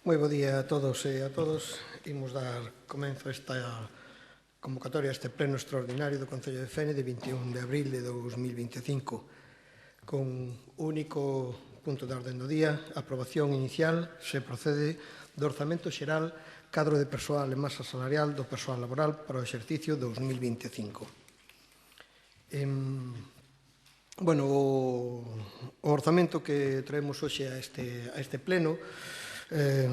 Moi bo día a todos e a todos. Imos dar comenzo a esta convocatoria, a este pleno extraordinario do Concello de Fene de 21 de abril de 2025 con único punto de orden do día, aprobación inicial, se procede do orzamento xeral, cadro de persoal e masa salarial do persoal laboral para o exercicio 2025. O orzamento que traemos hoxe a este pleno é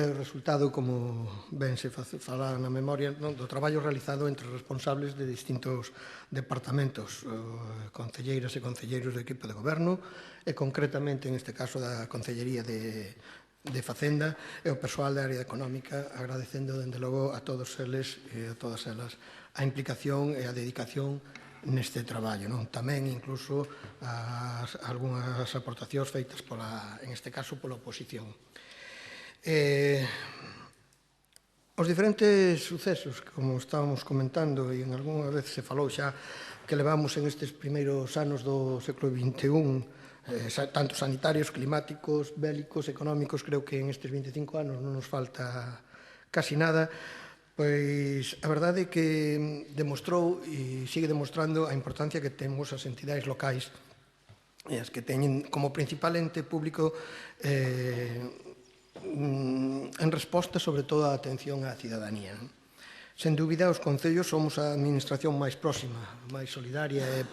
o resultado, como ben se fala na memoria, do traballo realizado entre responsables de distintos departamentos, concelleiras e concelleiros do equipo de goberno, e concretamente, en este caso, da Concellería de Facenda e o persoal da área económica, agradecendo, dende logo, a todos eles e a todas elas a implicación e a dedicación neste traballo. Tamén, incluso, algunhas aportacións feitas, en este caso, pola oposición. Os diferentes sucesos, como estábamos comentando, e en algunha vez se falou xa que levamos en estes primeiros anos do século XXI, tanto sanitarios, climáticos, bélicos, económicos, creo que en estes 25 anos non nos falta casi nada, pois a verdade é que demostrou e sigue demostrando a importancia que temos as entidades locais e as que teñen como principal ente público en resposta, sobre todo, á atención á cidadanía. Sen dúbida, os concellos somos a administración máis próxima, máis solidaria e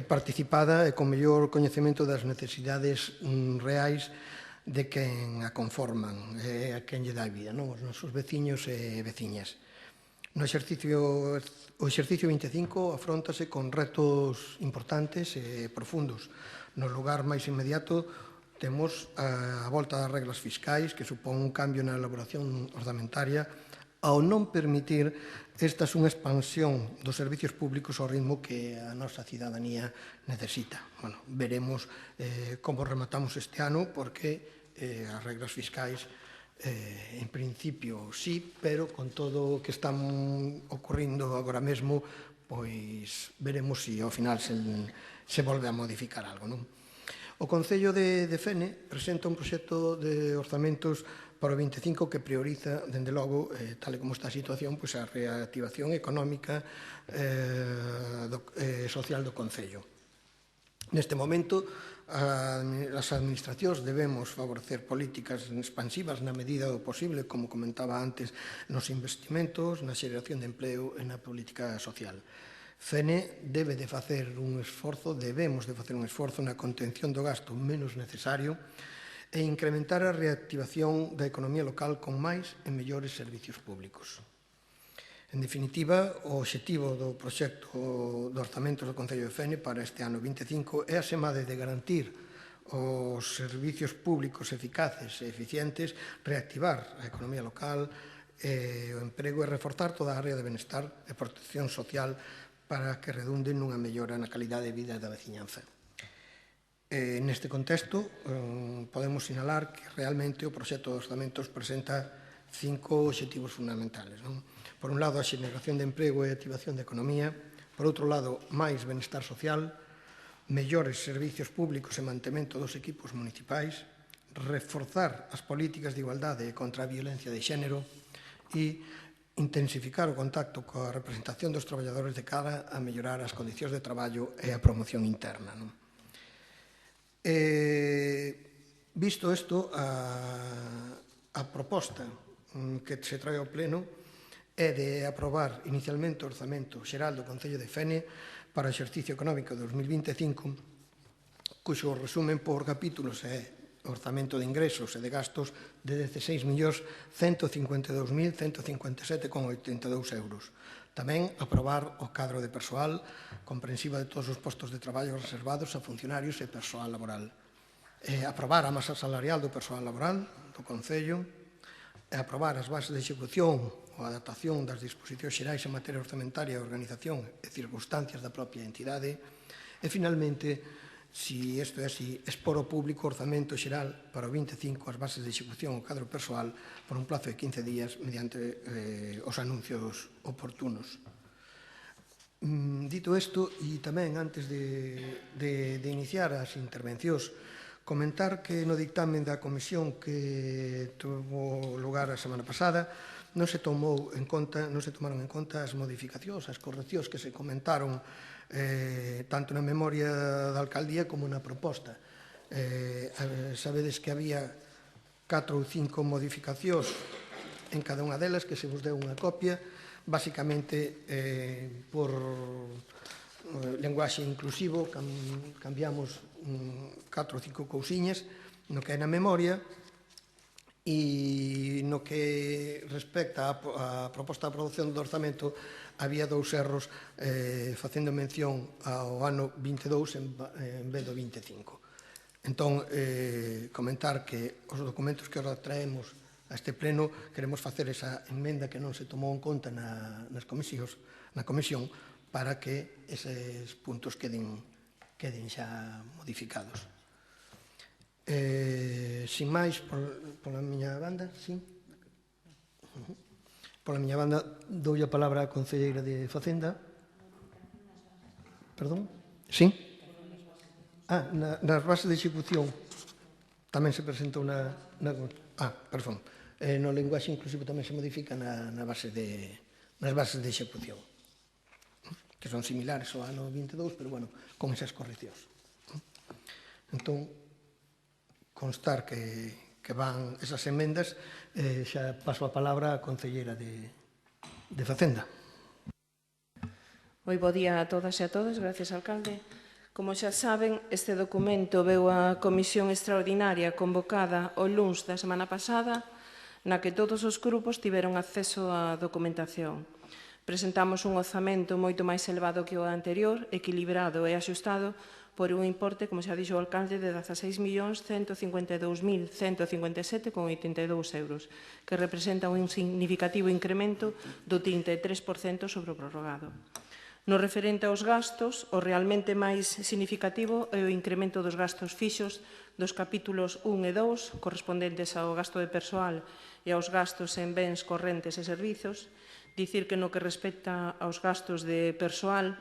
participada e con mellor coñecemento das necesidades reais de quen a conforman e a quen lle dá vida, os nosos veciños e veciñas. O exercicio 25 afróntase con retos importantes e profundos. No lugar máis inmediato temos a volta das reglas fiscais, que supón un cambio na elaboración orzamentaria, ao non permitir esta unha expansión dos servicios públicos ao ritmo que a nosa cidadanía necesita. Veremos como rematamos este ano, porque as reglas fiscais, en principio, sí, pero con todo o que está ocorrindo agora mesmo, pois veremos se ao final se volve a modificar algo, non? O Concello de Fene presenta un proxecto de orzamentos para o 25 que prioriza, dende logo, tal e como está a situación, a reactivación económica e social do Concello. Neste momento, as administracións debemos favorecer políticas expansivas na medida do posible, como comentaba antes, nos investimentos, na xeración de empleo e na política social. Fene debemos de facer un esforzo na contención do gasto menos necesario e incrementar a reactivación da economía local con máis e mellores servicios públicos. En definitiva, o obxectivo do proxecto do orzamento do Concello de Fene para este ano 25 é, asemade de garantir os servicios públicos eficaces e eficientes, reactivar a economía local, o emprego e reforzar toda a área de benestar e protección social para que redunde nunha mellora na calidade de vida da veciñanza. Neste contexto, podemos sinalar que realmente o proxecto de orzamentos presenta 5 obxectivos fundamentales. Por un lado, a xeneración de emprego e activación da economía. Por outro lado, máis benestar social, mellores servicios públicos e mantemento dos equipos municipais, reforzar as políticas de igualdade e contra a violencia de xénero e intensificar o contacto coa representación dos traballadores de cara a mellorar as condicións de traballo e a promoción interna. Visto isto, a proposta que se trae ao pleno é de aprobar inicialmente o orzamento xeral do Concello de Fene para o exercicio económico 2025, cuxo resumen por capítulos é orzamento de ingresos e de gastos de 16.152.157,82 euros. Tamén aprobar o cadro de persoal comprensiva de todos os postos de traballo reservados a funcionarios e persoal laboral. Aprobar a masa salarial do persoal laboral do Concello. Aprobar as bases de execución ou adaptación das disposicións xerais en materia orzamentaria, organización e circunstancias da propia entidade. E, finalmente, si isto é así, expor ao público o orzamento xeral para o 25, as bases de execución ao cadro persoal, por un plazo de 15 días mediante os anuncios oportunos. Dito isto, e tamén antes de iniciar as intervencións, Comentar que no dictamen da comisión que tuvo lugar a semana pasada non se tomaron en conta as modificacións, as correccións que se comentaron tanto na memoria da alcaldía como na proposta. Sabedes que había 4 ou 5 modificacións en cada unha delas, que se vos deu unha copia, basicamente por lenguaxe inclusivo cambiamos 4 ou 5 cousiñas no que é na memoria, e no que respecta á proposta de aprobación do orzamento había 2 erros facendo mención ao ano 22 en vez do 25. Entón, comentar que os documentos que ahora traemos a este pleno queremos facer esa emenda que non se tomou en conta na comisión para que eses puntos queden xa modificados. Sin máis, pola miña banda, sí? Pola miña banda, dou a palabra á concelleira de Facenda. Perdón? Sí? Nas bases de execución tamén se presentou na... perdón. No lenguaxe inclusivo tamén se modifica nas bases de execución, que son similares ao ano 22, pero, bueno, con esas correccións. Entón, constar que van esas emendas, xa paso a palabra á concelleira de Facenda. Moi bo día a todas e a todos, gracias, alcalde. Como xa saben, este documento veu a comisión extraordinaria convocada o luns da semana pasada, na que todos os grupos tiveron acceso á documentación. Presentamos un orzamento moito máis elevado que o anterior, equilibrado e axustado, por un importe, como xa dixo o alcalde, de 16.152.157,82 euros, que representa un significativo incremento do 33% sobre o prorrogado. No referente aos gastos, o realmente máis significativo é o incremento dos gastos fixos dos capítulos 1 e 2, correspondentes ao gasto de persoal e aos gastos en bens correntes e servizos. Dicir que no que respecta aos gastos de persoal,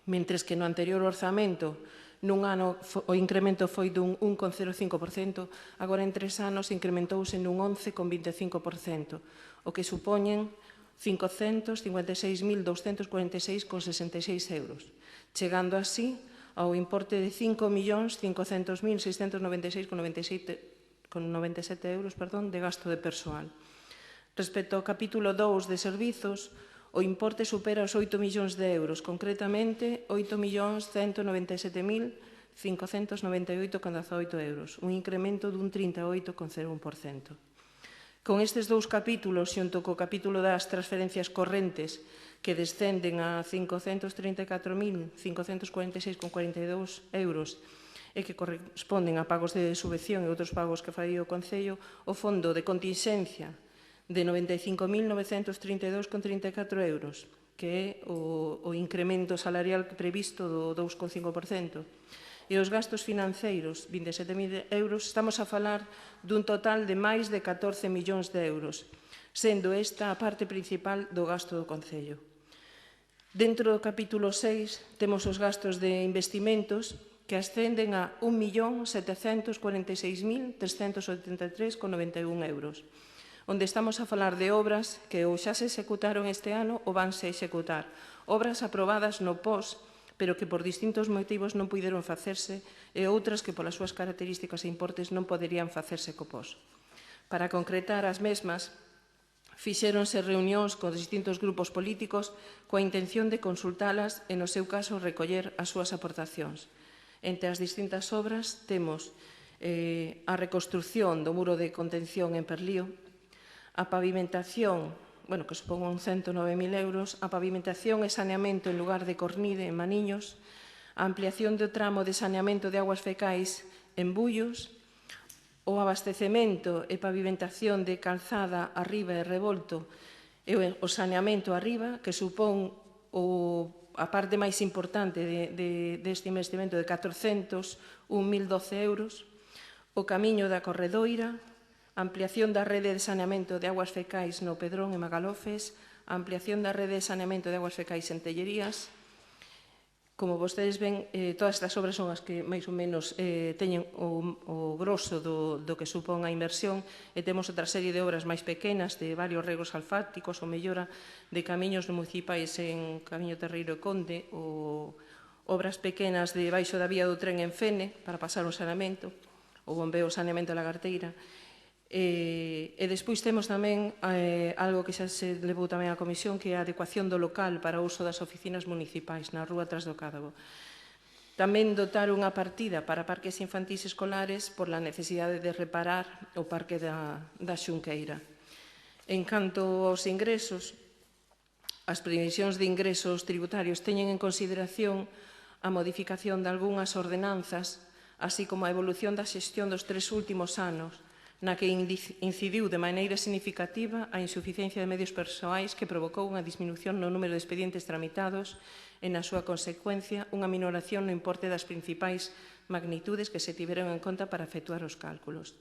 mentres que no anterior orzamento, nun ano o incremento foi dun 1,05%, agora en 3 anos incrementouse nun 11,25%, o que supoñen 556.246,66 euros, chegando así ao importe de 5.500.696,97 euros de gasto de persoal. Respecto ao capítulo 2 de servizos, o importe supera os 8 millóns de euros, concretamente 8.197.598,18 euros, un incremento dun 38,01%. Con estes 2 capítulos, xunto co capítulo das transferencias correntes, que descenden a 534.546,42 euros e que corresponden a pagos de subvención e outros pagos que fai o Concello, o fondo de continxencia de 95.932,34 euros, que é o incremento salarial previsto do 2,5%. E os gastos financeiros, 27.000 euros, estamos a falar dun total de máis de 14 millóns de euros, sendo esta a parte principal do gasto do Concello. Dentro do capítulo 6 temos os gastos de investimentos que ascenden a 1.746.383,91 euros, onde estamos a falar de obras que ou xa se executaron este ano ou vanse executar, obras aprobadas no POS, pero que por distintos motivos non puideron facerse e outras que polas súas características e importes non poderían facerse co POS. Para concretar as mesmas, fixéronse reunións con distintos grupos políticos coa intención de consultalas e, no seu caso, recoller as súas aportacións. Entre as distintas obras temos a reconstrucción do muro de contención en Perlío, a pavimentación, que supón uns 109.000 euros, a pavimentación e saneamento en lugar de Cornide, en Maniños, a ampliación do tramo de saneamento de aguas fecais en Bullos, o abastecemento e pavimentación de calzada arriba e Revolto e o saneamento arriba, que supón a parte máis importante deste investimento de 401.012 euros, o camiño da Corredoira, a ampliación da rede de saneamento de aguas fecais no Pedrón e Magalofes, a ampliación da rede de saneamento de aguas fecais en Tellerías, Como vostedes ven, todas estas obras son as que máis ou menos teñen o grosso do que supón a inversión, e temos outra serie de obras máis pequenas de varios regos alfáticos ou mellora de camiños municipais en Camiño Terreiro e Conde ou obras pequenas de baixo da vía do tren en Fene para pasar o saneamento, o bombeo o saneamento da Lagarteira. E despois temos tamén algo que xa se levou tamén á comisión, que é a adecuación do local para o uso das oficinas municipais na rúa Tras do Cádago. Tamén dotar unha partida para parques infantís escolares por la necesidade de reparar o parque da Xunqueira. En canto aos ingresos, as previsións de ingresos tributarios teñen en consideración a modificación de algunhas ordenanzas, así como a evolución da xestión dos 3 últimos anos, na que incidiu de maneira significativa a insuficiencia de medios persoais que provocou unha disminución no número de expedientes tramitados e, na súa consecuencia, unha minoración no importe das principais magnitudes que se tiveron en conta para efectuar os cálculos.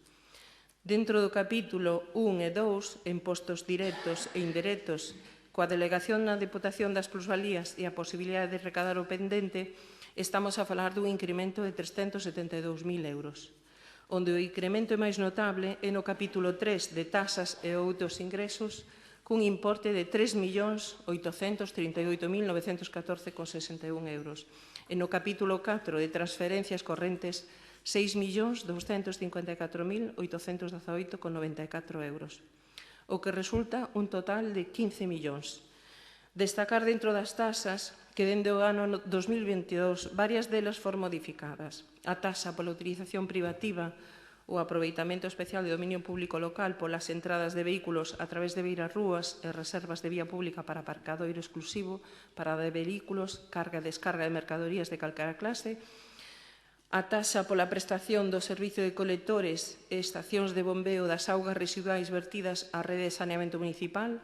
Dentro do capítulo 1 e 2, impostos directos e indirectos, coa delegación na Deputación das Plusvalías e a posibilidade de recadar o pendente, estamos a falar dun incremento de 372.000 euros. Onde o incremento é máis notable é no capítulo 3 de tasas e outros ingresos, cun importe de 3.838.914,61 euros. E no capítulo 4 de transferencias correntes, 6.254.818,94 euros, o que resulta un total de 15 millóns. Destacar dentro das tasas que dende o ano 2022 varias delas foron modificadas. A tasa pola utilización privativa o aproveitamento especial de dominio público local polas entradas de vehículos a través de beiras rúas e reservas de vía pública para aparcadoiro exclusivo, parada de vehículos, carga e descarga de mercadorías de calquera clase, a taxa pola prestación do servicio de colectores e estacións de bombeo das augas residuais vertidas á rede de saneamento municipal,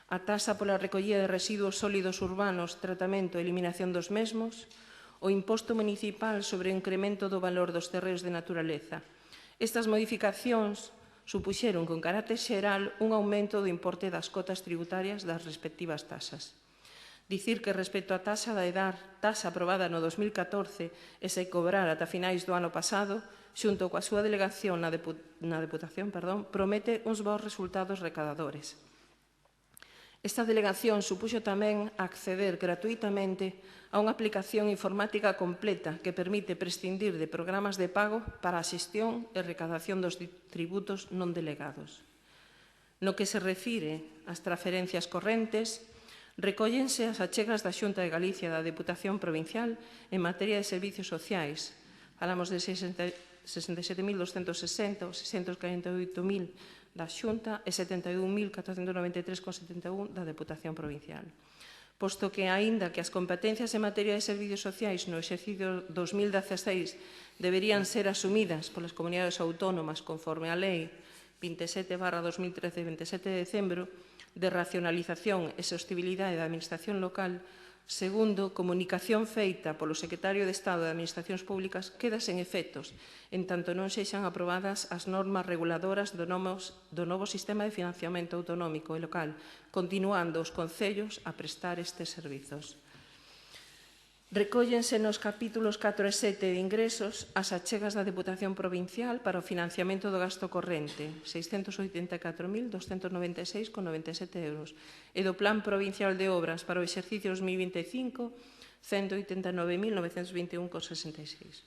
a taxa pola recollida de residuos sólidos urbanos, tratamento e eliminación dos mesmos, o imposto municipal sobre o incremento do valor dos terreos de naturaleza. Estas modificacións supuxeron con carácter xeral un aumento do importe das cotas tributarias das respectivas tasas. Dicir que respecto á taxa da EDAR, taxa aprobada no 2014 e se cobrar ata finais do ano pasado, xunto coa súa delegación na Deputación, promete uns bons resultados recadadores. Esta delegación supuxo tamén acceder gratuitamente a unha aplicación informática completa que permite prescindir de programas de pago para a xestión e recadación dos tributos non delegados. No que se refire ás transferencias correntes, recóllense as achegas da Xunta de Galicia da Deputación Provincial en materia de servicios sociais. Falamos de 67.260 ou 648.000 da Xunta e 71.493,71 da Deputación Provincial. Posto que, aínda que as competencias en materia de servicios sociais no exercicio 2016 deberían ser asumidas polas comunidades autónomas conforme a Lei 27/2013 de 27 de decembro de racionalización e sostibilidade da Administración local, segundo comunicación feita polo Secretario de Estado de Administracións Públicas, queda sen efectos, en tanto non sexan aprobadas as normas reguladoras do novo sistema de financiamento autonómico e local, continuando os concellos a prestar estes servizos. Recóllense nos capítulos 4 e 7 de ingresos as achegas da Deputación Provincial para o financiamento do gasto corrente, 684.296,97 euros, e do Plan Provincial de Obras para o exercicio 2025, 189.921,66.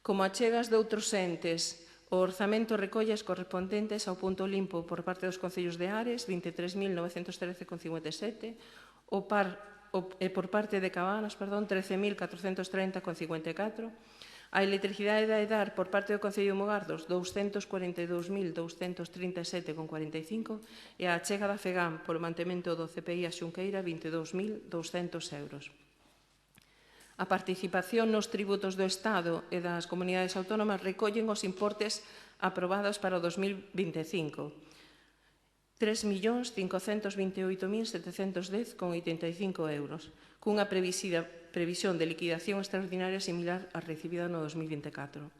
Como achegas de outros entes, o orzamento recolle as correspondentes ao punto limpo por parte dos concellos de Ares, 23.913,57, e por parte de Cabanas, 13.430,54, a electricidade da EDAR por parte do Concello de Mugardos, 242.237,45, e a achega da FEGAM polo mantemento do CPI a Xunqueira, 22.200 euros. A participación nos tributos do Estado e das comunidades autónomas recollen os importes aprobados para o 2025, 3.528.710,85 euros, cunha previsión de liquidación extraordinaria similar á recibida no 2024.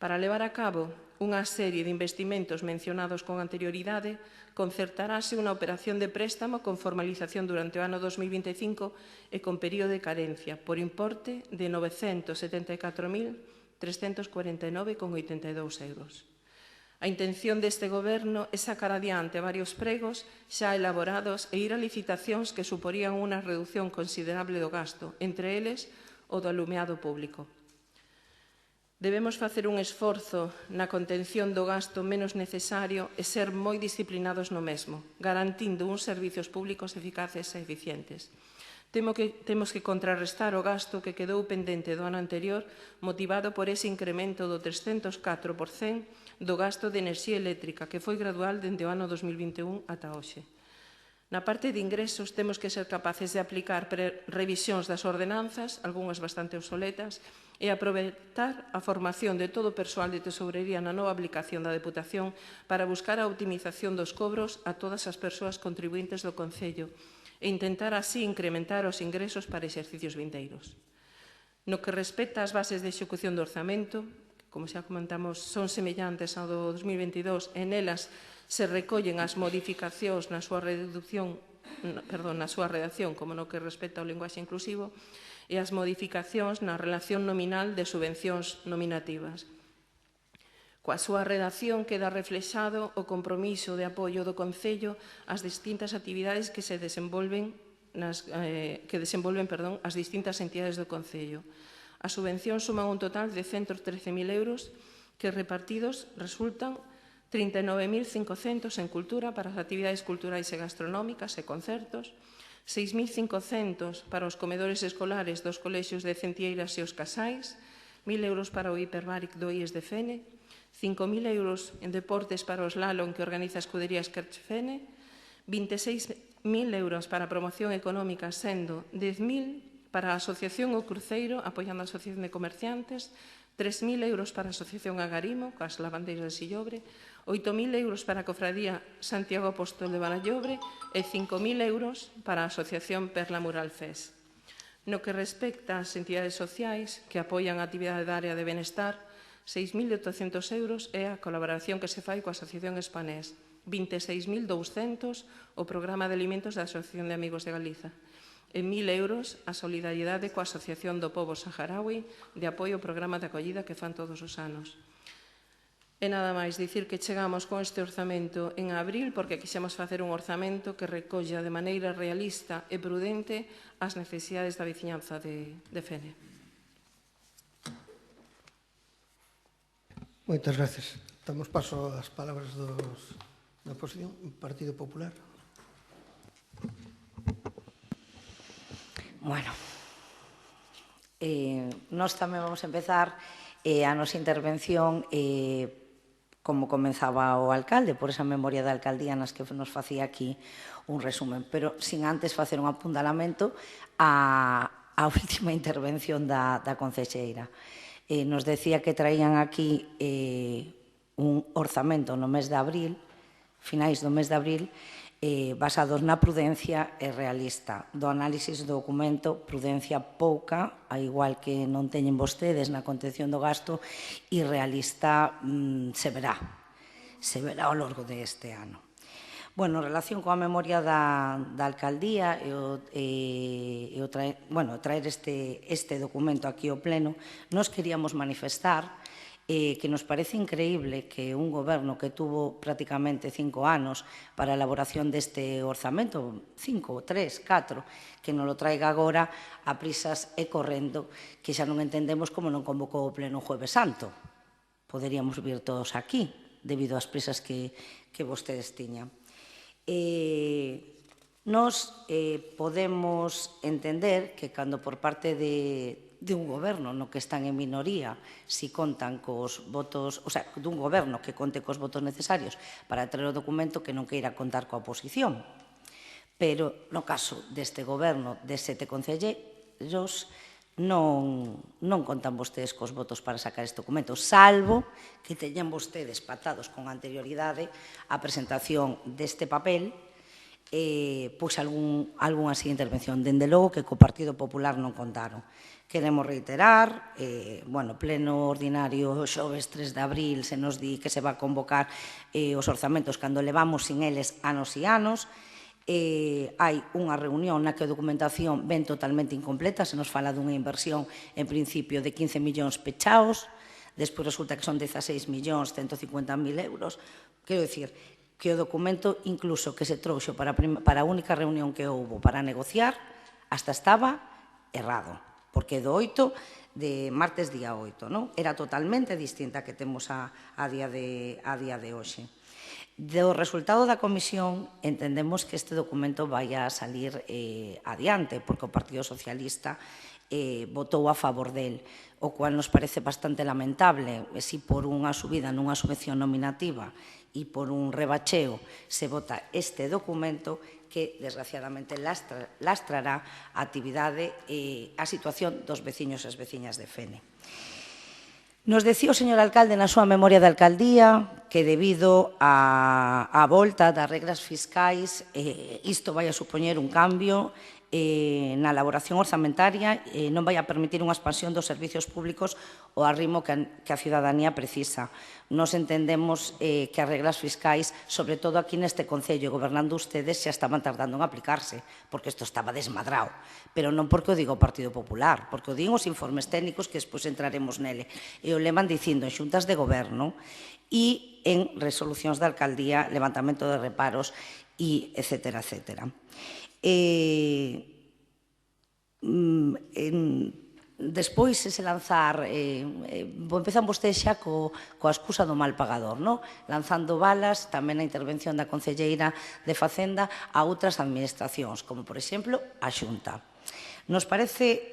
Para levar a cabo unha serie de investimentos mencionados con anterioridade, concertarase unha operación de préstamo con formalización durante o ano 2025 e con período de carencia, por importe de 974.349,82 euros. A intención deste Goberno é sacar adiante varios pregos xa elaborados e ir a licitacións que suporían unha reducción considerable do gasto, entre eles o do alumeado público. Debemos facer un esforzo na contención do gasto menos necesario e ser moi disciplinados no mesmo, garantindo uns servizos públicos eficaces e eficientes. Temos que contrarrestar o gasto que quedou pendente do ano anterior, motivado por ese incremento do 304% do gasto de enerxía eléctrica, que foi gradual dende o ano 2021 ata hoxe. Na parte de ingresos, temos que ser capaces de aplicar revisións das ordenanzas, algunhas bastante obsoletas, e aproveitar a formación de todo o persoal de tesourería na nova aplicación da Deputación para buscar a optimización dos cobros a todas as persoas contribuintes do Concello e intentar así incrementar os ingresos para exercicios vindeiros. No que respecta ás bases de execución do orzamento, como xa comentamos, son semellantes ao do 2022 e nelas se recollen as modificacións na súa redacción como no que respecta ao linguaxe inclusivo e as modificacións na relación nominal de subvencións nominativas. Coa súa redacción queda reflexado o compromiso de apoio do Concello ás distintas actividades que desenvolven as distintas entidades do Concello. As subvencións suman un total de 113.000 euros que repartidos resultan 39.500 en cultura para as actividades culturais e gastronómicas e concertos, 6.500 para os comedores escolares dos colexios de Centieiras e os Casais, 1.000 euros para o hiperbáric do IES de Fene, 5.000 euros en deportes para o slalom que organiza a escudería Esquerch Fene, 26.000 euros para a promoción económica, sendo 10.000 para a Asociación O Cruceiro, apoiando a Asociación de Comerciantes, 3.000 euros para a Asociación Agarimo, coas lavandeiras de Sillobre, 8.000 euros para a Cofradía Santiago Apóstol de Balallobre e 5.000 euros para a Asociación Perla Mural FES. No que respecta ás entidades sociais que apoian a actividade da área de benestar, 6.800 euros é a colaboración que se fai coa Asociación Espanés, 26.200 o Programa de Alimentos da Asociación de Amigos de Galiza, e 1.000 euros a solidariedade coa Asociación do Pobo Saharaui de apoio ao programa de acollida que fan todos os anos. E nada máis, dicir que chegamos con este orzamento en abril porque quixemos facer un orzamento que recolla de maneira realista e prudente as necesidades da veciñanza de Fene. Moitas gracias. Damos paso ás palabras da oposición, Partido Popular. Bueno, nós tamén vamos a empezar a nosa intervención como comenzaba o alcalde, por esa memoria da alcaldía nas que nos facía aquí un resumen, pero sin antes facer un apuntalamento á última intervención da concelleira. Nos decía que traían aquí un orzamento no mes de abril, finais do mes de abril, basados na prudencia e realista. Do análisis do documento, prudencia pouca, a igual que non teñen vostedes na contención do gasto, e realista se verá ao longo deste ano. Bueno, en relación coa memoria da alcaldía e traer este documento aquí ao pleno, nos queríamos manifestar que nos parece increíble que un goberno que tuvo prácticamente 5 anos para a elaboración deste orzamento, 5, 3, 4, que non lo traiga agora a prisas e correndo, que xa non entendemos como non convocou o pleno o Jueves Santo. Poderíamos vir todos aquí, debido ás prisas que vostedes tiñan. Nos podemos entender que cando por parte de un goberno no que están en minoría, si contan cos votos, o sea, dun goberno que conte cos votos necesarios para traer o documento, que non queira contar coa oposición. Pero no caso deste goberno de 7 concelleiros, non contan vostedes cos votos para sacar este documento, salvo que teñan vostedes pactados con anterioridade a presentación deste papel, pois algunha así intervención. Dende logo que co Partido Popular non contaron. Queremos reiterar, pleno ordinario xoves 3 de abril se nos di que se va a convocar os orzamentos cando levamos sin eles anos e anos. Hai unha reunión na que a documentación ven totalmente incompleta, se nos fala dunha inversión en principio de 15 millóns pechaos, despois resulta que son 16.150.000 euros. Quero dicir que o documento incluso que se trouxo para a única reunión que houbo para negociar hasta estaba errado, porque do 8 de martes día 8, non? Era totalmente distinta a que temos a día de hoxe. Do resultado da comisión entendemos que este documento vai a salir adiante, porque o Partido Socialista votou a favor del, o cual nos parece bastante lamentable. Si por unha subida nunha subvención nominativa e por un rebacheo se vota este documento que, desgraciadamente, lastrará a actividade e a situación dos veciños e as veciñas de Fene. Nos decía o señor alcalde na súa memoria de alcaldía que debido á volta das regras fiscais isto vai a supoñer un cambio na elaboración orzamentaria non vai a permitir unha expansión dos servicios públicos ao ritmo que a ciudadanía precisa. Nos entendemos que as reglas fiscais, sobre todo aquí neste Concello, gobernando ustedes, xa estaban tardando en aplicarse, porque isto estaba desmadrado. Pero non porque o diga o Partido Popular, porque o digan os informes técnicos que despois entraremos nele. E o levan dicindo en xuntas de goberno e en resolucións da alcaldía, levantamento de reparos e etcétera, etcétera. Despois, se lanzar, empezan vostedes xa coa excusa do mal pagador, lanzando balas tamén na intervención da concelleira de Facenda a outras administracións, como, por exemplo, a Xunta. Nos parece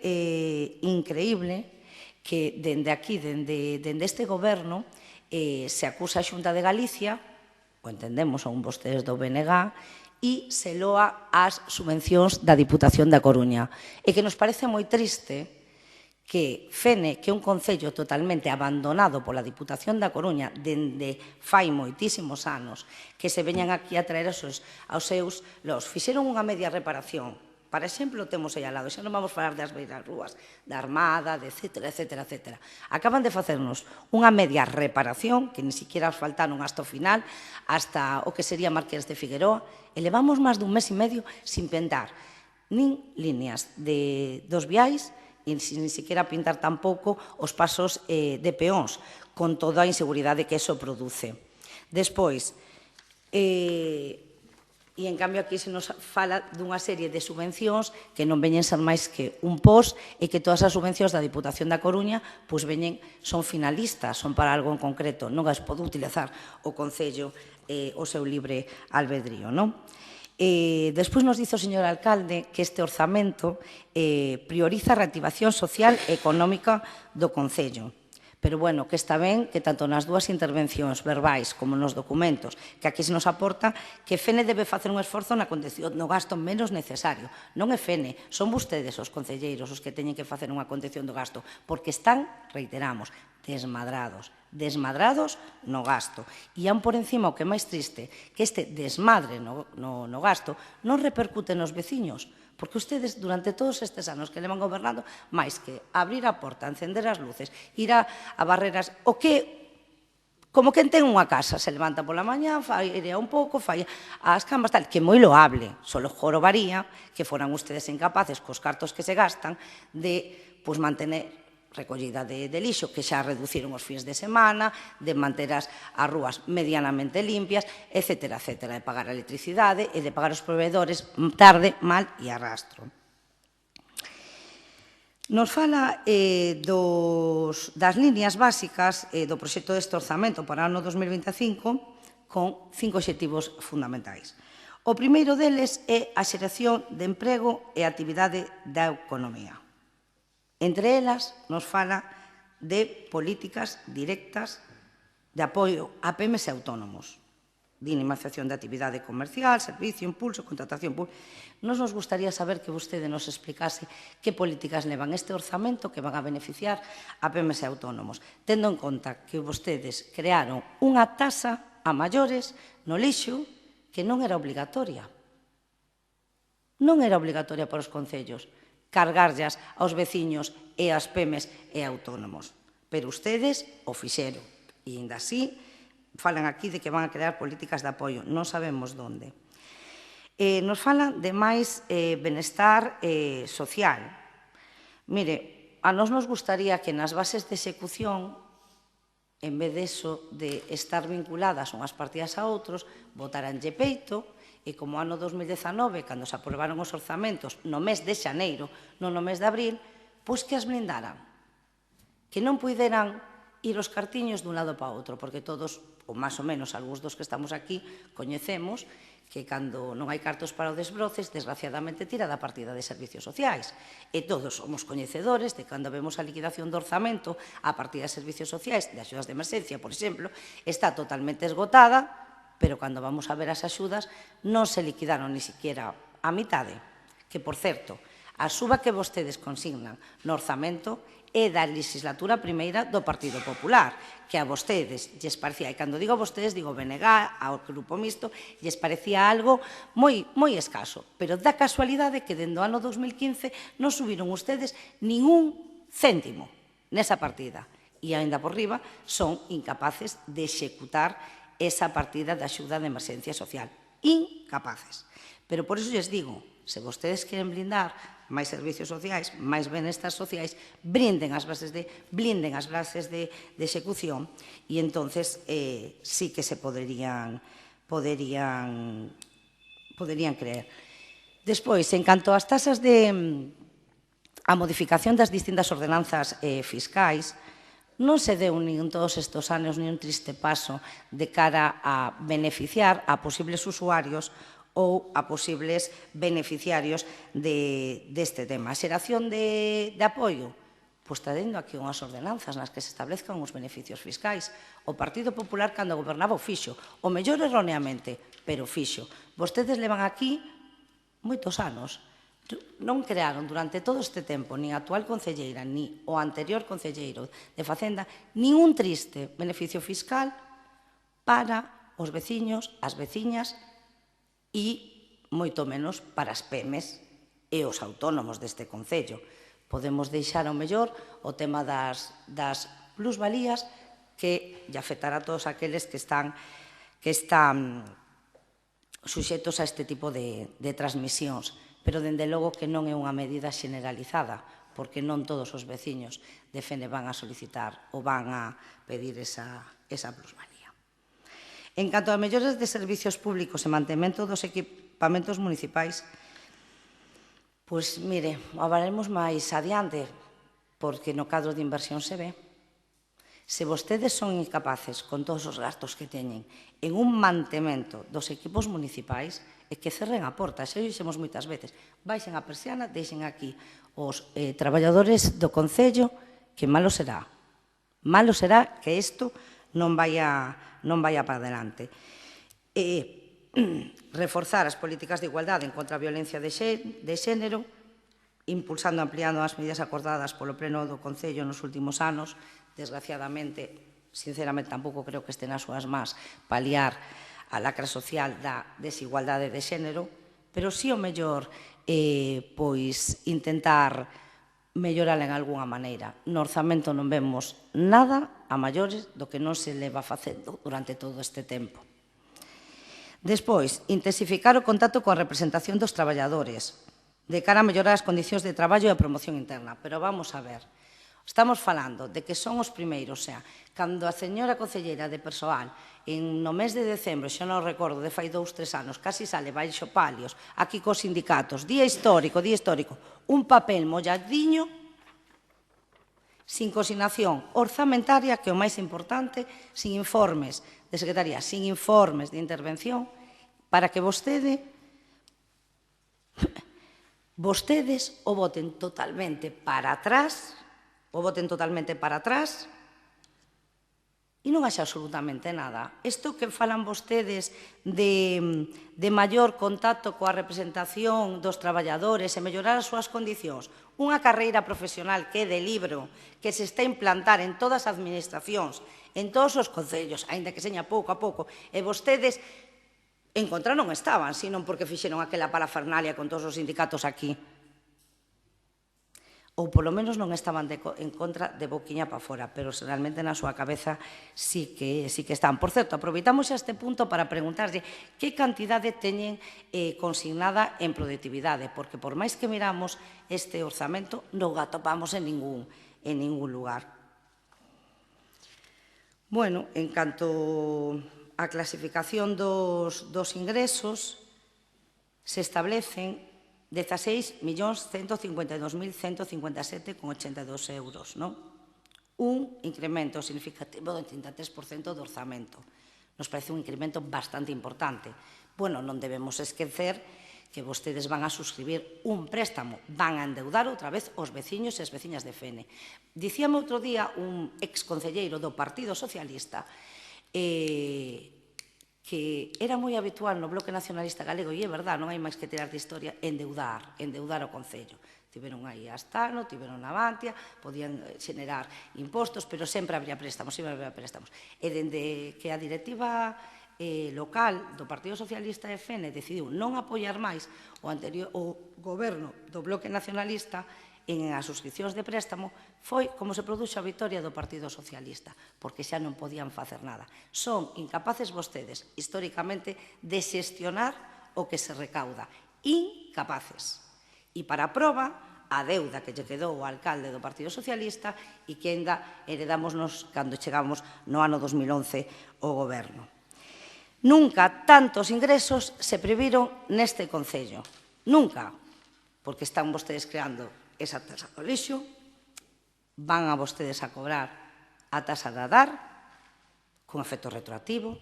increíble que dende aquí, dende este goberno, se acusa a Xunta de Galicia, o entendemos, son vostedes do BNG, e se loa as subvencións da Diputación da Coruña. E que nos parece moi triste que Fene, que é un concello totalmente abandonado pola Diputación da Coruña dende fai moitísimos anos, que se veñan aquí a traer aos seus los fixeron unha media reparación. Para exemplo, temos aí al lado, xa non vamos falar das beiras rúas, da Armada, etcétera, etcétera, etcétera. Acaban de facernos unha media reparación, que ni siquiera faltaron hasta o final, hasta o que sería Marqués de Figueroa, e levamos máis dun mes e medio sin pintar nin líneas dos viais, e ni siquiera pintar tampouco os pasos de peóns, con toda a inseguridade que eso produce. Despois, e, en cambio, aquí se nos fala dunha serie de subvencións que non veñen ser máis que un pos e que todas as subvencións da Diputación da Coruña son finalistas, son para algo en concreto, non as pode utilizar o Concello o seu libre albedrío. Despois nos dice o señor alcalde que este orzamento prioriza a reactivación social e económica do Concello. Pero, bueno, que está ben que tanto nas dúas intervencións verbais como nos documentos que aquí se nos aporta que Fene debe facer un esforzo na contención do gasto menos necesario. Non é Fene, son vostedes os concelleiros os que teñen que facer unha contención do gasto, porque están, reiteramos, desmadrados no gasto. E aún por encima, o que é máis triste, que este desmadre no gasto non repercute nos veciños, porque ustedes, durante todos estes anos que levan gobernando, máis que abrir a porta, encender as luces, ir a barreras, o que, como quen ten unha casa, se levanta pola mañá, fairea un pouco, fai as camas, tal, que é moi loable, solo jorobaría que foran ustedes incapaces, cos cartos que se gastan, de mantener recollida de lixo, que xa reduciron os fins de semana, de manter as rúas medianamente limpias, etcétera, etcétera, de pagar a electricidade e de pagar os proveedores tarde, mal e arrastro. Nos fala das líneas básicas do proxecto deste orzamento para o ano 2025 con 5 obxectivos fundamentais. O primeiro deles é a xeración de emprego e actividade da economía. Entre elas, nos fala de políticas directas de apoio a PEMES e autónomos, dinamización de actividade comercial, servicio, impulso, contratación pública. Nos gustaría saber que vostede nos explicase que políticas levan este orzamento que van a beneficiar a PEMES e autónomos, tendo en conta que vostedes crearon unha taxa a maiores no lixo que non era obligatoria. Non era obligatoria para os concellos. cargarllas aos veciños e ás PEMES e autónomos. Pero ustedes o fixeron. E ainda así, falan aquí de que van a crear políticas de apoio. Non sabemos onde. Nos falan de máis benestar social. Mire, a nós nos gustaría que nas bases de execución, en vez de estar vinculadas unhas partidas a outros, botaranlle peito e como ano 2019, cando se aprobaron os orzamentos no mes de xaneiro, non no mes de abril, pois que as blindaran. Que non puideran ir os cartiños dun lado para outro, porque todos, ou máis ou menos algúns dos que estamos aquí, coñecemos que cando non hai cartos para o desbroces, desgraciadamente tira da partida de servicios sociais. E todos somos coñecedores de cando vemos a liquidación do orzamento, a partida de servicios sociais, de axudas de emerxencia, por exemplo, está totalmente esgotada, pero cando vamos a ver as axudas non se liquidaron ni siquiera a mitade. Que, por certo, a suba que vostedes consignan no orzamento é da legislatura primeira do Partido Popular, que a vostedes lles parecía, e cando digo a vostedes digo BNG, ao Grupo Mixto, lles parecía algo moi escaso, pero da casualidade que dende o ano 2015 non subiron ustedes ningún céntimo nesa partida, e aínda por riba son incapaces de executar esa partida de axuda de emerxencia social. Incapaces. Pero por iso lles digo, se vostedes queren blindar máis servicios sociais, máis benestar sociais, blinden as bases de execución e entonces sí que se poderían creer. Despois, en canto ás tasas a modificación das distintas ordenanzas fiscais, non se deu nin todos estes anos ni un triste paso de cara a beneficiar a posibles usuarios ou a posibles beneficiarios deste tema. A xeración de apoio? Pois tradendo aquí unhas ordenanzas nas que se establezcan os beneficios fiscais. O Partido Popular, cando gobernaba, o fixo. O mellor erróneamente, pero fixo. Vostedes levan aquí moitos anos. Non crearon durante todo este tempo, nin a actual concelleira, ni o anterior concelleiro de Facenda, nin un triste beneficio fiscal para os veciños, as veciñas e moito menos para as PEMES e os autónomos deste concello. Podemos deixar ao mellor o tema das plusvalías que lle afectará a todos aqueles que están suxetos a este tipo de transmisións, pero dende logo que non é unha medida xeneralizada, porque non todos os veciños de Fene van a solicitar ou van a pedir esa plusvalía. En canto a mellores de servicios públicos e mantemento dos equipamentos municipais, pois, mire, hablaremos máis adiante, porque no cadro de inversión se ve. Se vostedes son incapaces, con todos os gastos que teñen, en un mantemento dos equipos municipais, é que cerren a porta, xa o dixemos moitas veces, baixen a persiana, deixen aquí os traballadores do Concello, que malo será que isto non vaya para adelante. Reforzar as políticas de igualdade en contra a violencia de xénero, impulsando e ampliando as medidas acordadas polo Pleno do Concello nos últimos anos. Desgraciadamente, sinceramente, tampouco creo que este nas súas más paliar a lacra social da desigualdade de xénero, pero si o mellor pois intentar mellorar en algunha maneira. No orzamento non vemos nada a maiores do que non se leva facendo durante todo este tempo. Despois, intensificar o contacto coa representación dos traballadores de cara a mellorar as condicións de traballo e a promoción interna. Pero vamos a ver, estamos falando de que son os primeiros, o sea, cando a señora concelleira de persoal no mes de decembro, xa non recordo, de fai 2, 3 anos, casi sale baixo palios, aquí cos sindicatos, día histórico, un papel molladiño, sin consignación orzamentaria, que é o máis importante, sin informes de secretaría, sin informes de intervención, para que vostedes o voten totalmente para atrás, e non haxa absolutamente nada. Isto que falan vostedes de maior contacto coa representación dos traballadores e mellorar as súas condicións, unha carreira profesional que é de libro, que se está a implantar en todas as administracións, en todos os concellos, aínda que seña pouco a pouco, e vostedes en contra non estaban, senón porque fixeron aquela parafernalia con todos os sindicatos aquí. ou polo menos non estaban en contra de boquiña para fora, pero realmente na súa cabeza sí que están. Por certo, aproveitamos este punto para preguntarlle que cantidade teñen consignada en productividade, porque por máis que miramos este orzamento non o atopamos en ningún lugar. Bueno, en canto á clasificación dos ingresos, se establecen 16.152.157,82 euros, non? Un incremento significativo do 33% do orzamento. Nos parece un incremento bastante importante. Bueno, non debemos esquecer que vostedes van a suscribir un préstamo, van a endeudar outra vez os veciños e as veciñas de Fene. Dicíame outro día un exconcelleiro do Partido Socialista que era moi habitual no Bloque Nacionalista Galego, e é verdad, non hai máis que tirar de historia, endeudar o Concello. Tiveron aí a Astano, tiveron a Navantia, podían xenerar impostos, pero sempre habría préstamos, E dende que a directiva local do Partido Socialista de Fene decidiu non apoiar máis o goberno do Bloque Nacionalista en as suscripcións de préstamo, foi como se produxe a vitoria do Partido Socialista, porque xa non podían facer nada. Son incapaces vostedes, históricamente, de xestionar o que se recauda. Incapaces. E para a proba, a deuda que lle quedou ao alcalde do Partido Socialista e que ainda heredámonos cando chegamos no ano 2011 ao goberno. Nunca tantos ingresos se previron neste Concello. Nunca. Porque están vostedes creando esa taxa do lixo, van a vostedes a cobrar a taxa da DAR con efecto retroactivo.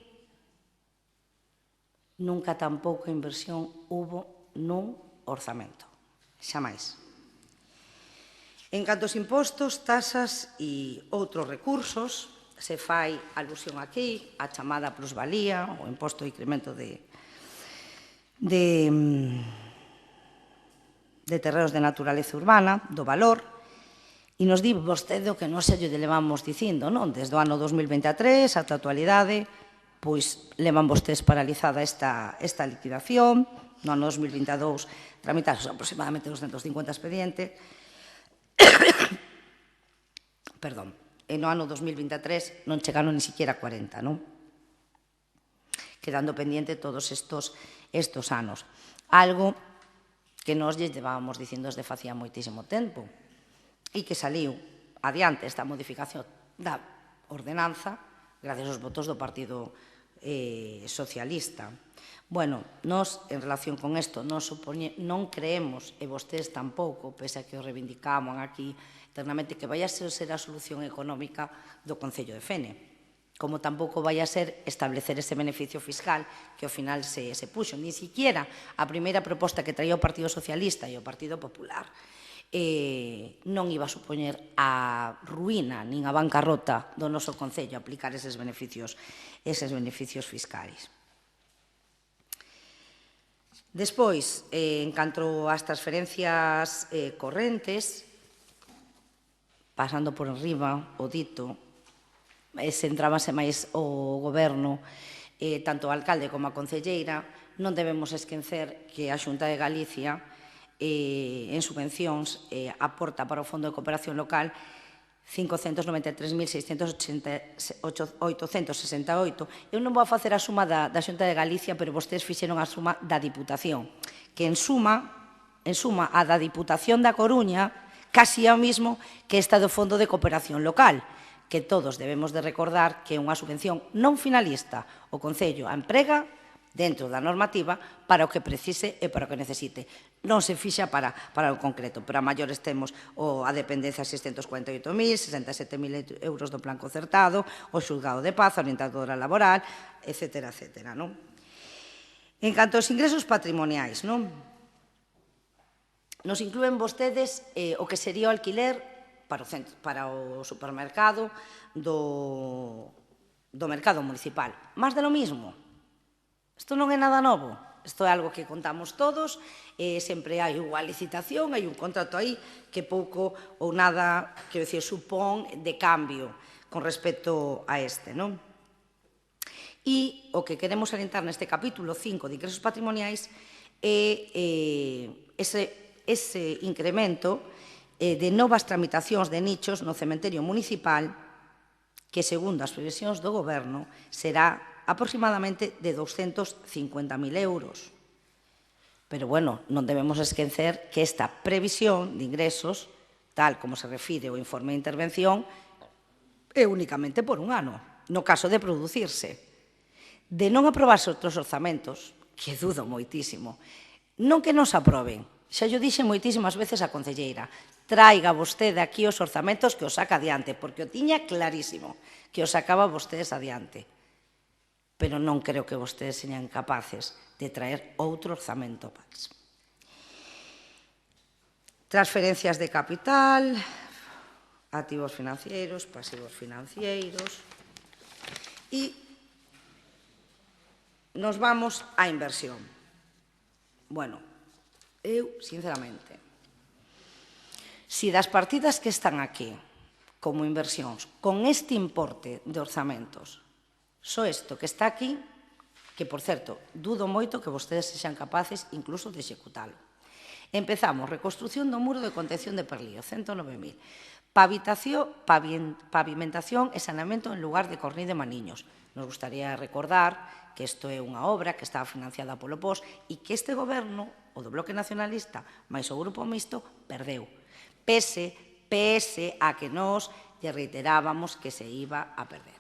Nunca tan pouca inversión hubo nun orzamento. Xa máis. En canto aos impostos, taxas e outros recursos, se fai alusión aquí á chamada plusvalía, o imposto de incremento de terreos de naturaleza urbana, do valor, e nos di vostede o que non se lle levamos dicindo, non? Desde o ano 2023 ata a actualidade, pois levan vostedes paralizada esta liquidación, no ano 2022 tramitados aproximadamente 250 expedientes, perdón, e no ano 2023 non chegaron ni siquiera 40, non? Quedando pendiente todos estos anos. Algo que nos lle levábamos dicindo desde facía moitísimo tempo e que saliu adiante esta modificación da ordenanza gracias aos votos do Partido Socialista. Bueno, nós, en relación con isto, non creemos, e vostedes tampouco, pese a que o reivindicaban aquí internamente, que vai a ser a solución económica do Concello de Fene, como tampouco vai a ser establecer ese beneficio fiscal que ao final se puxo. Ni siquiera a primeira proposta que traía o Partido Socialista e o Partido Popular non iba a supoñer a ruína nin a bancarrota do noso Concello aplicar eses beneficios fiscais. Despois, en canto ás transferencias correntes, pasando por enriba o dito, centrábase máis o goberno, tanto o alcalde como a concelleira, non debemos esquecer que a Xunta de Galicia en subvencións aporta para o Fondo de Cooperación Local 593.868. Eu non vou a facer a suma da Xunta de Galicia, pero vostedes fixeron a suma da Diputación, que en suma a da Diputación da Coruña casi é o mismo que esta do Fondo de Cooperación Local, que todos debemos de recordar que é unha subvención non finalista. O Concello a emprega dentro da normativa para o que precise e para o que necesite. Non se fixa para o concreto, pero a maiores temos a dependencia 648.000, 67.000 euros do plan concertado, o xulgado de paz, a orientadora laboral, etcétera, etcétera. En canto aos ingresos patrimoniais, nos inclúen vostedes o que sería o alquiler para o supermercado do mercado municipal. Más de lo mismo. Isto non é nada novo. Isto é algo que contamos todos. Sempre hai unha licitación, hai un contrato aí que pouco ou nada, quero dicir, supón de cambio con respecto a este, non? E o que queremos salientar neste capítulo 5 de ingresos patrimoniais é ese incremento de novas tramitacións de nichos no cementerio municipal, que, segundo as previsións do Goberno, será aproximadamente de 250.000 euros. Pero, bueno, non debemos esquecer que esta previsión de ingresos, tal como se refire o informe de intervención, é únicamente por un ano, no caso de producirse. De non aprobarse outros orzamentos, que dudo moitísimo, non que nos aproben, xa yo dixe moitísimas veces a concelleira, traiga vostede aquí os orzamentos que os saca adiante, porque o tiña clarísimo que os sacaba vostedes adiante. Pero non creo que vostedes señan capaces de traer outro orzamento máis. Transferencias de capital, activos financeiros, pasivos financeiros, e nos vamos á inversión. Bueno, eu, sinceramente, si das partidas que están aquí como inversións, con este importe de orzamentos, só isto que está aquí, que, por certo, dudo moito que vostedes sexan capaces incluso de executalo. Empezamos, reconstrucción do muro de contención de Perlío, 109.000. Pavimentación e saneamento en lugar de Cornide de Maniños. Nos gustaría recordar que isto é unha obra que estaba financiada polo POS e que este goberno, o do Bloque Nacionalista, máis o Grupo Mixto, perdeu. Pese a que nós lle reiterábamos que se iba a perder.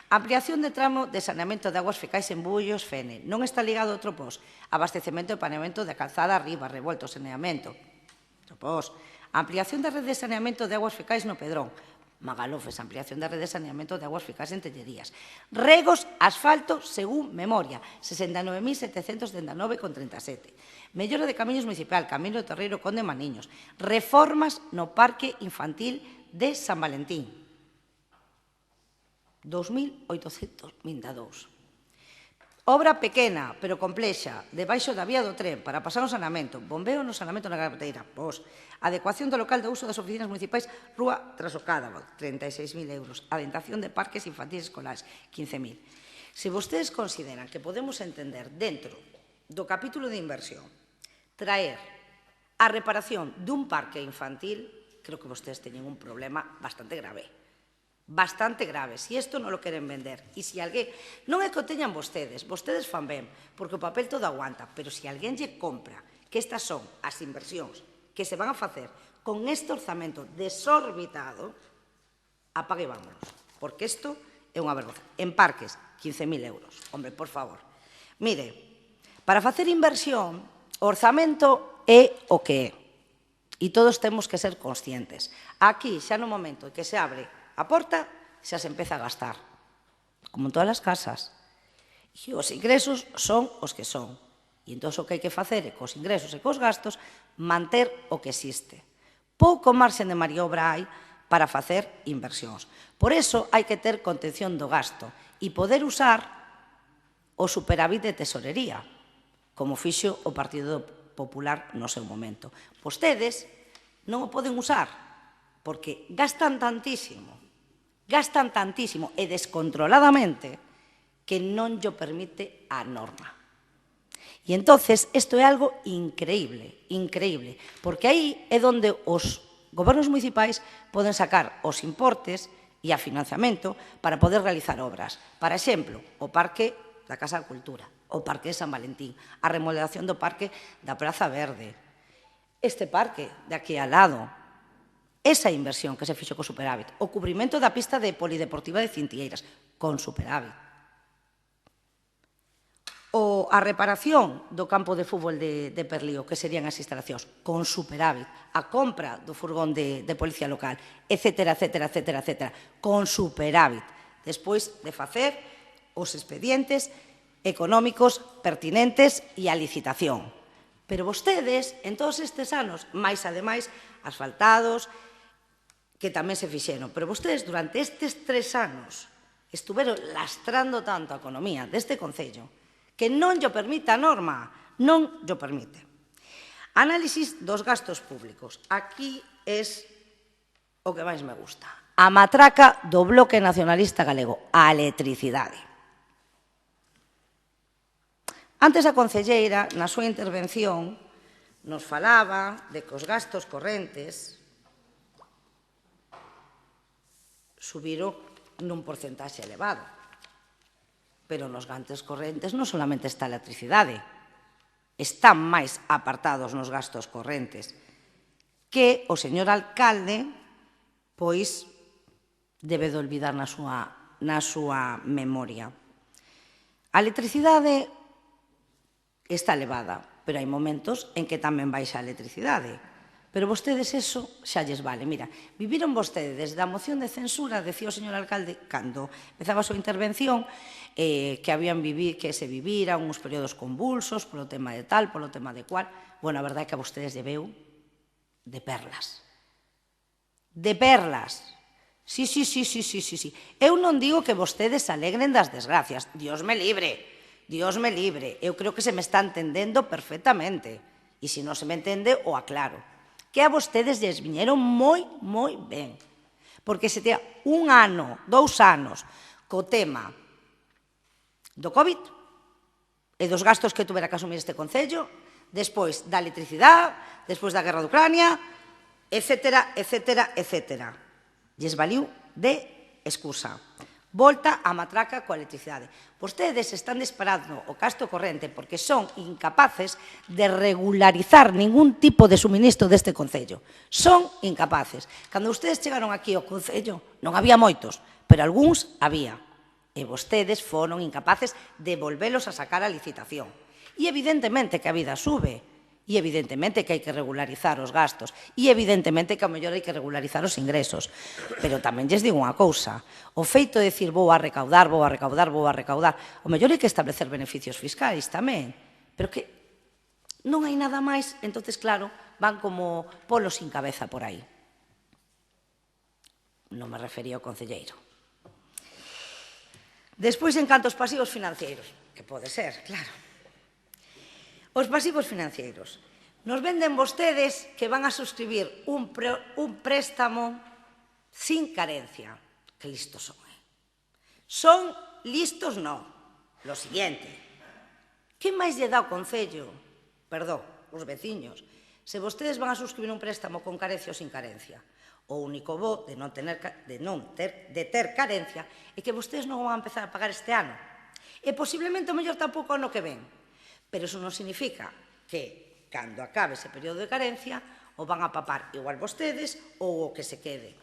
Ampliación de tramo de saneamento de aguas fecais en Bullos, Fene. Non está ligado a outro POS. Abastecemento e paneamento de calzada arriba, revolto, saneamento. Outro POS. Ampliación da rede de saneamento de aguas fecais no Pedrón. Magalofes, ampliación da rede de saneamento de aguas fecais en Tellerías. Regos, asfalto, según memoria, 69.739,37. Mellora de camiños municipal, Camino de Torreiro, Conde Maniños. Reformas no Parque Infantil de San Valentín. 2.822. Obra pequena, pero complexa, debaixo da vía do tren, para pasar un saneamento, bombeo no saneamento na carreteira, POS, adecuación do local de uso das oficinas municipais, Rúa tras o Cádabo, 36.000 euros, adentación de parques infantiles escolares, 15.000. Se vostedes consideran que podemos entender dentro do capítulo de inversión traer a reparación dun parque infantil, creo que vostedes teñen un problema bastante grave. Bastante grave, si isto non lo queren vender. E se alguén, non é que o teñan vostedes fan ben, porque o papel todo aguanta, pero se alguén lle compra que estas son as inversións que se van a facer con este orzamento desorbitado, apague e vámonos, porque isto é unha vergonza. En parques, 15.000 euros. Hombre, por favor. Mire, para facer inversión, o orzamento é o que é. E todos temos que ser conscientes. Aquí, xa no momento en que se abre a porta, xa se empeza a gastar, como en todas as casas. E os ingresos son os que son. E entón o que hai que facer é, cos ingresos e cos gastos, manter o que existe. Pouco marxen de maniobra hai para facer inversións. Por iso hai que ter contención do gasto e poder usar o superávit de tesorería, como fixo o Partido Popular no seu momento. Vostedes non o poden usar, porque gastan tantísimo e descontroladamente que non llo permite a norma. E entonces isto é algo increíble, porque aí é onde os gobernos municipais poden sacar os importes e a financiamento para poder realizar obras. Por exemplo, o Parque da Casa da Cultura, o Parque de San Valentín, a remodelación do Parque da Praza Verde, este parque de aquí al lado, esa inversión que se fixo co superávit, o cubrimento da pista de polideportiva de Cintieiras, con superávit. A reparación do campo de fútbol de Perlío, que serían as instalacións, con superávit. A compra do furgón de policía local, etcétera, con superávit. Despois de facer os expedientes económicos pertinentes e a licitación. Pero vostedes, en todos estes anos, máis ademais, asfaltados, que tamén se fixeron, pero vostedes durante estes 3 anos estuveron lastrando tanto a economía deste Concello que non llo permite a norma, non llo permite. Análisis dos gastos públicos. Aquí é o que máis me gusta. A matraca do Bloque Nacionalista Galego, a electricidade. Antes a concelleira, na súa intervención, nos falaba de que os gastos correntes subiron nun porcentaxe elevado. Pero nos gastos correntes non solamente está a electricidade, están máis apartados nos gastos correntes que o señor alcalde pois debe de olvidar na súa memoria. A electricidade está elevada, pero hai momentos en que tamén baixa a electricidade. Pero vostedes eso xa lles vale. Mira, viviron vostedes desde a moción de censura, decía o señor alcalde, cando empezaba a súa intervención, que se viviran uns períodos convulsos polo tema de tal, polo tema de cual. Bueno, a verdade é que a vostedes lle veu de perlas. De perlas. Sí. Eu non digo que vostedes se alegren das desgracias. Dios me libre. Eu creo que se me está entendendo perfectamente. E se non se me entende, o aclaro. Que a vostedes lles viñeron moi ben. Porque se tea 1 ano, 2 anos, co tema do COVID e dos gastos que tuvera que asumir este Concello, despois da electricidade, despois da guerra de Ucrania, etcétera. Lles valiu de excusa. Volta a matraca coa electricidade. Vostedes están disparando o gasto corrente porque son incapaces de regularizar ningún tipo de suministro deste Concello. Son incapaces. Cando vostedes chegaron aquí ao Concello, non había moitos, pero algúns había. E vostedes foron incapaces de volvelos a sacar a licitación. E evidentemente que a vida sube. E evidentemente que hai que regularizar os gastos. E evidentemente que a mellor hai que regularizar os ingresos. Pero tamén lles digo unha cousa. O feito de decir vou a recaudar, o mellor hai que establecer beneficios fiscais tamén. Pero que non hai nada máis, entonces claro, van como polos sin cabeza por aí. Non me refería ao concelleiro. Despois, en canto aos pasivos financeiros, que pode ser, claro. Os pasivos financeiros. Nos venden vostedes que van a suscribir un préstamo sin carencia. Que listos son, Son listos, non. Lo siguiente. Que máis lle dá o Concello? Perdón, os veciños. Se vostedes van a suscribir un préstamo con carencia ou sin carencia, o único bo de ter carencia é que vostedes non van a empezar a pagar este ano. E posiblemente o mellor tampouco ano que ven. Pero eso non significa que, cando acabe ese período de carencia, o van a papar igual vostedes ou o que se quede.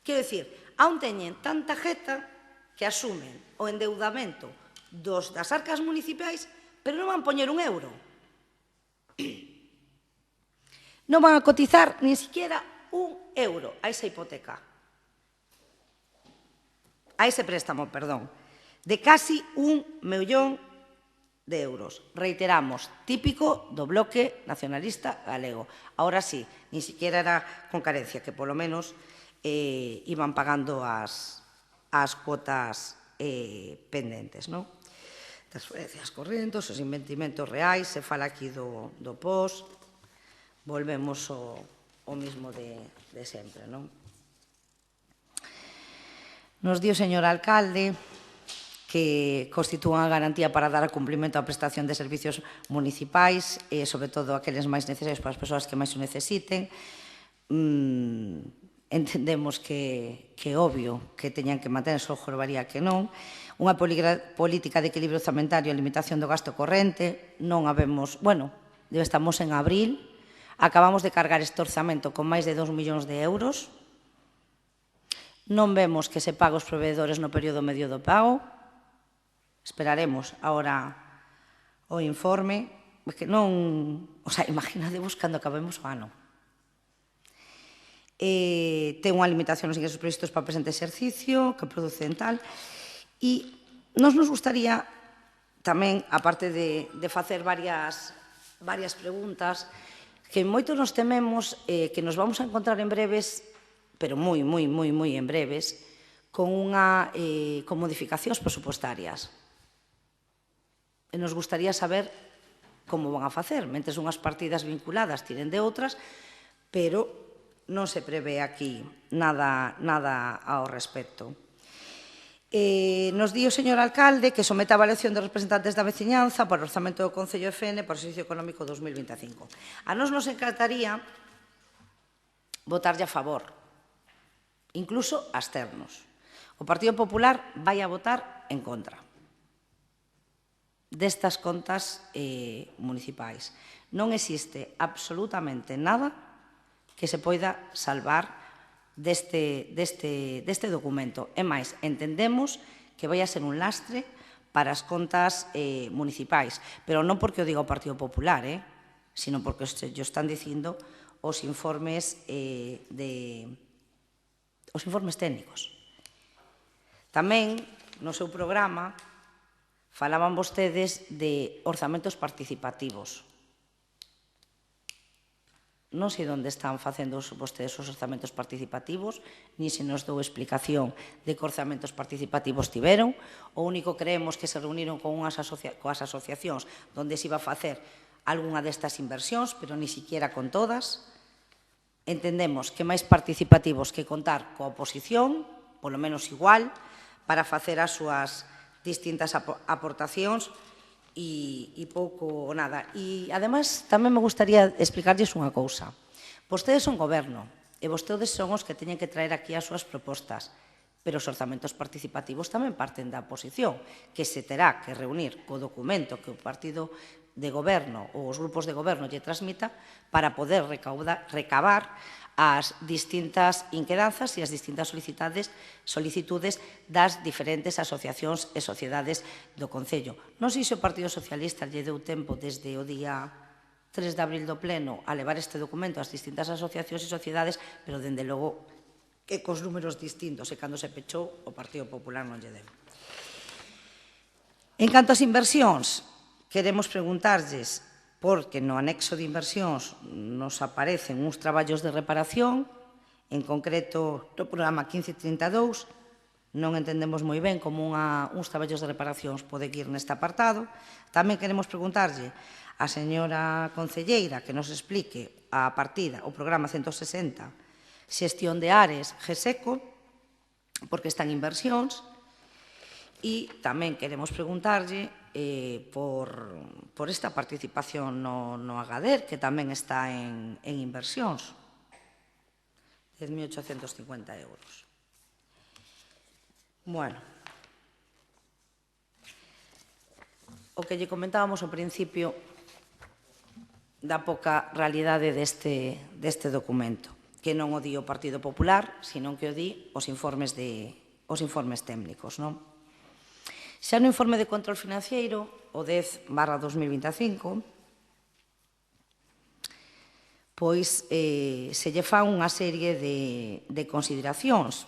Quero dicir, aún teñen tanta jeta que asumen o endeudamento das arcas municipais, pero non van poñer un euro. Non van a cotizar nin siquiera un euro a esa hipoteca. A ese préstamo, perdón, de casi 1 millón de euros. Reiteramos, típico do bloque nacionalista galego. Ahora sí, ni siquiera era con carencia, que polo menos iban pagando as cuotas pendentes, non? Transferencias correntes, os investimentos reais, se fala aquí do POS, volvemos o mismo de sempre, non? Nos di o señor alcalde que constitúan a garantía para dar a cumprimento á prestación de servicios municipais, e sobre todo aqueles máis necesarios para as persoas que máis o necesiten. Entendemos que é obvio que teñan que manter, só jorobaría que non. Unha política de equilibrio orzamentario e limitación do gasto corrente. Non habemos, bueno, estamos en abril, acabamos de cargar este orzamento con máis de 2 millóns de euros. Non vemos que se pague os proveedores no período medio do pago. Esperaremos agora o informe, que non, imaginadevos cando acabemos o ano. Ten unha limitación nos ingresos previstos para o presente exercicio, que producen tal, e nos gustaría tamén, aparte de facer varias preguntas, que moito nos tememos que nos vamos a encontrar en breves, pero moi en breves, con modificacións presupuestarias. E nos gustaría saber como van a facer, mentres unhas partidas vinculadas tiren de outras, pero non se prevé aquí nada ao respecto. Nos di o señor alcalde que somete a avaliación dos representantes da veciñanza para o orzamento do Concello de Fene para o exercicio económico 2025. A nos encantaría votarlle a favor, incluso absternos. O Partido Popular vai a votar en contra destas contas municipais. Non existe absolutamente nada que se poida salvar deste documento. É máis, entendemos que vai a ser un lastre para as contas municipais, pero non porque o diga o Partido Popular, sino porque o están dicindo os informes técnicos. Tamén, no seu programa, falaban vostedes de orzamentos participativos. Non sei onde están facendo vostedes os orzamentos participativos, ni se nos dou explicación de que orzamentos participativos tiveron. O único creemos que se reuniron coas asociacións onde se iba a facer algunha destas inversións, pero ni siquiera con todas. Entendemos que máis participativos que contar coa oposición, polo menos igual, para facer as súas distintas aportacións e pouco ou nada. E, ademais, tamén me gustaría explicarlles unha cousa. Vostedes son goberno e vostedes son os que teñen que traer aquí as súas propostas, pero os orzamentos participativos tamén parten da oposición, que se terá que reunir co documento que o partido de goberno ou os grupos de goberno lle transmita para poder recabar as distintas inquedanzas e as distintas solicitudes das diferentes asociacións e sociedades do Concello. Non sei se o Partido Socialista lle deu tempo desde o día 3 de abril do Pleno a levar este documento ás distintas asociacións e sociedades, pero, dende logo, que cos números distintos, e cando se pechou, o Partido Popular non lle deu. En canto ás inversións, queremos preguntarlles porque no anexo de inversións nos aparecen uns traballos de reparación, en concreto no programa 1532, non entendemos moi ben como uns traballos de reparacións poden ir neste apartado. Tamén queremos preguntarlle á señora concelleira que nos explique a partida, o programa 160, xestión de áreas GESECO, porque están inversións, e tamén queremos preguntarlle por esta participación no Agadir, que tamén está en inversións, 10.850 euros. Bueno, o que lle comentábamos ao principio da pouca realidade deste documento, que non o di o Partido Popular, sino que o di os informes técnicos, non? Xa no informe de control financiero, o 10/2025, pois se lle fan unha serie de consideracións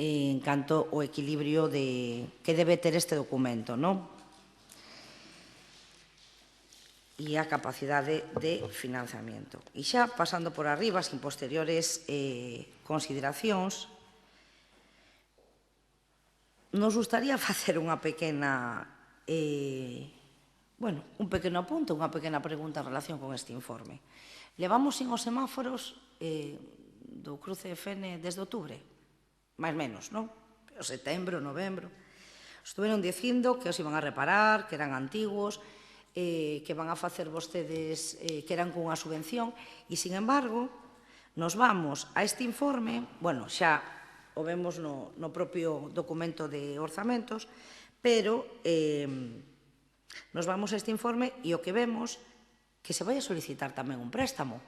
en canto ao equilibrio que debe ter este documento, non? E a capacidade de financiamento. E xa pasando por arriba, sin posteriores consideracións, nos gustaría facer unha pequena, un pequeno apunte, unha pequena pregunta en relación con este informe. Levamos sin os semáforos do cruce de Fene desde outubro, máis menos, non? Pero setembro, novembro. Estuveron dicindo que os iban a reparar, que eran antigos, que van a facer vostedes, que eran cunha subvención, e, sin embargo, nos vamos a este informe, xa o vemos no propio documento de orzamentos, pero nos vamos a este informe e o que vemos que se vai a solicitar tamén un préstamo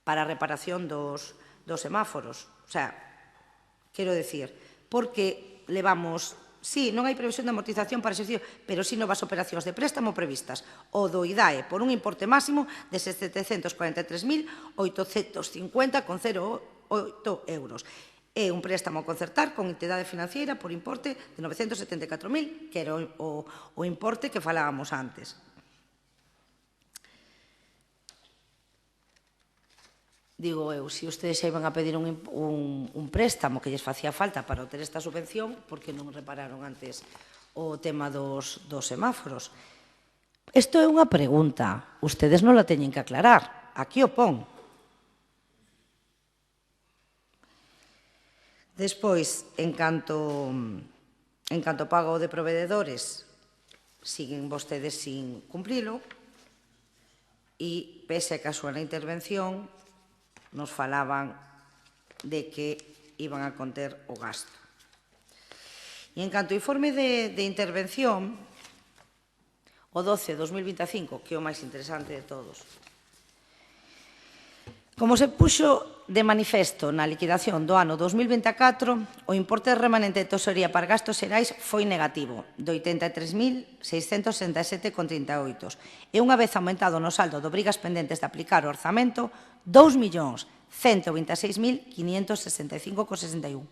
para a reparación dos semáforos. O sea, quero decir, porque levamos, sí, non hai previsión de amortización para exercicio, pero sí novas operacións de préstamo previstas, o do IDAE, por un importe máximo de 743.850,08 euros. É un préstamo a concertar con entidade financiera por importe de 974.000, que era o importe que falábamos antes. Digo eu, se ustedes xa iban a pedir un préstamo que lles facía falta para obter esta subvención, por que non repararon antes o tema dos semáforos? Isto é unha pregunta, ustedes non la teñen que aclarar, aquí o pon. Despois, en canto ao pago de proveedores, siguen vostedes sin cumprilo e, pese a que a súa intervención, nos falaban de que iban a conter o gasto. E en canto ao informe de intervención, o 12/2025, que é o máis interesante de todos. Como se puxo de manifesto na liquidación do ano 2024, o importe remanente de tesorería para gastos xerais foi negativo, de 83.667,38. E unha vez aumentado no saldo de obrigas pendentes de aplicar o orzamento, 2.126.565,61.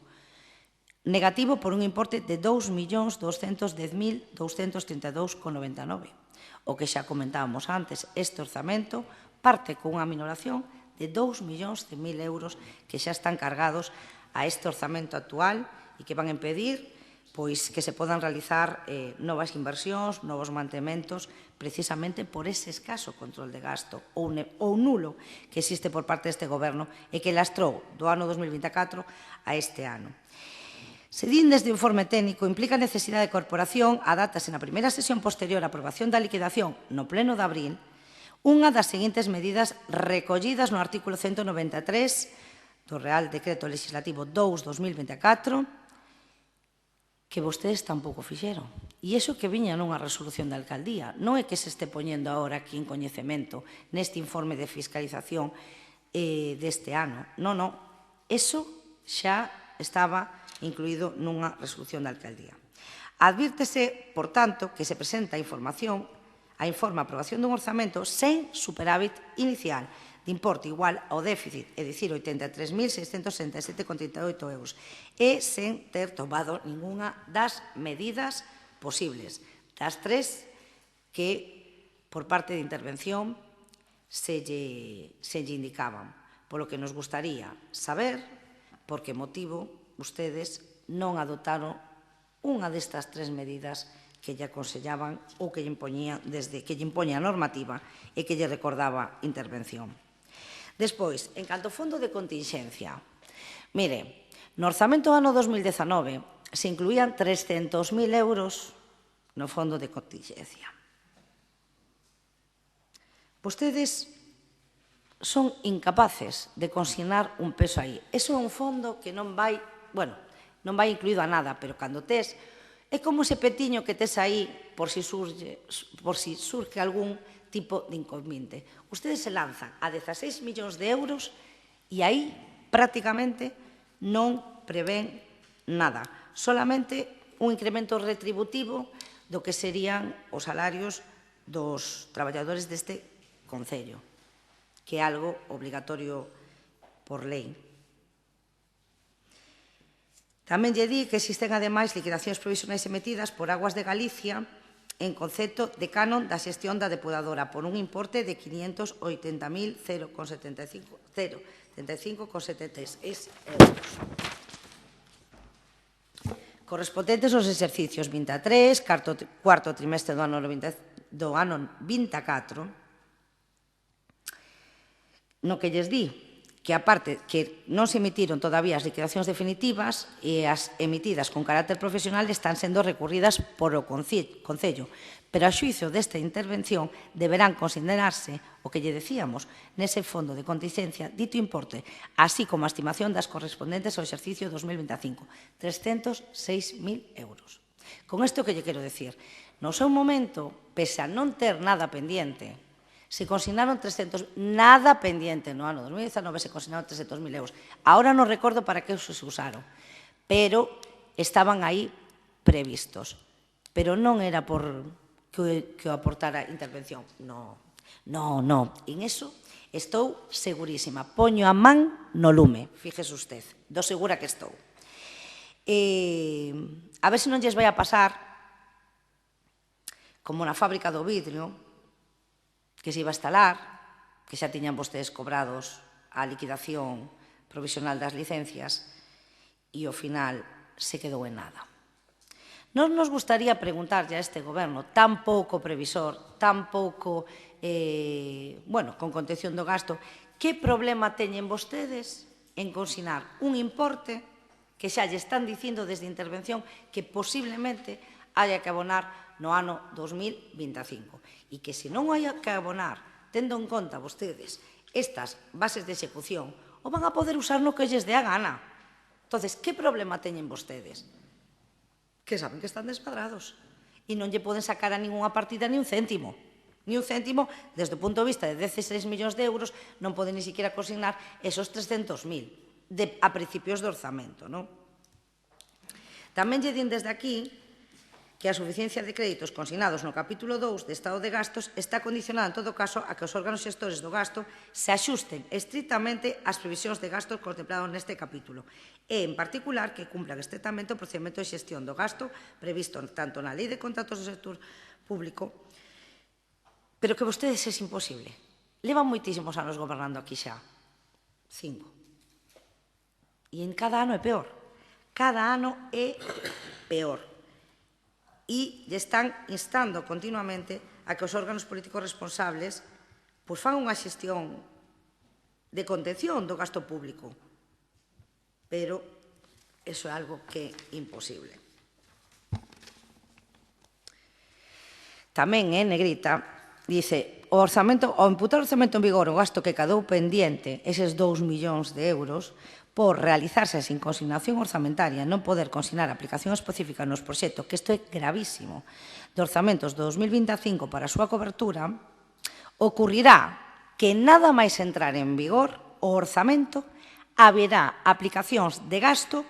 Negativo por un importe de 2.210.232,99. O que xa comentábamos antes, este orzamento parte con unha minoración de 2.100.000 euros que xa están cargados a este orzamento actual e que van a impedir que se podan realizar novas inversións, novos mantementos, precisamente por ese escaso control de gasto ou nulo que existe por parte deste goberno e que lastrou do ano 2024 a este ano. Se din desde o informe técnico, implica a necesidade de corporación a datas na primeira sesión posterior á aprobación da liquidación no pleno de abril, unha das seguintes medidas recollidas no artículo 193 do Real Decreto Legislativo 2/2024, que vostedes tampouco fixeron. E iso que viña nunha resolución da alcaldía. Non é que se este poñendo agora aquí en coñecemento neste informe de fiscalización deste ano. Non, non. Eso xa estaba incluído nunha resolución da alcaldía. Advírtese, por tanto, que se presenta a aprobación dun orzamento sen superávit inicial de importe igual ao déficit, é dicir, 83.667,38 euros, e sen ter tomado ningunha das medidas posibles, das tres que, por parte de intervención, se lle indicaban. Polo que nos gustaría saber por que motivo ustedes non adotaron unha destas tres medidas que lle aconsellaban ou que lle impoñía desde que lle impoña a normativa e que lle recordaba intervención. Despois, en canto ao fondo de continxencia, mire, no orzamento do ano 2019 se incluían 300.000 euros no fondo de continxencia. Vostedes son incapaces de consignar un peso aí. Eso é un fondo que non vai incluído a nada, pero cando tes, é como ese petiño que tes aí por si surge algún tipo de inconveniente. Ustedes se lanzan a 16 millóns de euros e aí prácticamente non prevén nada, solamente un incremento retributivo do que serían os salarios dos traballadores deste concello, que é algo obligatorio por lei. Tamén lle di que existen, ademais, liquidacións provisionais emitidas por Aguas de Galicia en concepto de canon da xestión da depuradora por un importe de 580.075,76 euros. Correspondentes aos exercicios 23, cuarto trimestre do ano 24, no que lles di que, aparte, que non se emitiron todavía as liquidacións definitivas e as emitidas con carácter profesional están sendo recurridas por o Concello, pero a xuízo desta intervención deberán considerarse o que lle decíamos nese fondo de contingencia dito importe, así como a estimación das correspondentes ao exercicio 2025, 306.000 euros. Con isto que lle quero decir, no seu momento, pese a non ter nada pendiente, se consignaron 300, nada pendiente no ano 2019, se consignaron 300.000 euros. Ahora non recordo para que se usaron, pero estaban aí previstos. Pero non era por que o aportara intervención. No. En eso estou segurísima. Poño a man no lume, fíjese usted, do segura que estou. A ver se non lles vai a pasar como na fábrica do vidrio, que se iba a instalar, que xa tiñan vostedes cobrados a liquidación provisional das licencias e ao final se quedou en nada. Non nos gustaría preguntarlle a este goberno tan pouco previsor, tan pouco, con contención do gasto, que problema teñen vostedes en consignar un importe que xa lle están dicindo desde intervención que posiblemente haya que abonar no ano 2025. E que se non hai que abonar, tendo en conta vostedes estas bases de execución, o van a poder usar no que lles dé a gana. Entonces, que problema teñen vostedes? Que saben que están desmadrados e non lle poden sacar a ninguna partida ni un céntimo. Ni un céntimo, desde o punto de vista de 16 millóns de euros, non poden ni siquiera consignar esos 300.000 a principios de orzamento. Tamén lle din desde aquí que a suficiencia de créditos consignados no capítulo 2 de Estado de Gastos está condicionada, en todo caso, a que os órganos xestores do gasto se axusten estrictamente ás previsións de gastos contemplados neste capítulo e, en particular, que cumplan estrictamente o procedimento de xestión do gasto previsto tanto na Lei de Contratos do Sector Público, pero que vostedes é imposible. Levan moitísimos anos gobernando aquí xa. 5. E en cada ano é peor. Cada ano é peor. E lle están instando continuamente a que os órganos políticos responsables fan unha xestión de contención do gasto público. Pero iso é algo que é imposible. Tamén, negrita, dice, ao imputar o orzamento en vigor o gasto que quedou pendiente, eses 2 millóns de euros, por realizarse sin consignación orzamentaria, non poder consignar aplicación específica nos proxectos, que isto é gravísimo, de orzamentos de 2025 para a súa cobertura, ocurrirá que nada máis entrar en vigor o orzamento haberá aplicacións de gasto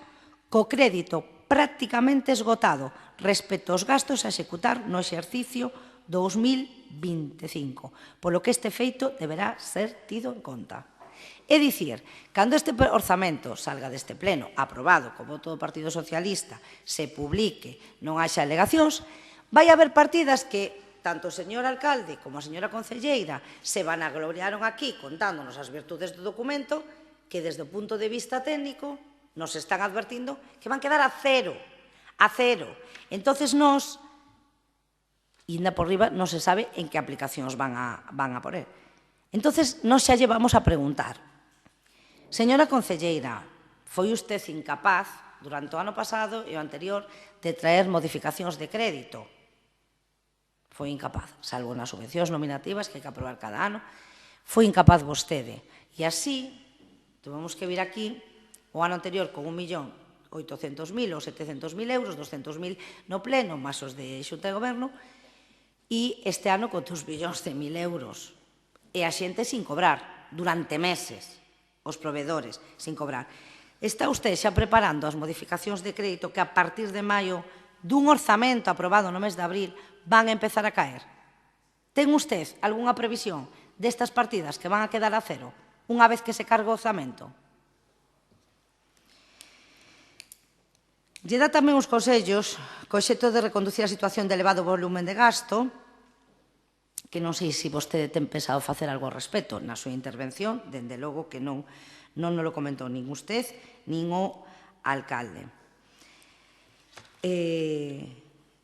co crédito prácticamente esgotado respecto aos gastos a executar no exercicio 2025, polo que este feito deberá ser tido en conta. É dicir, cando este orzamento salga deste pleno aprobado co voto do Partido Socialista, se publique, non haxa alegacións, vai haber partidas que tanto o señor alcalde como a señora concelleira se van a gloriaron aquí contándonos as virtudes do documento que desde o punto de vista técnico nos están advertindo que van quedar a cero. A cero. Entonces nós, inda por riba, non se sabe en que aplicacións van a poner. Entonces nós xa lle vamos a preguntar. Señora concelleira, foi usted incapaz durante o ano pasado e o anterior de traer modificacións de crédito. Foi incapaz, salvo nas subvencións nominativas que hai que aprobar cada ano, foi incapaz vostede. E así, tuvemos que vir aquí o ano anterior con 1.800.000 ou 700.000 euros, 200.000 no pleno, máis os de Xunta de Goberno, e este ano con 2.100.000 euros. E a xente sin cobrar, durante meses, os proveedores sin cobrar. Está usted xa preparando as modificacións de crédito que a partir de maio dun orzamento aprobado no mes de abril van a empezar a caer? Ten usted algunha previsión destas partidas que van a quedar a cero unha vez que se cargue o orzamento? Lle dá tamén uns consellos co obxecto de reconducir a situación de elevado volumen de gasto, que non sei se vostede ten pensado facer algo ao respecto na súa intervención, dende logo que non nos lo comentou nin usted nin o alcalde.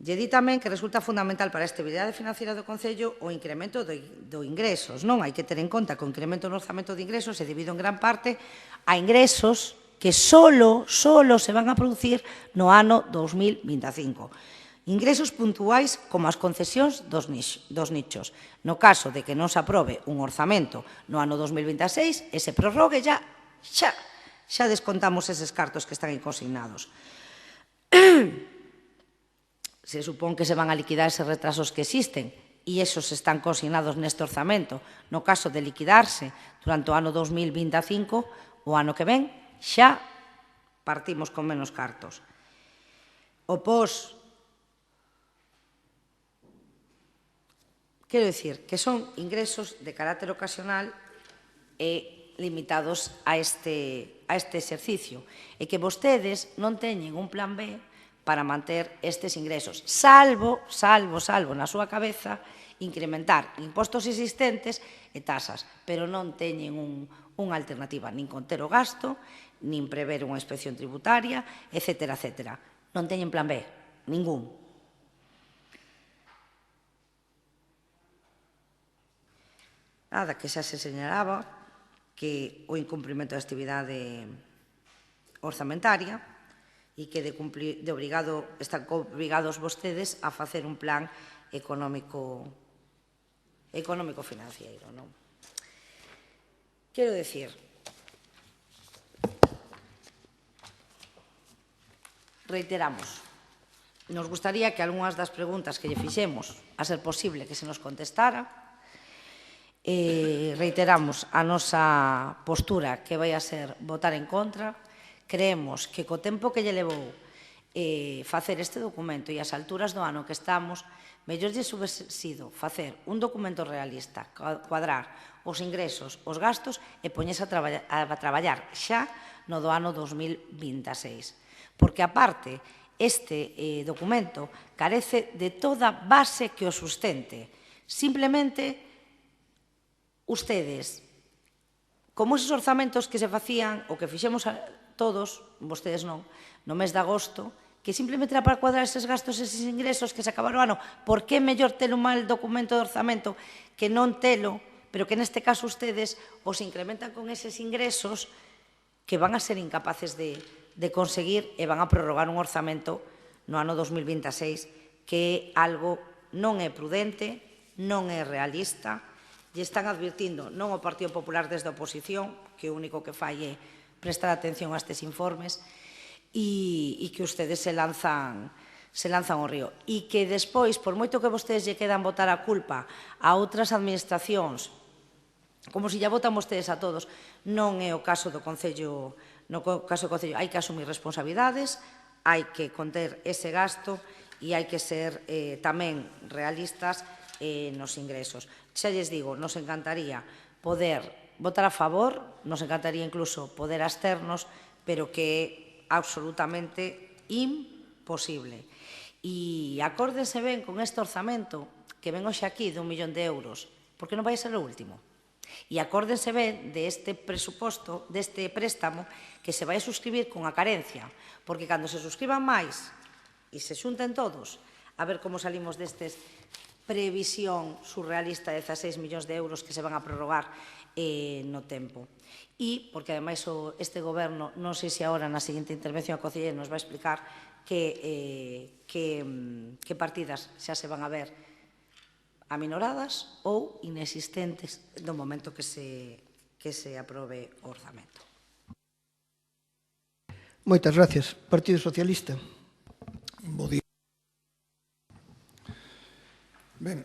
Lle di tamén que resulta fundamental para a estabilidade financiera do Concello o incremento do ingresos. Non hai que ter en conta que o incremento no orzamento de ingresos é debido en gran parte a ingresos que solo se van a producir no ano 2025. Ingresos puntuais como as concesións dos nichos. No caso de que non se aprobe un orzamento no ano 2026 e se prorrogue xa descontamos eses cartos que están consignados. Se supón que se van a liquidar eses retrasos que existen e esos están consignados neste orzamento. No caso de liquidarse durante o ano 2025, o ano que ven, xa partimos con menos cartos. O pos quero dicir que son ingresos de carácter ocasional e limitados a este exercicio e que vostedes non teñen un plan B para manter estes ingresos, salvo na súa cabeza incrementar impostos existentes e tasas, pero non teñen unha alternativa, nin conter o gasto, nin prever unha inspección tributaria, etcétera, etcétera. Non teñen plan B, ningún. Nada, que xa se señalaba que o incumprimento da actividade orzamentaria e que están obrigados vostedes a facer un plan económico-financiero. Quero dicir reiteramos, nos gustaría que algunhas das preguntas que lle fixemos, a ser posible que se nos contestara, reiteramos a nosa postura que vai a ser votar en contra. Creemos que co tempo que lle levou facer este documento e as alturas do ano que estamos, mellor lle hubese sido facer un documento realista, cuadrar os ingresos, os gastos e poñese a traballar xa no do ano 2026. Porque, aparte, este documento carece de toda base que o sustente. Simplemente, ustedes, como esos orzamentos que se facían, ou que fixemos todos, vostedes non, no mes de agosto, que simplemente era para cuadrar eses gastos, eses ingresos que se acabaron o ano. Por que é mellor ter un mal documento de orzamento que non telo, pero que neste caso ustedes os incrementan con eses ingresos que van a ser incapaces de conseguir e van a prorrogar un orzamento no ano 2026 que algo non é prudente, non é realista, e están advirtindo non o Partido Popular desde a oposición, que o único que fai é prestar atención a estes informes, e que ustedes se lanzan ao río. E que despois, por moito que vostedes lle quedan botar a culpa a outras administracións, como se lle botan vostedes a todos, non é o caso do Concello. No caso do Concello hai que asumir responsabilidades, hai que conter ese gasto e hai que ser tamén realistas nos ingresos. Xa lles digo, nos encantaría poder votar a favor, nos encantaría incluso poder absternos, pero que é absolutamente imposible. E acórdense ben con este orzamento que ven hoxe aquí de 1 millón de euros, porque non vai ser o último. E acórdense ben deste presuposto, deste préstamo, que se vai a suscribir con a carencia, porque cando se suscriban máis e se xunten todos, a ver como salimos destes previsión surrealista de 16 millóns de euros que se van a prorrogar no tempo. E, porque ademais este goberno, non sei se agora na seguinte intervención a concelleira nos vai explicar que partidas xa se van a ver aminoradas ou inexistentes no momento que se aprobe o orzamento. Moitas gracias. Partido Socialista. Bo día. Ben,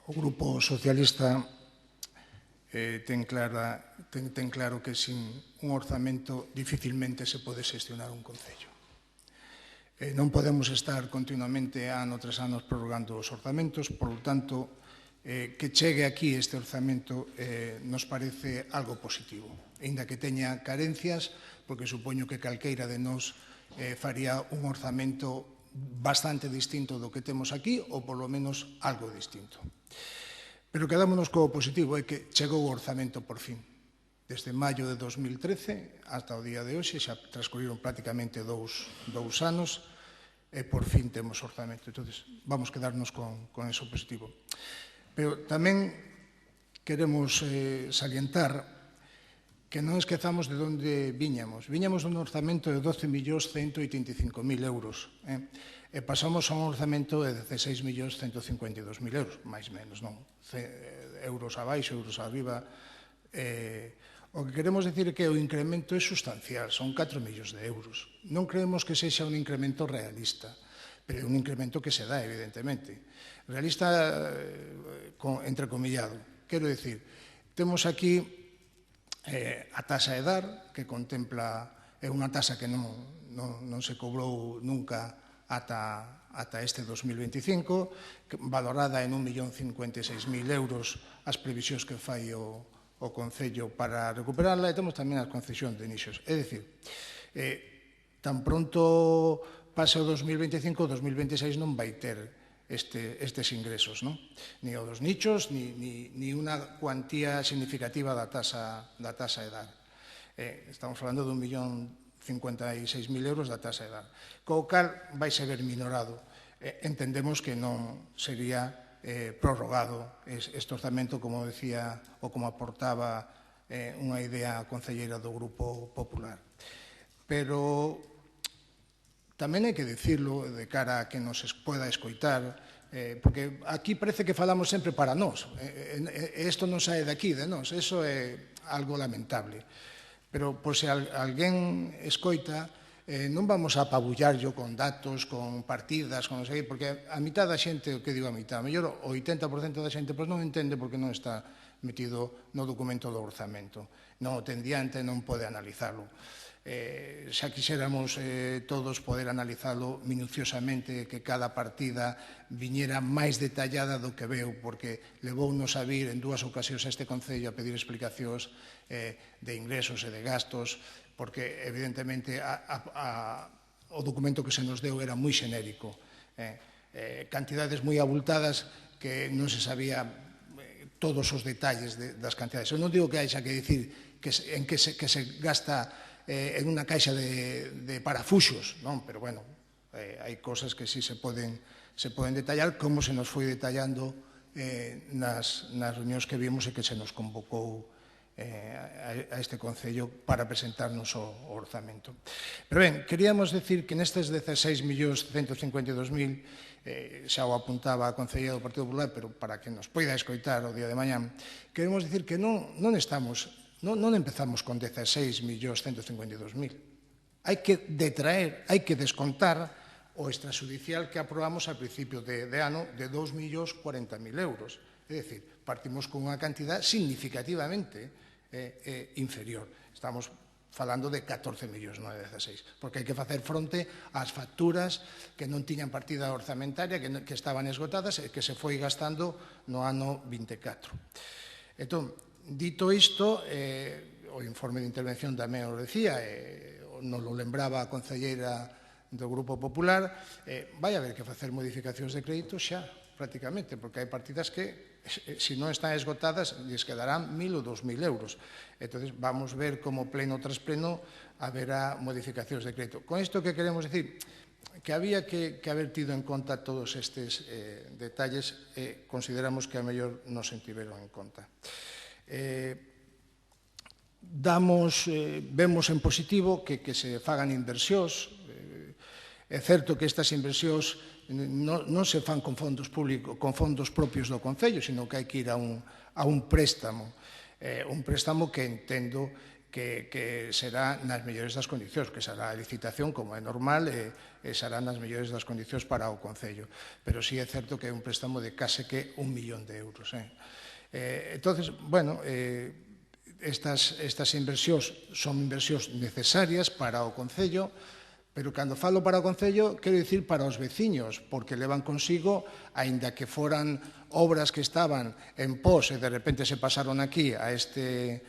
o Grupo Socialista ten claro que sin un orzamento dificilmente se pode xestionar un concello. Non podemos estar continuamente ano tras ano prorrogando os orzamentos, por lo tanto, que chegue aquí este orzamento nos parece algo positivo, aínda que teña carencias, porque supoño que calqueira de nós faría un orzamento bastante distinto do que temos aquí, ou polo menos algo distinto. Pero quedámonos co positivo, é que chegou o orzamento por fin. Desde maio de 2013 ata o día de hoxe, xa transcorriron prácticamente dous anos, e por fin temos orzamento. Entón, vamos quedarnos con eso positivo. Pero tamén queremos salientar que non esquezamos de onde viñamos. Viñamos dun orzamento de 12.185.000 euros e pasamos a un orzamento de 16.152.000 euros, máis ou menos, non? Euros abaixo, euros arriba. O que queremos decir é que o incremento é sustancial, son 4 millóns de euros. Non creemos que sexa un incremento realista, pero é un incremento que se dá, evidentemente. Realista, entrecomillado. Quero dicir, temos aquí a taxa EDAR, que contempla, é unha taxa que non se cobrou nunca ata este 2025, valorada en 1.056.000 euros as previsións que fai o Concello para recuperarla, e temos tamén as concesións de nichos. É dicir, tan pronto pase o 2025, o 2026 non vai ter estes ingresos, ni o dos nichos, ni unha cuantía significativa da taxa EDAR. Estamos falando de 1.056.000 euros da taxa EDAR, co cal vai ser minorado. Entendemos que non sería prorrogado este orzamento, como decía ou como aportaba unha idea concelleira do Grupo Popular. Pero tamén hai que dicirlo de cara a que nos poda escoitar, porque aquí parece que falamos sempre para nós, e isto non sae daqui de nós, iso é algo lamentable. Pero, por se alguén escoita, non vamos a apabullarlo con datos, con partidas, con non sei, porque a mitad da xente, o que digo a mitad, a mellor o 80% da xente non entende porque non está metido no documento do orzamento. Non o ten diante, non pode analizarlo. Xa quixéramos todos poder analizalo minuciosamente, que cada partida viñera máis detallada do que veu, porque levounos a vir en 2 ocasións a este Concello a pedir explicacións de ingresos e de gastos, porque evidentemente o documento que se nos deu era moi xenérico. Cantidades moi abultadas que non se sabía todos os detalles das cantidades. Eu non digo que haixa que dicir en que se gasta en unha caixa de parafuxos, non? Pero, bueno, hai cosas que sí se poden detallar, como se nos foi detallando nas reunións que vimos e que se nos convocou a este Concello para presentarnos o orzamento. Pero ben, queríamos decir que nestes 16.152.000, xa o apuntaba a Concelleira do Partido Popular, pero para que nos poida escoitar o día de mañán, queremos decir que non empezamos con 16.152.000. Hai que detraer, hai que descontar o extrajudicial que aprobamos a principio de ano de 2.040.000 euros. É dicir, partimos con unha cantidad significativamente inferior. Estamos falando de 14 millóns, non de 16, porque hai que facer fronte ás facturas que non tiñan partida orzamentaria, que estaban esgotadas e que se foi gastando no ano 24. Entón, dito isto, o informe de intervención tamén o decía, non lo lembraba a concelleira do Grupo Popular, vai haber que facer modificacións de crédito xa, prácticamente, porque hai partidas que, se non están esgotadas, lles quedarán 1.000 ou 2.000 euros. Entón, vamos ver como pleno tras pleno haberá modificacións de crédito. Con isto que queremos decir, que había que haber tido en conta todos estes detalles e consideramos que a mellor non se tiveron en conta. Vemos en positivo que se fagan inversións. É certo que estas inversións non se fan con fondos públicos, con fondos propios do Concello, sino que hai que ir a un préstamo que entendo que será nas mellores das condicións, que será a licitación como é normal e será nas mellores das condicións para o Concello. Pero sí é certo que é un préstamo de case que 1 millón de euros. Entón, bueno, estas inversións son inversións necesarias para o Concello, pero cando falo para o Concello, quero dicir para os veciños, porque levan consigo, aínda que foran obras que estaban en pos e de repente se pasaron aquí a este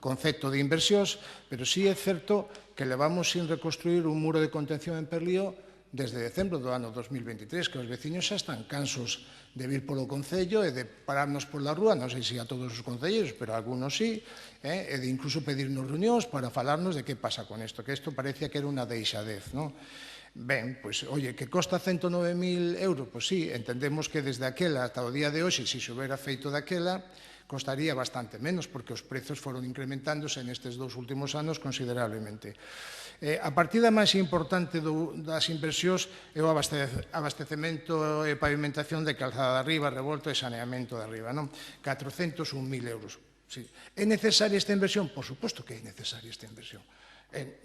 concepto de inversións, pero sí é certo que levamos sin reconstruir un muro de contención en Perlío desde decembro do ano 2023, que os veciños xa están cansos de vir polo Concello e de pararnos pola rúa, non sei se a todos os concelleiros, pero a algunos sí, e de incluso pedirnos reunións para falarnos de que pasa con isto, que isto parecía que era unha deixadez, non? Ben, pois, oye, que costa 109.000 euros, pois sí, entendemos que desde aquela ata o día de hoxe, se se houbera feito daquela, costaría bastante menos, porque os prezos foron incrementándose nestes 2 últimos anos considerablemente. A partida máis importante das inversións é o abastecemento e pavimentación de calzada de arriba, revolto e saneamento de arriba, non? 401.000 euros. Sí. É necesaria esta inversión? Por suposto que é necesaria esta inversión.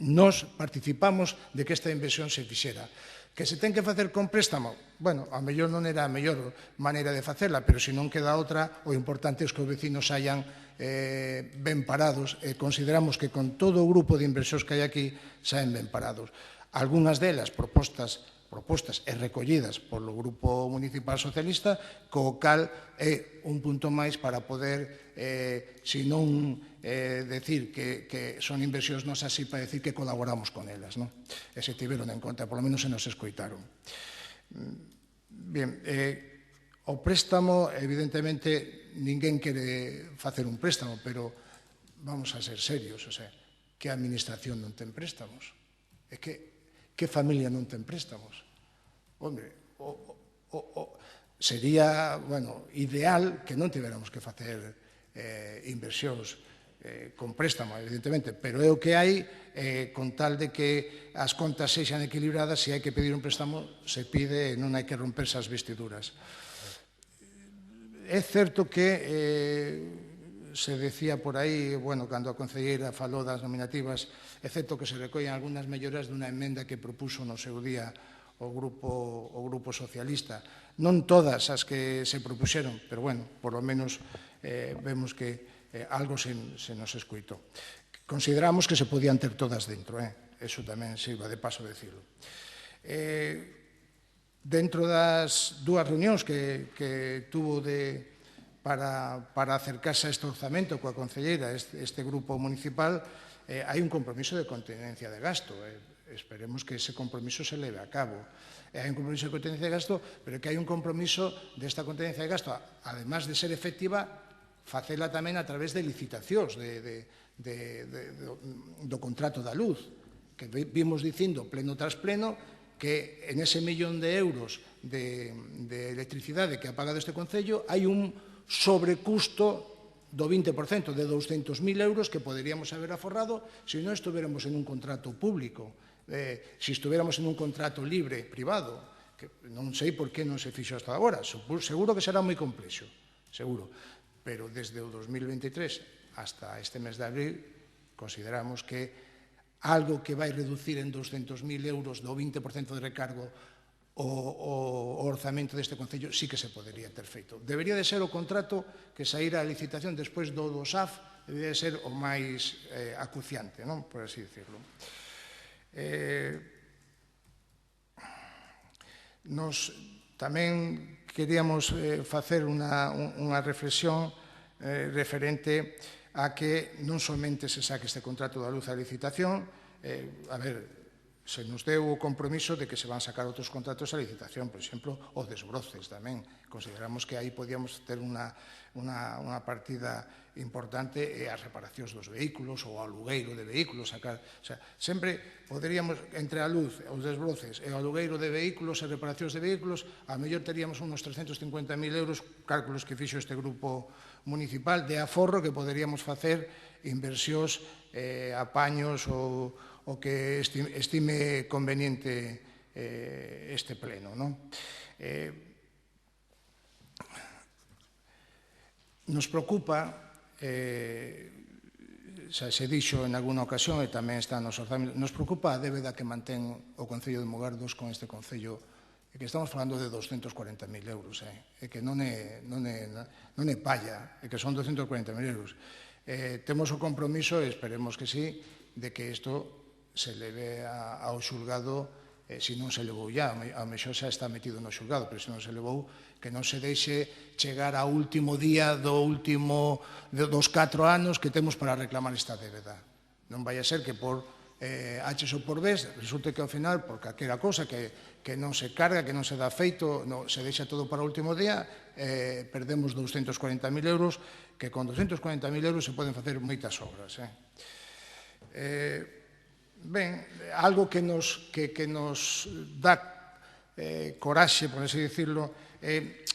Nos participamos de que esta inversión se fixera. Que se ten que facer con préstamo? Bueno, a mellor non era a mellor maneira de facela, pero se non queda outra, o importante é que os vecinos saian ben parados e consideramos que con todo o grupo de inversións que hai aquí saen ben parados. Algúnas delas propostas e recollidas polo Grupo Municipal Socialista, co cal é un punto máis para poder, se non decir que son inversións nosas, así para decir que colaboramos con elas, non? E se tiveron en conta, polo menos se nos escoitaron. Bien, o préstamo, evidentemente, ninguén quere facer un préstamo, pero vamos a ser serios, o sea, que a administración non ten préstamos? É que familia non ten préstamos? Hombre, sería, bueno, ideal que non tiveramos que facer inversións con préstamo, evidentemente, pero é o que hai, con tal de que as contas sexan equilibradas, se hai que pedir un préstamo, se pide e non hai que romperse as vestiduras. É certo que se decía por aí, bueno, cando a concelleira falou das nominativas, excepto que se recollen algunhas melloras dunha emenda que propuso no seu día o Grupo Socialista. Non todas as que se propuxeron, pero, bueno, por lo menos vemos que algo se nos escoitou. Consideramos que se podían ter todas dentro, eso tamén sirva de paso decirlo. Dentro das dúas reunións que tuvo para acercarse a este orzamento coa concelleira, este grupo municipal, hai un compromiso de contingencia de gasto. Esperemos que ese compromiso se leve a cabo. Hai un compromiso de contingencia de gasto, pero que hai un compromiso desta contingencia de gasto, además de ser efectiva, facela tamén a través de licitacións do contrato da luz, que vimos dicindo pleno tras pleno que en ese millón de euros de electricidade que ha pagado este Concello hai un sobrecusto do 20%, de 200.000 euros que poderíamos haber aforrado se non estuviéramos en un contrato público, se estuviéramos en un contrato libre, privado, que non sei por que non se fixo hasta agora, seguro que será moi complexo, seguro, pero desde o 2023 hasta este mes de abril consideramos que algo que vai reducir en 200.000 euros do 20% de recargo o orzamento deste Concello sí que se podería ter feito. Debería de ser o contrato que saíra a licitación despois do SAF, debería de ser o máis acuciante, non? Por así decirlo. Nos tamén queríamos facer unha reflexión referente a que non somente se saque este contrato da luz a licitación, a ver, se nos deu o compromiso de que se van sacar outros contratos a licitación, por exemplo, os desbroces tamén. Consideramos que aí podíamos ter unha partida importante e as reparacións dos vehículos ou o alugueiro de vehículos, sacar, o sea, sempre poderíamos, entre a luz, os desbroces e o alugueiro de vehículos e reparacións de vehículos, a mellor teríamos unos 350.000 euros, cálculos que fixo este grupo municipal, de aforro que poderíamos facer inversións, apaños ou que estime conveniente este pleno, non? Nos preocupa, xa se dixo en alguna ocasión e tamén está nos orzamentos, nos preocupa a débeda que mantén o Concello de Mugardos con este Concello, que estamos falando de 240.000 euros, e que non é palla, e que son 240.000 euros. Temos o compromiso, e esperemos que sí, de que isto se leve ao xulgado, se non se levou ya, a mellor xa está metido no xulgado, pero se non se levou, que non se deixe chegar ao último día dos 4 anos que temos para reclamar esta débeda. Non vai a ser que por H's ou por B's, resulte que ao final, por calquera cousa que non se carga, que non se dá feito, se deixa todo para o último día, perdemos 240.000 euros, que con 240.000 euros se poden facer moitas obras. Ben, algo que nos dá coraxe, por así decirlo, é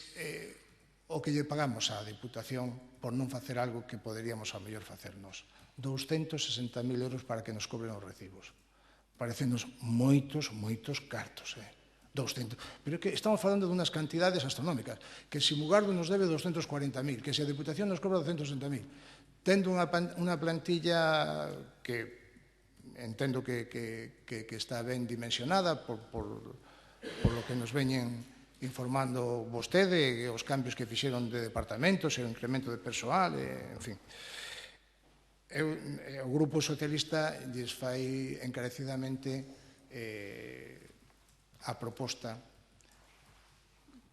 o que lle pagamos á Deputación por non facer algo que poderíamos a mellor facernos. 260.000 euros para que nos cobren os recibos. Parecenos moitos cartos, 200. Pero que estamos falando dunhas cantidades astronómicas, que se Mugardo nos debe 240.000, que se a Deputación nos cobra 260.000, tendo unha plantilla que entendo que está ben dimensionada por lo que nos veñen informando vostede, os cambios que fixeron de departamentos, o incremento de persoal, en fin. O Grupo Socialista lles fai encarecidamente a proposta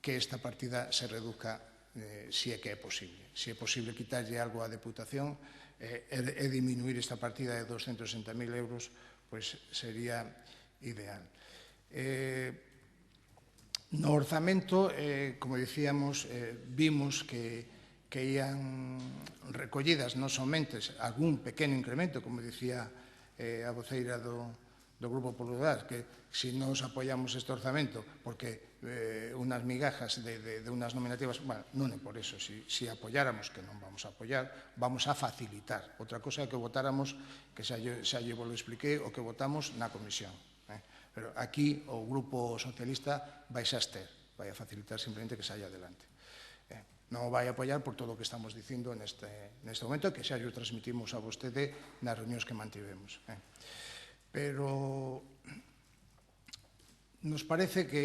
que esta partida se reduzca si é que é posible. Si é posible quitarlle algo á Deputación e diminuir esta partida de 260.000 euros, pois sería ideal. No orzamento, como dicíamos, vimos que ian recollidas non somente algún pequeno incremento, como dicía a voceira do Grupo Popular, que se nos apoiamos este orzamento porque unas migajas de unas nominativas, bueno, non é por eso, se apoiáramos, que non vamos a apoiar, vamos a facilitar. Outra cosa é que votáramos, que xa lle vos expliquei, o que votamos na comisión. Pero aquí o Grupo Socialista vai xa ester, vai a facilitar simplemente que saia adelante. non o vai apoiar por todo o que estamos dicindo neste momento, que xa o transmitimos a vostede nas reunións que mantivemos. Pero nos parece que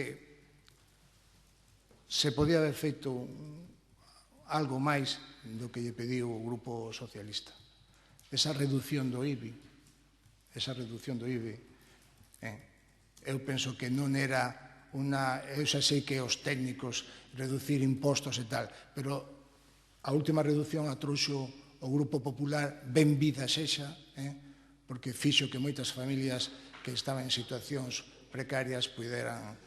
se podía haber feito algo máis do que lle pediu o Grupo Socialista. Esa reducción do IBI, eu penso que non era eu xa sei que os técnicos reducir impostos e tal, pero a última reducción a trouxo o Grupo Popular, ben vida sexa, porque fixo que moitas familias que estaban en situacións precarias puideran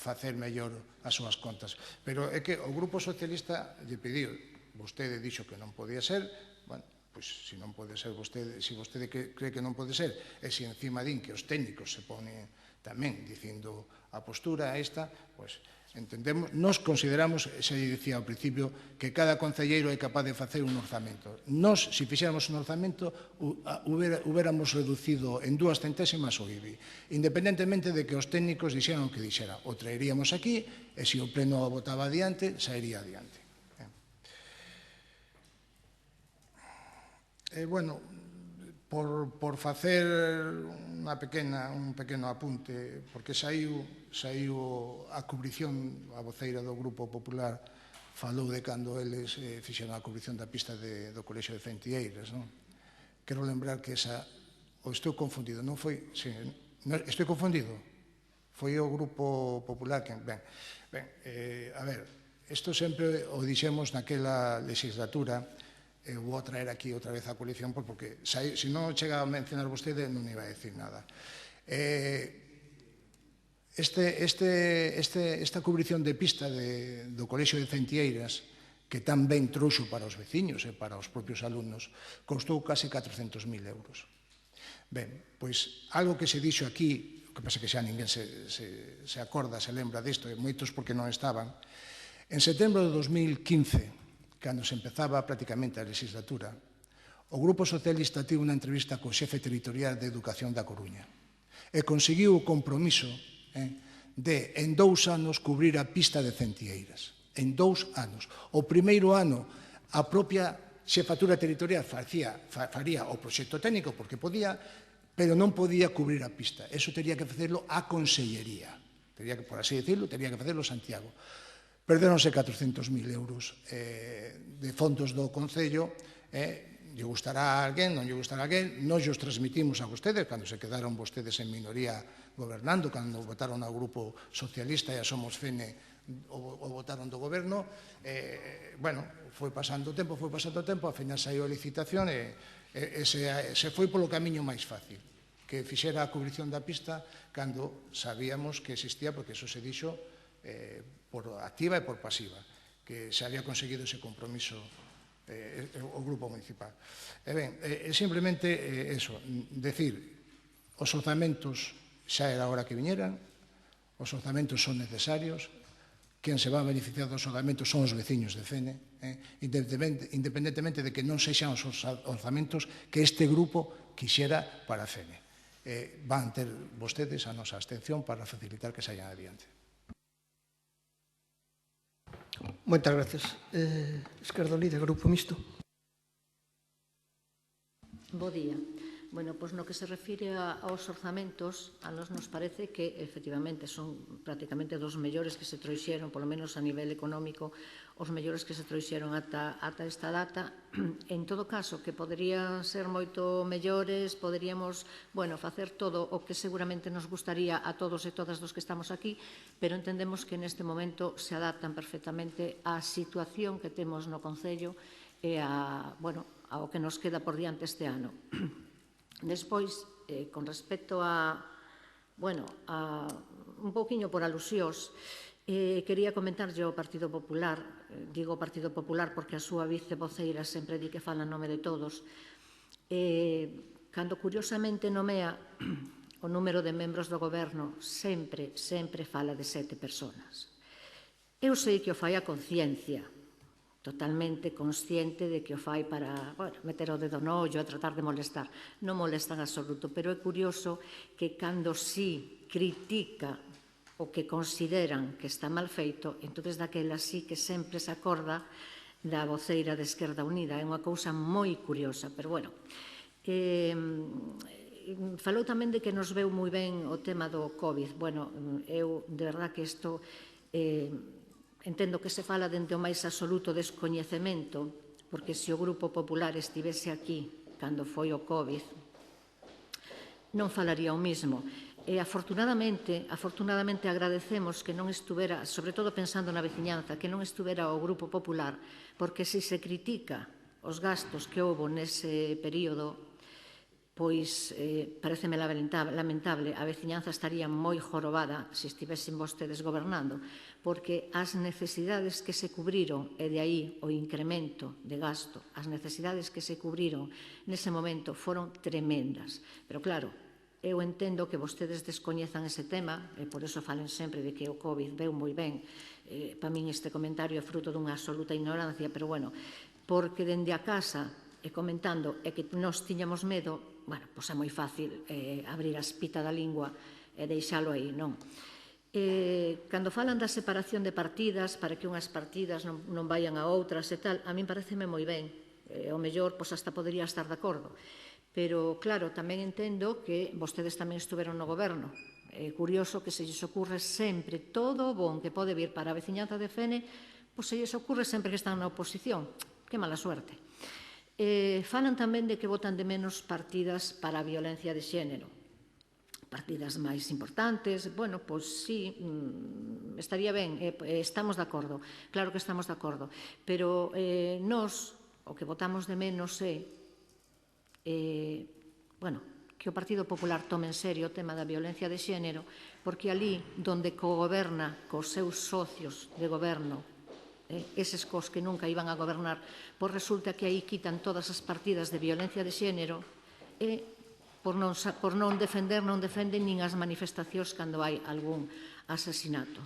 facer mellor as súas contas. Pero é que o Grupo Socialista lle pediu, vostede dixo que non podía ser, bueno, pois se non pode ser vostede, se vostede cree que non pode ser, e se encima din que os técnicos se ponen tamén dicindo a postura esta, pois entendemos, nos consideramos, xa lle dicía ao principio, que cada concelleiro é capaz de facer un orzamento. Nos, se fixéramos un orzamento, hubiéramos reducido en 2 centésimas o IBI, independentemente de que os técnicos dixeran o que dixeran. O traeríamos aquí, e se o pleno votaba adiante, saería adiante. Bueno, por facer un pequeno apunte, porque saiu a cubrición, a voceira do Grupo Popular falou de cando eles fixeron a cubrición da pista do Colexio de Fentieiras, non? Quero lembrar que estou confundido, non foi, estou confundido, foi o Grupo Popular que, a ver, isto sempre o dixemos naquela legislatura. Eu vou traer aquí outra vez a coalición porque se non chega a mencionar vostede non iba a decir nada. Esta cubrición de pista do Colexio de Fentieiras, que tan ben trouxo para os veciños e para os propios alumnos, costou case 400.000 euros. Ben, pois algo que se dixo aquí, o que pasa que xa ninguén se acorda, se lembra disto, e moitos porque non estaban, en setembro de 2015, cando se empezaba prácticamente a legislatura, o Grupo Socialista tivo unha entrevista co xefe territorial de Educación da Coruña e conseguiu o compromiso de, en 2 anos, cubrir a pista de Fentieiras. En 2 anos. O primeiro ano, a propia xefatura territorial faría o proxecto técnico, porque podía, pero non podía cubrir a pista. Eso tería que facerlo a Consellería. Por así decirlo, tería que facerlo Santiago. Perdéronse 400.000 euros de fondos do Concello, lle gustará a alguén, non lle gustará a alguén, nos os transmitimos a vostedes, cando se quedaron vostedes en minoría gobernando, cando votaron ao Grupo Socialista e a Somos Fene o votaron do goberno, bueno, foi pasando o tempo, ao final saiu a licitación e se foi polo camiño máis fácil, que fixera a cubrición da pista cando sabíamos que existía, porque eso se dixo por activa e por pasiva, que se había conseguido ese compromiso o Grupo Municipal. E ben, simplemente eso, decir, os orzamentos xa era hora que viñeran, os orzamentos son necesarios, quen se va a beneficiar dos orzamentos son os veciños de Fene, independentemente de que non sexan os orzamentos que este grupo quixera para Fene. Van ter vostedes a nosa abstención para facilitar que saian adiante. Moitas gracias. Esquerda Unida, Grupo Mixto. Bo día. Bueno, pois no que se refire aos orzamentos, a nos parece que, efectivamente, son prácticamente dos mellores que se trouxeron, polo menos a nivel económico, os mellores que se trouxeron ata esta data. En todo caso, que poderían ser moito mellores, poderíamos, bueno, facer todo o que seguramente nos gustaría a todos e todas dos que estamos aquí, pero entendemos que neste momento se adaptan perfectamente á situación que temos no Concello e ao que nos queda por diante este ano. Despois, con respecto a un pouquiño por alusións, quería comentarlle ao Partido Popular, digo Partido Popular porque a súa vicevoceira sempre di que fala en nome de todos, cando curiosamente nomea o número de membros do Goberno, sempre fala de 7 persoas. Eu sei que o fai a conciencia, totalmente consciente de que o fai para meter o dedo no ollo e tratar de molestar. Non molesta en absoluto, pero é curioso que cando sí critica o que consideran que está mal feito, entonces daquela sí que sempre se acorda da voceira de Esquerda Unida. É unha cousa moi curiosa, pero bueno. Falou tamén de que nos veu moi ben o tema do COVID. Bueno, eu de verdad que isto entendo que se fala dende o máis absoluto descoñecemento, porque se o Grupo Popular estivese aquí cando foi o COVID, non falaría o mismo. E afortunadamente agradecemos que non estuvera, sobre todo pensando na veciñanza, que non estuvera o Grupo Popular, porque se se critica os gastos que houbo nese período, pois pareceme lamentable, a veciñanza estaría moi jorobada se estivesen vostedes gobernando, porque as necesidades que se cubriron, e de aí o incremento de gasto, as necesidades que se cubriron nese momento foron tremendas. Pero claro, eu entendo que vostedes descoñezan ese tema, e por iso falen sempre de que o COVID veu moi ben. Para min este comentario é fruto dunha absoluta ignorancia, pero bueno, porque dende a casa e comentando é que nós tiñamos medo, bueno, pois é moi fácil abrir a espita da lingua e deixalo aí, non? Cando falan da separación de partidas, para que unhas partidas non vayan a outras e tal, a min pareceme moi ben. O mellor, pois hasta podería estar de acordo. Pero, claro, tamén entendo que vostedes tamén estuveron no goberno. É curioso que se lles ocurre sempre todo o bon que pode vir para a veciñanza de Fene, pois se lles ocurre sempre que están na oposición. Que mala suerte. Falan tamén de que votan de menos partidas para a violencia de xénero. Partidas máis importantes, bueno, pois sí, estaría ben, estamos de acordo, claro que estamos de acordo, pero nós, o que votamos de menos é que o Partido Popular tome en serio o tema da violencia de xénero, porque ali donde cogoberna cos seus socios de goberno, eses cos que nunca iban a gobernar, pois resulta que aí quitan todas as partidas de violencia de xénero e por non defenden nin as manifestacións cando hai algún asasinato.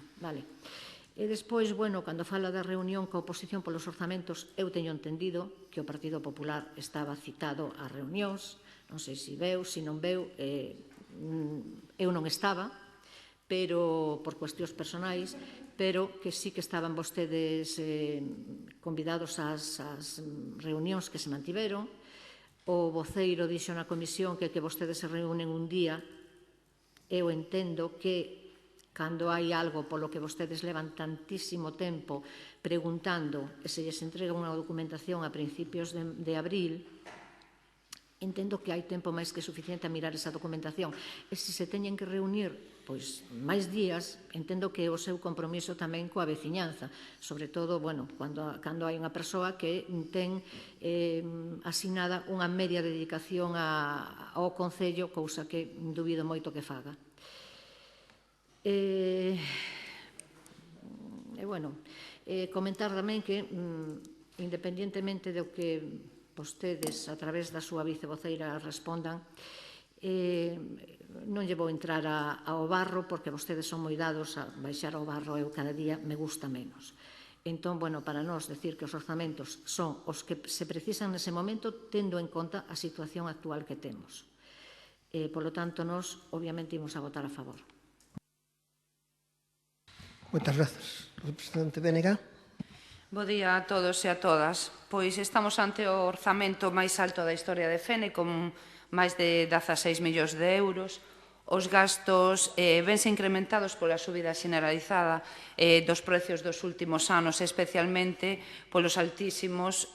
E despois, bueno, cando fala da reunión coa oposición polos orzamentos, eu teño entendido que o Partido Popular estaba citado a reunións, non sei se veu, se non veu, eu non estaba, pero por cuestións personais, pero que sí que estaban vostedes convidados ás reunións que se mantiveron. O voceiro dixo na comisión que vostedes se reúnen un día. Eu entendo que cando hai algo polo que vostedes levan tantísimo tempo preguntando e se lles entrega unha documentación a principios de abril, entendo que hai tempo máis que suficiente a mirar esa documentación. E se se teñen que reunir pois máis días, entendo que é o seu compromiso tamén coa veciñanza, sobre todo, bueno, cando hai unha persoa que ten asignada unha media dedicación ao Concello, cousa que dubido moito que faga. Comentar tamén que, independientemente do que vostedes, a través da súa vicevoceira, respondan, non lle vou entrar ao barro, porque vostedes son moi dados a baixar ao barro, eu cada día me gusta menos. Entón, bueno, para nós decir que os orzamentos son os que se precisan nese momento, tendo en conta a situación actual que temos. Polo tanto, nós, obviamente, imos a votar a favor. Moitas grazas. Representante Bénega. Bo día a todos e a todas. Pois estamos ante o orzamento máis alto da historia de Fene, con máis de 16 millóns de euros. Os gastos vense incrementados pola subida generalizada dos precios dos últimos anos, especialmente polos altísimos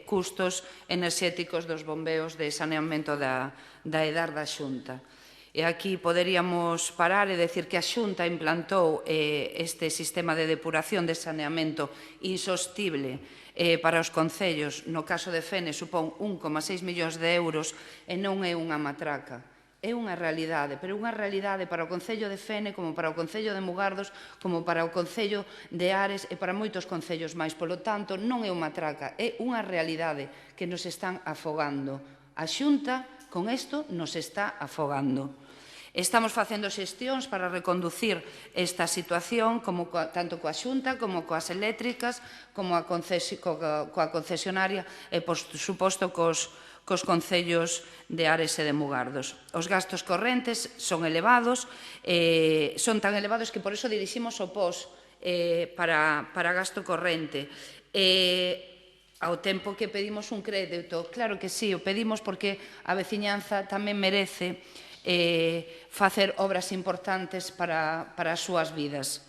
custos enerxéticos dos bombeos de saneamento da EDAR da Xunta. E aquí poderíamos parar e decir que a Xunta implantou este sistema de depuración de saneamento insostible para os concellos. No caso de Fene supón 1,6 millóns de euros e non é unha matraca. É unha realidade, pero unha realidade para o Concello de Fene, como para o Concello de Mugardos, como para o Concello de Ares e para moitos concellos máis. Polo tanto, non é unha matraca, é unha realidade que nos están afogando. A Xunta, con isto, nos está afogando. Estamos facendo xestións para reconducir esta situación, tanto coa Xunta como coas eléctricas, como coa concesionaria e, por suposto, cos cos concellos de Ares e de Mugardos. Os gastos correntes son elevados, son tan elevados que por iso diriximos o POS para gasto corrente. Ao tempo que pedimos un crédito, claro que sí, o pedimos porque a veciñanza tamén merece facer obras importantes para as súas vidas.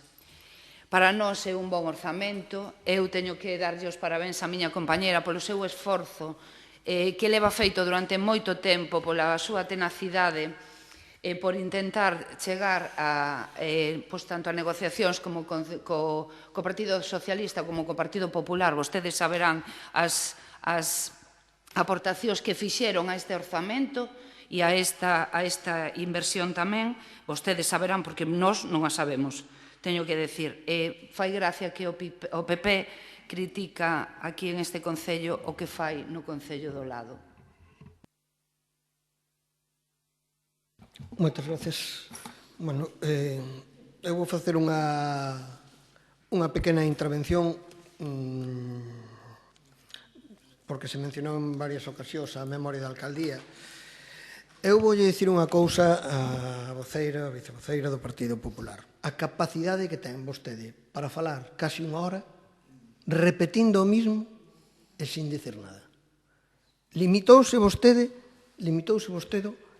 Para nós é un bon orzamento, eu teño que darlle os parabéns á miña compañera polo seu esforzo que leva feito durante moito tempo, pola súa tenacidade, por intentar chegar tanto a negociacións como co Partido Socialista como co Partido Popular. Vostedes saberán as aportacións que fixeron a este orzamento e a esta inversión tamén. Vostedes saberán porque nós non a sabemos. Teño que decir, fai gracia que o PP critica aquí en este Concello o que fai no Concello do lado. Moitas gracias. Bueno, eu vou facer unha pequena intervención porque se mencionou en varias ocasións a memoria da alcaldía. Eu voulle dicir unha cousa á voceira, a vicevoceira do Partido Popular. A capacidade que ten vostede para falar casi unha hora repetindo o mismo e sin dicir nada. Limitouse vostede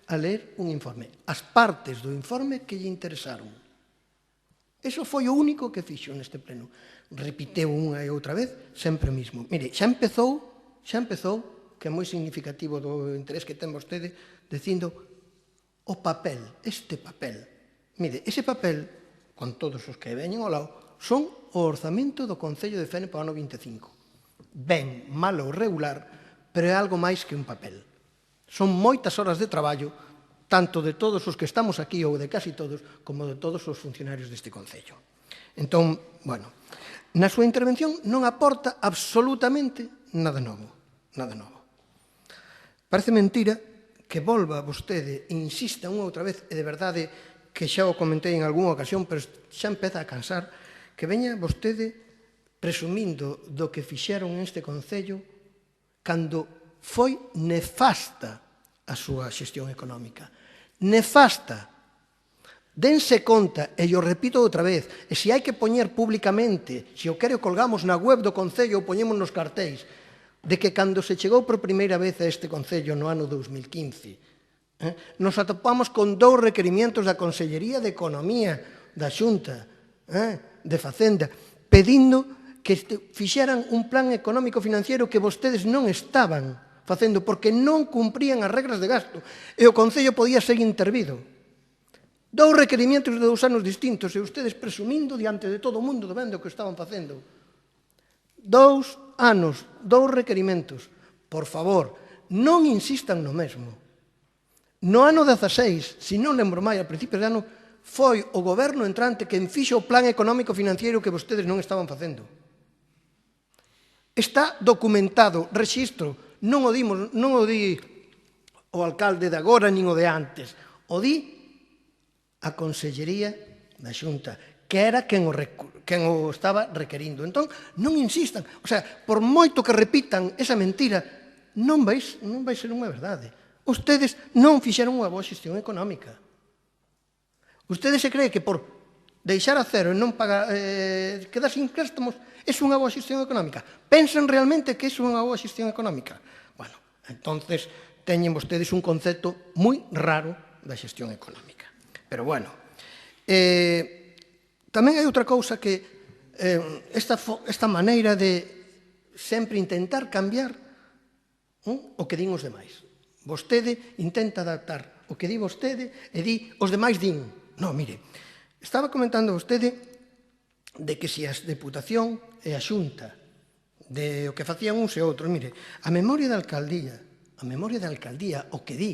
a ler un informe, as partes do informe que lle interesaron. Iso foi o único que fixo neste pleno. Repiteu unha e outra vez, sempre o mismo. Mire, xa empezou, que é moi significativo do interés que ten vostede, dicindo o papel, este papel. Mire, ese papel, con todos os que veñen ao lado, son o orzamento do Concello de Fene para o ano 25. Ben, malo ou regular, pero é algo máis que un papel. Son moitas horas de traballo, tanto de todos os que estamos aquí ou de casi todos, como de todos os funcionarios deste Concello. Entón, bueno, na súa intervención non aporta absolutamente nada novo. Nada novo. Parece mentira que volva vostede e insista unha outra vez, e de verdade que xa o comentei en algunha ocasión, pero xa empeza a cansar, que veña vostede presumindo do que fixeron neste Concello cando foi nefasta a súa xestión económica. Nefasta. Dense conta, e yo repito outra vez, e se hai que poñer públicamente, se o quere o colgamos na web do Concello ou poñemos nos cartéis, de que cando se chegou por primeira vez a este Concello no ano 2015, nos atopamos con 2 requerimientos da Consellería de Economía da Xunta, de Facenda, pedindo que fixeran un plan económico financiero que vostedes non estaban facendo porque non cumprían as regras de gasto e o Concello podía ser intervido. 2 requerimientos de 2 anos distintos e ustedes presumindo diante de todo o mundo vendo o que estaban facendo. 2 anos, 2 requerimentos. Por favor, non insistan no mesmo. No ano 16, se non lembro máis, a principios de ano, foi o goberno entrante quen fixo o plan económico financiero que vostedes non estaban facendo. Está documentado, rexistro, non o di o alcalde de agora nin o de antes, o di a Consellería da Xunta, que era quen o estaba requerindo. Entón, non insistan. O sea, por moito que repitan esa mentira, non vai ser unha verdade. Ustedes non fixeron unha boa xestión económica. Ustedes se creen que por deixar a cero e non pagar, quedar sin préstamos, é unha boa xestión económica. Pensan realmente que é unha boa xestión económica? Bueno, entonces teñen vostedes un concepto moi raro da xestión económica. Pero bueno, tamén hai outra cousa que esta maneira de sempre intentar cambiar o que din os demais. Vostede intenta adaptar o que di vostede e di os demais din. Non, mire, estaba comentando vostede de que se a Deputación e a Xunta de o que facían uns e outros, mire, a memoria da alcaldía, o que di,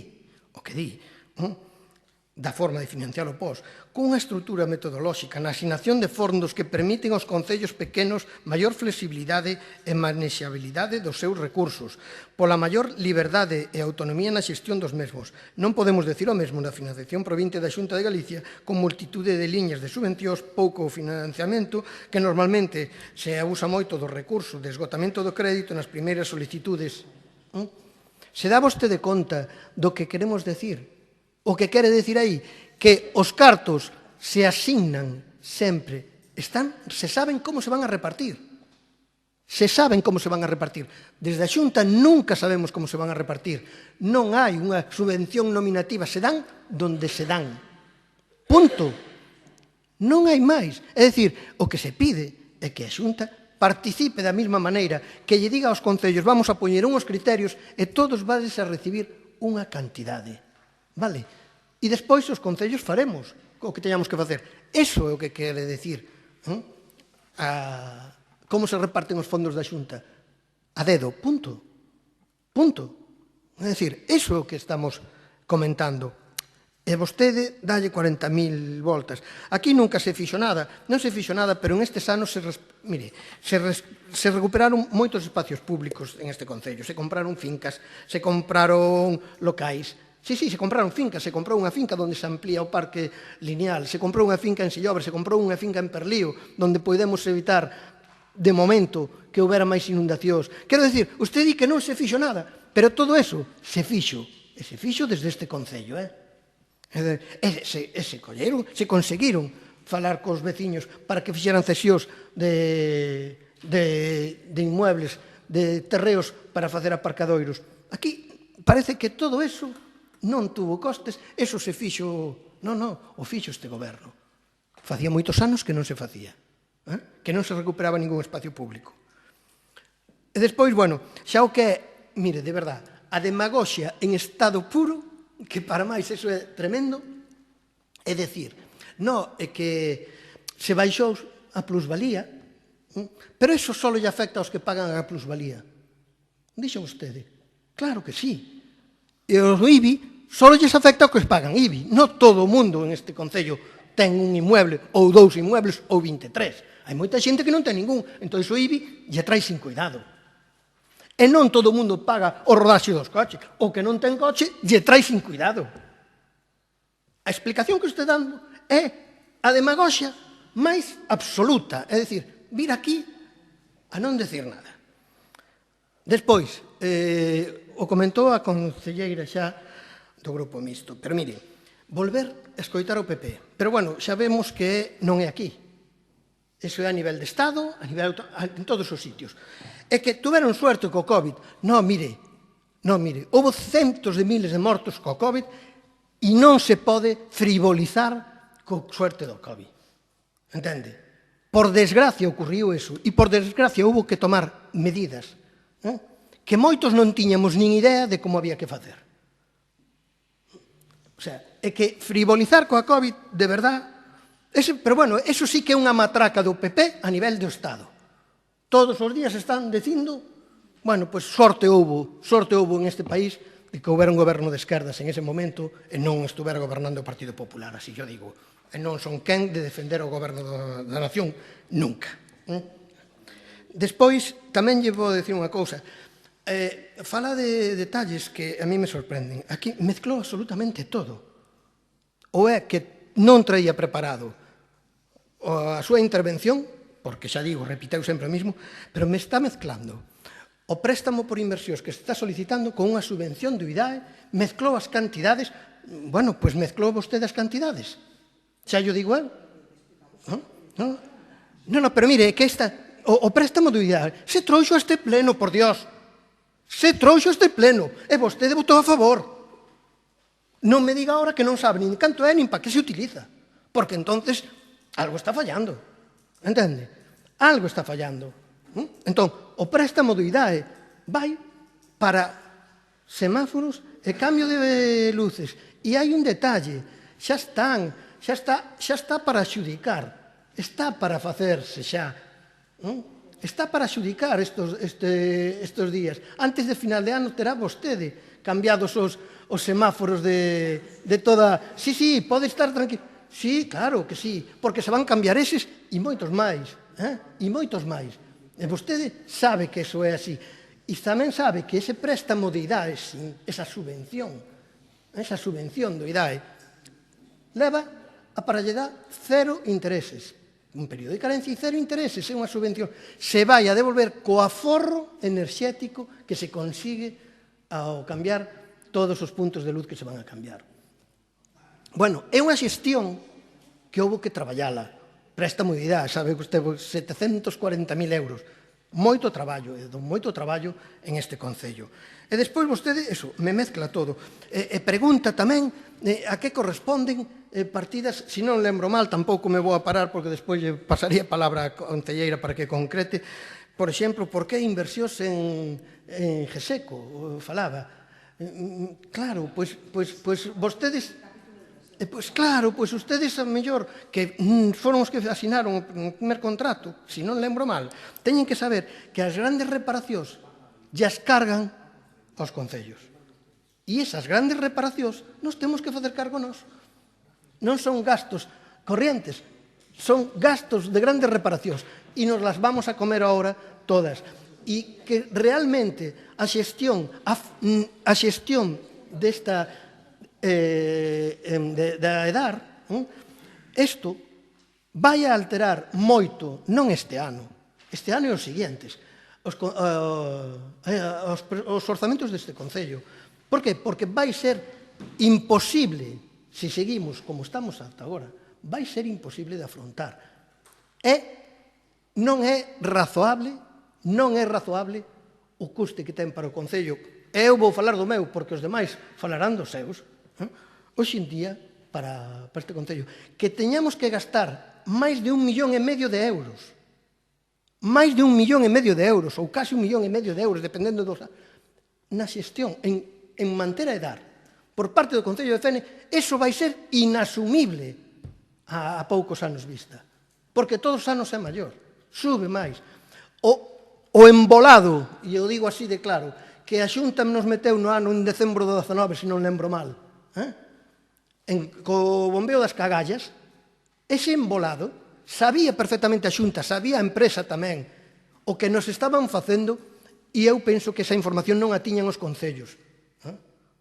da forma de financiar o POS, cunha estrutura metodolóxica na asignación de fondos que permiten aos concellos pequenos maior flexibilidade e manexabilidade dos seus recursos, pola maior liberdade e autonomía na xestión dos mesmos. Non podemos decir o mesmo da financiación provinte da Xunta de Galicia con multitude de liñas de subvencións, pouco financiamento, que normalmente se abusa moito dos recursos de esgotamento do crédito nas primeiras solicitudes. Se dá vostede conta do que queremos decir? O que quere decir aí? Que os cartos se asignan sempre, se saben como se van a repartir. Se saben como se van a repartir. Desde a Xunta nunca sabemos como se van a repartir. Non hai unha subvención nominativa. Se dan donde se dan. Punto. Non hai máis. É dicir, o que se pide é que a Xunta participe da mesma maneira, que lle diga aos concellos, vamos a poñer unhos criterios e todos vades a recibir unha cantidade. Vale? E despois os concellos faremos o que teñamos que facer. Eso é o que quere decir como se reparten os fondos da Xunta. A dedo, punto. Punto. É dicir, iso é o que estamos comentando. E vostede dalle 40.000 voltas. Aquí nunca se fixo nada. Non se fixo nada, pero en estes anos se recuperaron moitos espacios públicos en este concello. Se compraron fincas, se compraron locais. Sí, se compraron fincas. Se comprou unha finca onde se amplía o parque lineal. Se comprou unha finca en Sillobre. Se comprou unha finca en Perlío, onde podemos evitar de momento que houbera máis inundacións. Quero dicir, usted di que non se fixo nada, pero todo eso se fixo. E se fixo desde este concello, se colleron, se conseguiron falar cos veciños para que fixeran cesións de inmuebles, de terreos para facer aparcadoiros. Aquí parece que todo eso non tuvo costes, eso se fixo, non, o fixo este goberno. Facía moitos anos que non se facía. Que non se recuperaba ningún espacio público. E despois, xa o que é, mire, de verdad, a demagoxia en estado puro, que para máis eso é tremendo, é dicir, é que se baixou a plusvalía, pero eso só lle afecta aos que pagan a plusvalía. Dixo vostede. Claro que sí. E os IBI só lles afecta aos que pagan IBI. Non todo o mundo en este concello ten un inmueble, ou 2 inmuebles, ou 23. Hai moita xente que non ten ningún, entón o IBI lle trae sin cuidado. E non todo o mundo paga o rodaxe dos coches. O que non ten coche, lle trae sin cuidado. A explicación que estou dando é a demagoxia máis absoluta. É dicir, vir aquí a non decir nada. Despois, o comentou a concelleira xa do Grupo Mixto. Pero mire, volver a escoitar o PP. Pero xa vemos que non é aquí. Eso é a nivel de Estado, en todos os sitios. É que tuveron suerte co COVID. Non, mire, houve centos de miles de mortos co COVID e non se pode frivolizar co suerte do COVID. Entende? Por desgracia ocurriu eso e por desgracia houve que tomar medidas que moitos non tiñamos nin idea de como había que facer. O sea, é que frivolizar coa COVID, de verdad. Pero eso sí que é unha matraca do PP a nivel do Estado. Todos os días están dicindo, pois sorte houbo en este país de que houbera un goberno de esquerdas en ese momento e non estuvera gobernando o Partido Popular, así yo digo. E non son quen de defender o goberno da nación, nunca. Despois, tamén lle vou decir unha cousa. Fala de detalles que a mí me sorprenden. Aquí mezclou absolutamente todo. Ou é que non traía preparado a súa intervención, porque xa digo, repiteu sempre o mismo, pero me está mezclando o préstamo por inversións que se está solicitando con unha subvención do IDAE, mezclou as cantidades, pois mezclou vostede as cantidades. Xa yo digo eu. Non, pero mire, que o préstamo do IDAE se trouxo a este pleno, por Dios. Se trouxo a este pleno e vostede votou a favor. Non me diga ahora que non sabe nin canto é nin para que se utiliza, porque entonces algo está fallando, entende? Algo está fallando. Entón, o préstamo do IDAE vai para semáforos e cambio de luces. E hai un detalle, xa está para xudicar, está para facerse xa. Está para xudicar estes días. Antes de final de ano terá vostede cambiados os semáforos de toda... Sí, pode estar tranquilo. Sí, claro que sí, porque se van cambiar eses e moitos máis. E moitos máis. E vostede sabe que eso é así. E tamén sabe que ese préstamo de IDAE, esa subvención do IDAE, leva a paralledad 0 intereses. Un período de carencia e 0 intereses, é unha subvención. Se vai a devolver co aforro enerxético que se consigue ao cambiar todos os puntos de luz que se van a cambiar. Bueno, é unha xestión que houve que traballala. Presta moi idea, sabe que usted, 740.000 euros. Moito traballo, moito traballo en este Concello. E despois vostede, eso, me mezcla todo. E pregunta tamén a que corresponden partidas, se non lembro mal, tampouco me vou a parar porque despois lle pasaría a palabra a concelleira para que concrete. Por exemplo, por que inversións en GESECO, falaba. Claro, pois vostedes... Pois claro, pois ustedes a mellor que foron os que asinaron o primer contrato, se non lembro mal, teñen que saber que as grandes reparacións llas cargan aos concellos. E esas grandes reparacións nos temos que facer cargo nós. Non son gastos corrientes, son gastos de grandes reparacións e nos las vamos a comer ahora todas. E que realmente a xestión desta da EDAR, isto vai a alterar moito, non este ano e os seguintes, os orzamentos deste Concello. Por que? Porque vai ser imposible, se seguimos como estamos ata agora, vai ser imposible de afrontar. Non é razoable o custe que ten para o Concello. Eu vou falar do meu, porque os demais falarán dos seus. Hoxe en día, para este Concello, que teñamos que gastar máis de 1,5 millón de euros, máis de 1,5 millón de euros, ou casi 1,5 millón de euros, dependendo na xestión, en manter a EDAR, por parte do Concello de Fene, eso vai ser inasumible a poucos anos vista, porque todos os anos é maior, sube máis. O embolado, e eu digo así de claro, que a Xunta nos meteu no ano en decembro do 19, se non lembro mal, co bombeo das cagallas, ese embolado, sabía perfectamente a Xunta, sabía a empresa tamén, o que nos estaban facendo, e eu penso que esa información non a tiñan os concellos.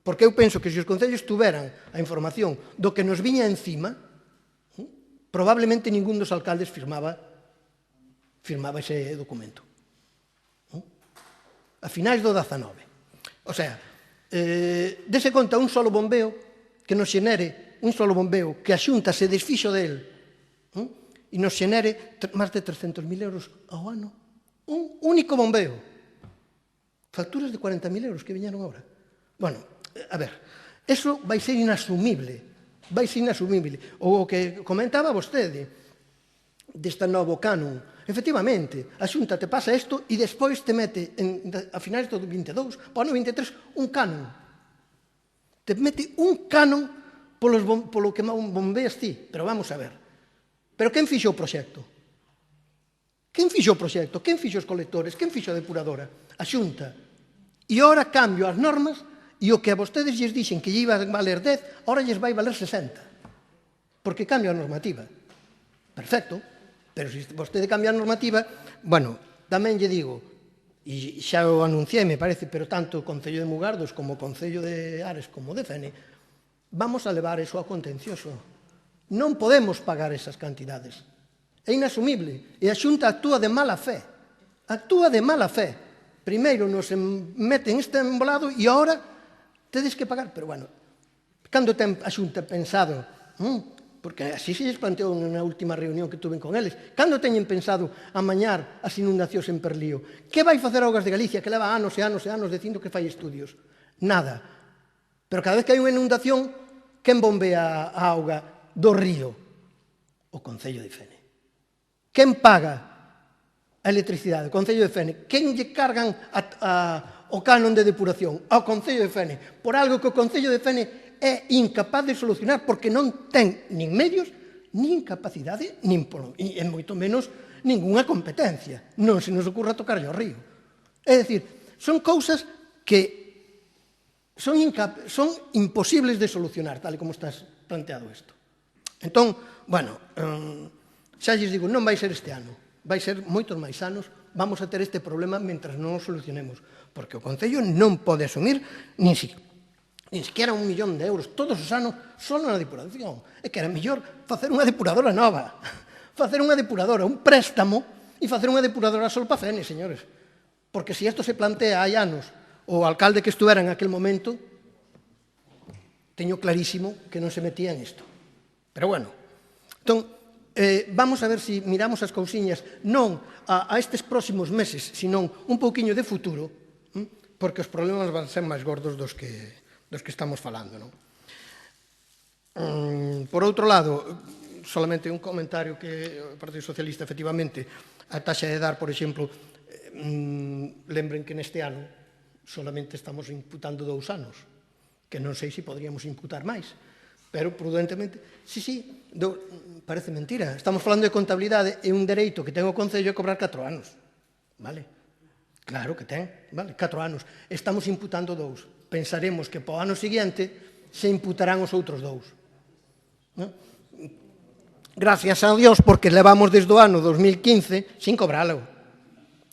Porque eu penso que se os concellos tuveran a información do que nos viña encima, probablemente ningún dos alcaldes firmaba ese documento. A finais do 19. O sea, dese conta un solo bombeo que nos xenere, un solo bombeo que a Xunta se desfixo del e nos xenere máis de 300.000 euros ao ano. Un único bombeo. Facturas de 40.000 euros que viñeron agora. Bueno, a ver, eso vai ser inasumible. Vai ser inasumible. O que comentaba vostede deste novo canon. Efectivamente, a Xunta te pasa isto e despois te mete, a finais do 22, para o 23, un canon. Te mete un canon polo que bombeas ti. Pero vamos a ver. Pero quen fixo o proxecto? Quen fixo o proxecto? Quen fixo os colectores? Quen fixo a depuradora? A Xunta. E ora cambio as normas e o que a vostedes lles dixen que lle iba a valer 10, ora lles vai valer 60. Porque cambia a normativa. Perfecto. Pero se vostede cambia a normativa, bueno, tamén lle digo, e xa o anunciei, me parece, pero tanto o Concello de Mugardos como o Concello de Ares como de Fene, vamos a levar eso a contencioso. Non podemos pagar esas cantidades. É inasumible. E a Xunta actúa de mala fe. Actúa de mala fe. Primeiro nos meten este embolado e agora tedes que pagar. Pero, bueno, cando ten a Xunta pensado... porque así se lles planteou na última reunión que tuven con eles. Cando teñen pensado amañar as inundacións en Perlío? Que vai facer Augas de Galicia, que leva anos e anos e anos dicindo que fai estudios? Nada. Pero cada vez que hai unha inundación, quen bombea a auga do río? O Concello de Fene. Quen paga a electricidade? O Concello de Fene. Quen lle cargan o canon de depuración? Ao Concello de Fene. Por algo que o Concello de Fene é incapaz de solucionar porque non ten nin medios, nin capacidade, e moito menos ningunha competencia. Non se nos ocurra tocarlle ao río. É dicir, son cousas que son imposibles de solucionar, tal como estás planteado isto. Entón, bueno, xa lles digo, non vai ser este ano, vai ser moitos máis anos, vamos a ter este problema mentras non o solucionemos, porque o Concello non pode asumir nin siquiera 1 millón de euros todos os anos só na depuración. É que era mellor facer unha depuradora nova, facer unha depuradora, un préstamo e facer unha depuradora sol para Fene, señores. Porque se isto se plantea hai anos, o alcalde que estuvera en aquel momento, teño clarísimo que non se metía en isto. Pero bueno, entón, vamos a ver se miramos as cousiñas non a estes próximos meses, senón un pouquiño de futuro, porque os problemas van ser máis gordos dos que estamos falando, non? Por outro lado, solamente un comentario que o Partido Socialista, efectivamente, a taxa de dar, por exemplo, lembren que neste ano solamente estamos imputando 2 anos, que non sei se podríamos imputar máis, pero prudentemente, sí, parece mentira, estamos falando de contabilidade e un dereito que ten o Concello é cobrar 4 anos, vale? Claro que ten, vale, 4 anos. Estamos imputando 2. Pensaremos que para o ano seguinte se imputarán os outros 2. Non? Gracias a Dios, porque levamos desde o ano 2015 sin cobralo.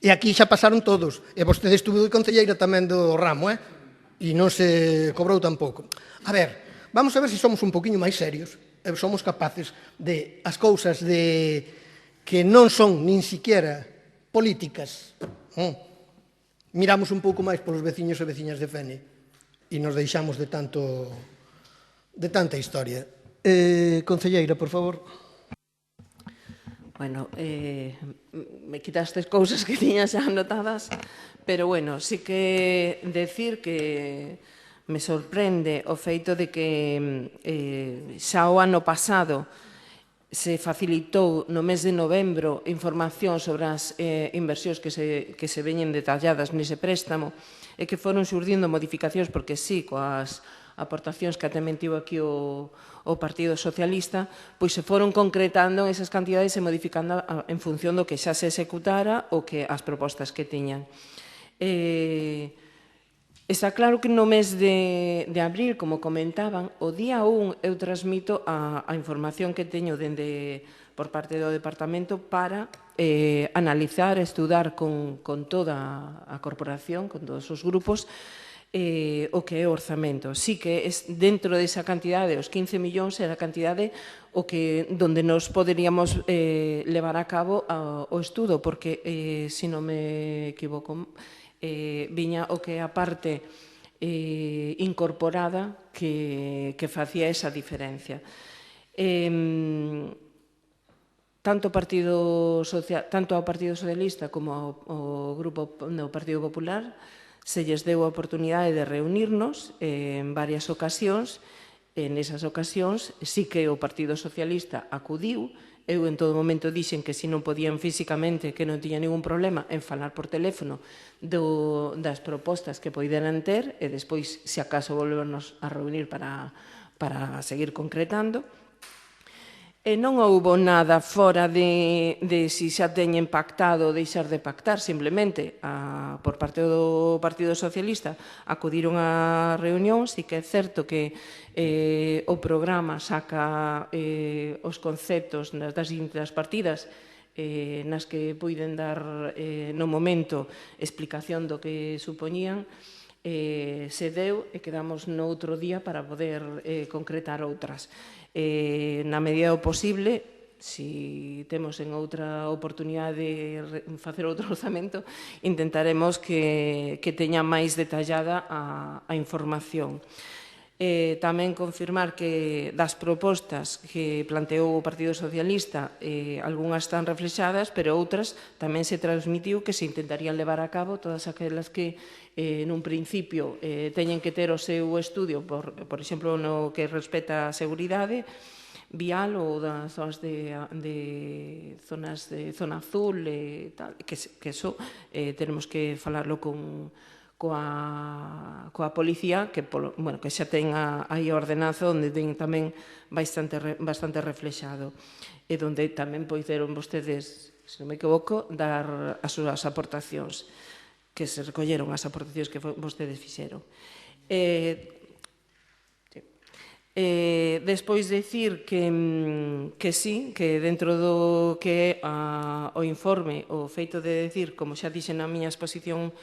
E aquí xa pasaron todos. E vostede estuvo de concelleira tamén do ramo, e non se cobrou tampouco. A ver, vamos a ver se somos un poquinho máis serios e somos capaces de as cousas que non son nin siquiera políticas, miramos un pouco máis polos veciños e veciñas de Fene e nos deixamos de tanta historia. Concelleira, por favor. Bueno, me quitastes cousas que tiña xa anotadas, pero bueno, sí que decir que me sorprende o feito de que xa o ano pasado se facilitou no mes de novembro información sobre as inversións que se veñen detalladas nese préstamo e que foron xurdindo modificacións, porque sí, coas aportacións que tamén tivo aquí o Partido Socialista, pois se foron concretando esas cantidades e modificando en función do que xa se executara ou que as propostas que tiñan. Está claro que no mes de abril, como comentaban, o día 1 eu transmito a información que teño por parte do Departamento para analizar, estudar con toda a corporación, con todos os grupos, o que é o orzamento. Sí que dentro desa cantidade, os 15 millóns, era a cantidade donde nos poderíamos levar a cabo o estudo, porque, se non me equivoco, viña o que é a parte incorporada que facía esa diferencia. Tanto ao Partido Socialista como ao Grupo do Partido Popular se lles deu a oportunidade de reunirnos en varias ocasións. En esas ocasións sí que o Partido Socialista acudiu. Eu en todo momento dixen que se non podían físicamente, que non tiña ningún problema en falar por teléfono das propostas que poideran ter e despois, se acaso, volvernos a reunir para seguir concretando. E non houbo nada fora de se xa teñen pactado ou deixar de pactar, simplemente por parte do Partido Socialista acudiron á reunión. Sí que é certo que o programa saca os conceptos das distintas partidas nas que poiden dar no momento explicación do que supoñían. Se deu e quedamos no outro día para poder concretar outras. Na medida do posible, se temos en outra oportunidade de facer outro orzamento, intentaremos que teña máis detallada a información. Tamén confirmar que das propostas que planteou o Partido Socialista, algunhas están reflexadas, pero outras tamén se transmitiu que se intentarían levar a cabo, todas aquelas que nun principio teñen que ter o seu estudio, por exemplo, no que respecta a seguridade vial ou das zonas de zona azul e tal, que eso tenemos que falarlo coa policía, que xa ten aí a ordenanza onde ten tamén bastante reflexado e onde tamén poideron vostedes, se non me equivoco, dar as súas aportacións, que se recolleron as aportacións que vostedes fixeron. Despois dicir que sí, que dentro do que é o informe, o feito de decir, como xa dixen na miña exposición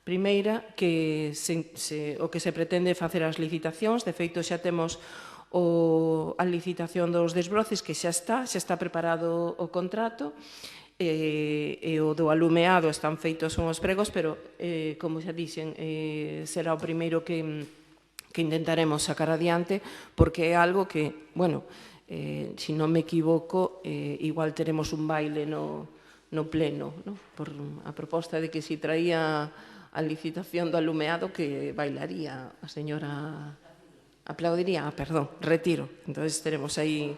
primeira, que o que se pretende facer as licitacións. De feito, xa temos a licitación dos desbroces, que xa está preparado o contrato, e o do alumeado están feitos uns pregos, pero, como xa dixen, será o primeiro que intentaremos sacar adiante, porque é algo que, bueno, se non me equivoco, igual teremos un baile no pleno, por a proposta de que se traía a licitación do alumeado, que bailaría a señora, aplaudiría, perdón, retiro. Entón, teremos aí,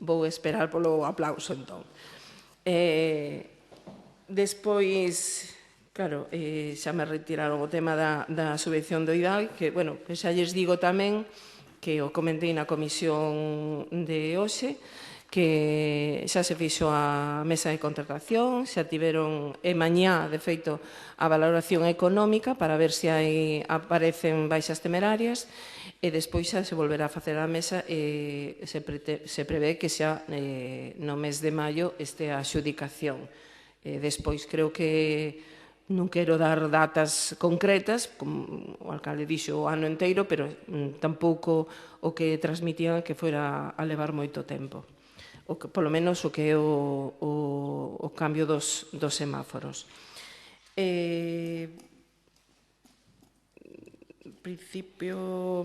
vou esperar polo aplauso, entón. Despois, claro, xa me retiraron o tema da subvención do IDAI, que, bueno, xa lles digo tamén que o comentei na comisión de hoxe, que xa se fixo a mesa de contratación, xa tiveron mañá, de feito, a valoración económica para ver se aparecen baixas temerarias, e despois xa se volverá a facer a mesa e se prevé que xa no mes de maio este a adxudicación. Despois creo que non quero dar datas concretas, como o alcalde dixo o ano inteiro, pero tampouco o que transmitían que fuera a levar moito tempo. Polo menos o que é o cambio dos semáforos. Principio,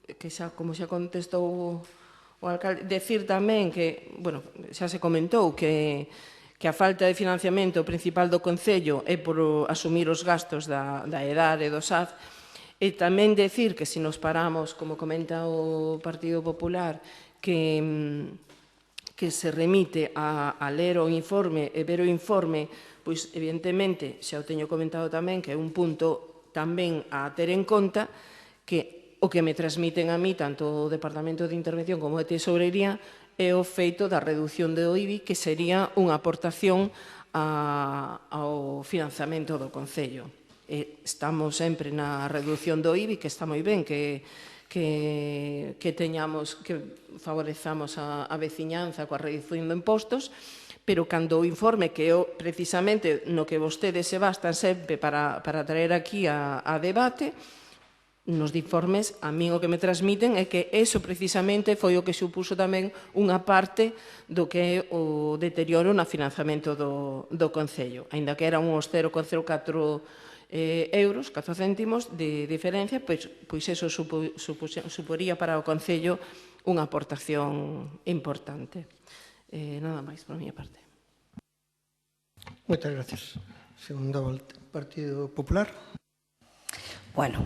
que xa, como xa contestou o alcalde, decir tamén que, bueno, xa se comentou que a falta de financiamento principal do Concello é por asumir os gastos da EDAR e do SAF, e tamén decir que se nos paramos, como comenta o Partido Popular, que se remite a ler o informe e ver o informe, pois evidentemente, xa o teño comentado tamén, que é un punto tamén a ter en conta, que o que me transmiten a mí, tanto o Departamento de Intervención como de Tesourería, é o feito da reducción do IBI, que sería unha aportación ao financiamento do Concello. Estamos sempre na reducción do IBI, que está moi ben, que teñamos, que favorezamos a veciñanza coa reducción de impostos, pero cando o informe, que é precisamente no que vostedes se bastan sempre para traer aquí a debate, nos informes, a min o que me transmiten é que eso precisamente foi o que supuso tamén unha parte do que é o deterioro no financiamento do Concello. Aínda que era un 0,04 euros, 4 céntimos de diferencia, pois eso suporía para o Concello unha aportación importante. Nada máis por a miña parte. Moitas gracias. Segunda volta, Partido Popular. Bueno,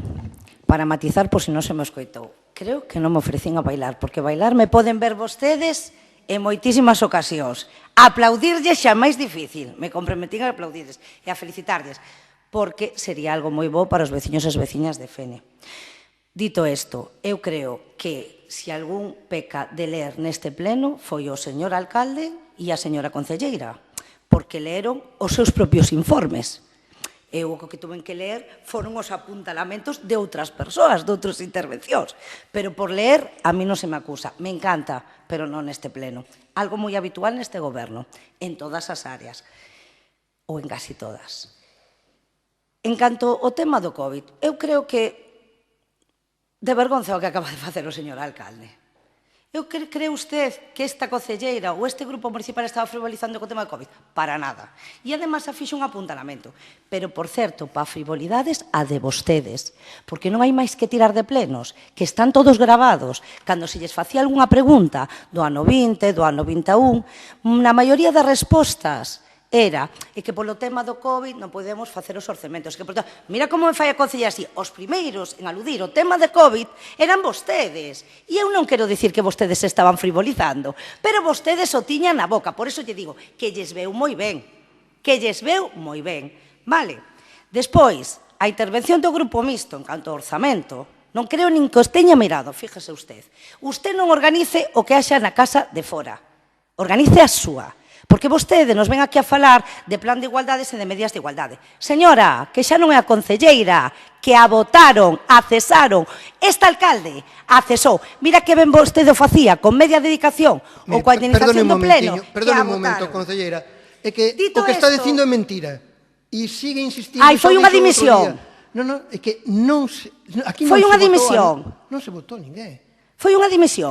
para matizar, por se non se me escoitou, creo que non me ofrecín a bailar, porque bailar me poden ver vostedes en moitísimas ocasións. Aplaudirlles xa máis difícil. Me comprometín a aplaudirlles e a felicitarlles, porque sería algo moi bo para os veciños e as veciñas de Fene. Dito isto, eu creo que se algún peca de ler neste pleno foi o señor alcalde e a señora concelleira, porque leeron os seus propios informes. Eu o que tuven que ler foron os apuntalamentos de outras persoas, de outras intervencións. Pero por ler, a mí non se me acusa. Me encanta, pero non neste pleno. Algo moi habitual neste goberno, en todas as áreas, ou en casi todas. En canto ao tema do COVID, eu creo que de vergonza o que acaba de facer o señor alcalde. Cree usted que esta concelleira ou este grupo municipal estaba frivolizando co tema do COVID? Para nada. E, además, fixo un apuntalamento. Pero, por certo, para frivolidades, a de vostedes. Porque non hai máis que tirar de plenos, que están todos gravados. Cando se lles facía algunha pregunta do ano 20, do ano 21, na maioría das respostas era que polo tema do COVID non podemos facer os orcementos. Mira como me fai a concelleira así. Os primeiros en aludir o tema de COVID eran vostedes. E eu non quero dicir que vostedes estaban frivolizando, pero vostedes o tiñan na boca. Por iso lle digo que lles veu moi ben. Que lles veu moi ben. Vale. Despois, a intervención do Grupo Mixto en canto ao orzamento, non creo nin que os teña mirado, fíjese usted. Usted non organice o que haxa na casa de fora. Organice a súa. Porque vostede nos ven aquí a falar de plan de igualdades e de medidas de igualdade. Señora, que xa non é a concelleira, que a votaron, a cesaron. Este alcalde a cesou. Mira que ben vostede o facía, con media dedicación, ou coa indemnización do pleno. Perdone un momento, concelleira. É que o que está dicindo é mentira. E sigue insistindo. Ai, foi unha dimisión. Non, é que non se... Foi unha dimisión. Non se votou ninguén. Foi unha dimisión.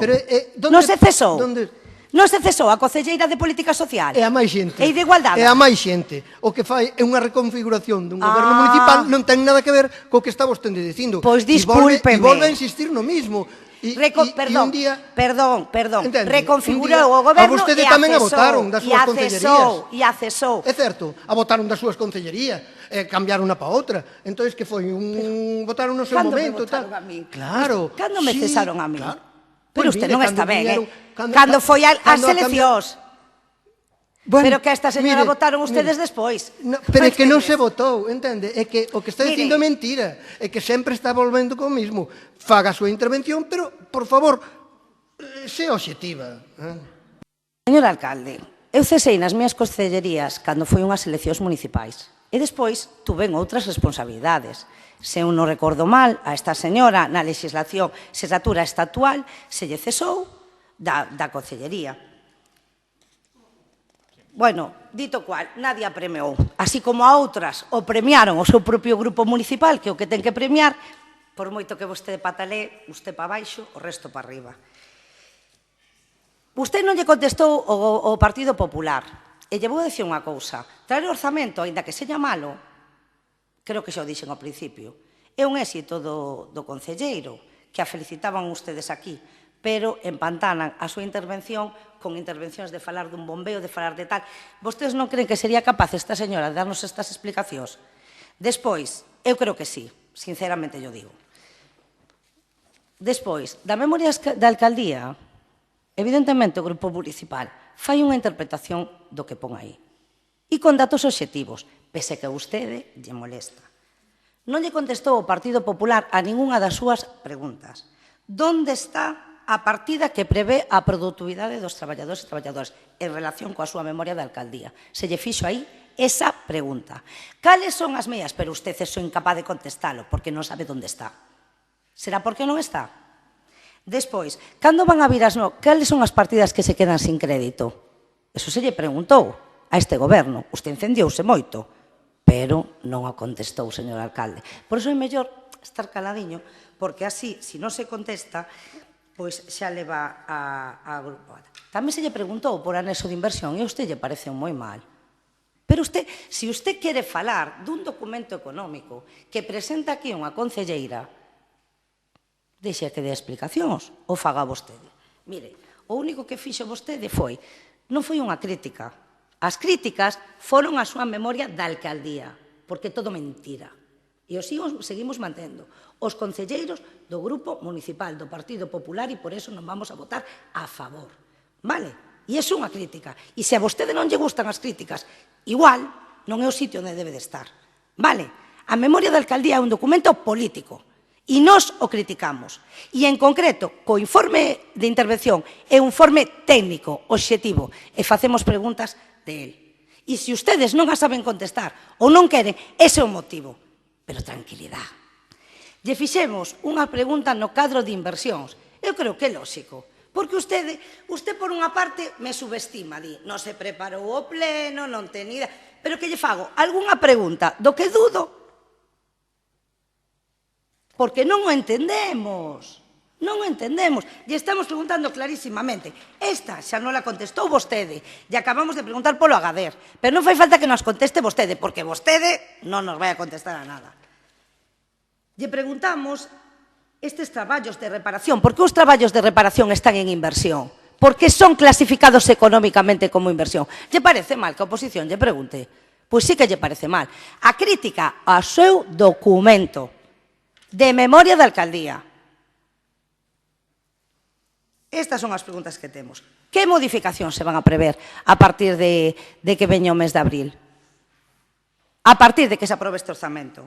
Non se cesou. Non se cesou a concelleira de Política Social? É a máis xente. E de Igualdade? É a máis xente. O que fai é unha reconfiguración dun goberno municipal, non ten nada que ver co que está vostede dicindo. Pois discúlpeme. E volve a insistir no mismo. Perdón, entende, reconfigurou o goberno a vostede e tamén a accesou, votaron das súas concellerías. E accesou. É certo, a votaron das súas concellerías, cambiaron unha pa outra. Entonces que foi votaron no seu momento, Cando me votaron tal. a mí? Claro. Cando me cesaron a mí? Claro. Pero Pois usted mire, non está ben, viñeron, Cando foi ás eleccións. eleccións. Pero que a esta señora votaron ustedes despois. Pero é que non se votou, entende? É que o que está dicindo é mentira. É que sempre está volvendo co mismo. Faga a súa intervención, pero, por favor, sea obxectiva. Señor alcalde, eu cesei nas miñas concellerías cando foi unhas eleccións municipais. E despois tuven outras responsabilidades. Se eu non recordo mal, a esta señora na legislatura estatual se lle cesou da concellería. Bueno, dito cual, nadie a premiou. Así como a outras o premiaron o seu propio grupo municipal, que é o que ten que premiar, por moito que vostede patalé, usted pa baixo, o resto pa arriba. Usted non lle contestou ao Partido Popular. E lle vou dicir unha cousa. Traer o orzamento, aínda que seña malo, creo que xa o dixen ao principio, é un éxito do concelleiro, que a felicitaban ustedes aquí, pero empantanan a súa intervención con intervencións de falar dun bombeo, de falar de tal. Vostedes non creen que sería capaz esta señora de darnos estas explicacións? Despois, eu creo que sí, sinceramente yo digo. Despois, da memoria da alcaldía, evidentemente o grupo municipal fai unha interpretación do que pon aí. E con datos obxectivos, pese que a vostede lle molesta. Non lle contestou o Partido Popular a ningunha das súas preguntas. Donde está a partida que prevé a produtividade dos traballadores e traballadoras en relación coa súa memoria da alcaldía? Se lle fixo aí esa pregunta. Cales son as medias? Pero usted é incapaz de contestalo, porque non sabe onde está. Será porque non está? Despois, cando van a vir cales son as partidas que se quedan sin crédito? Eso se lle preguntou a este goberno. Usted encendiouse moito, pero non o contestou, señor alcalde. Por iso é mellor estar caladiño, porque así, se non se contesta, pois xa leva a grupo. Tamén se lle preguntou por anexo de inversión e a usted lle pareceu moi mal. Pero usted, se usted quere falar dun documento económico que presenta aquí unha concelleira, deixe que dé explicacións, ou faga vostede. Mire, o único que fixo vostede non foi unha crítica. As críticas foron a súa memoria da alcaldía, porque é todo mentira. E os seguimos mantendo. Os concelleiros do Grupo Municipal do Partido Popular e por eso non vamos a votar a favor. Vale? E é unha crítica. E se a vostede non lle gustan as críticas, igual non é o sitio onde debe de estar. Vale? A memoria da alcaldía é un documento político. E nós o criticamos. E, en concreto, co informe de intervención é un informe técnico, obxectivo, e facemos preguntas de él. E se ustedes non a saben contestar ou non queren, ese é o motivo. Pero tranquilidade. Lle fixemos unha pregunta no cadro de inversións. Eu creo que é lóxico. Porque usted por unha parte, me subestima, di, non se preparou o pleno, non ten idea. Pero que lle fago algunha pregunta do que dudo, porque non o entendemos. Non o entendemos. E estamos preguntando clarísimamente. Esta xa non la contestou vostede. E acabamos de preguntar polo Agadir. Pero non fai falta que nos conteste vostede, porque vostede non nos vai a contestar a nada. Lle preguntamos estes traballos de reparación. Por que os traballos de reparación están en inversión? Por que son clasificados económicamente como inversión? Lle parece mal que a oposición lle pregunte? Pois sí que lle parece mal. A crítica ao seu documento de memoria da alcaldía. Estas son as preguntas que temos. Que modificacións se van a prever a partir de que veña o mes de abril? A partir de que se aprobe este orzamento?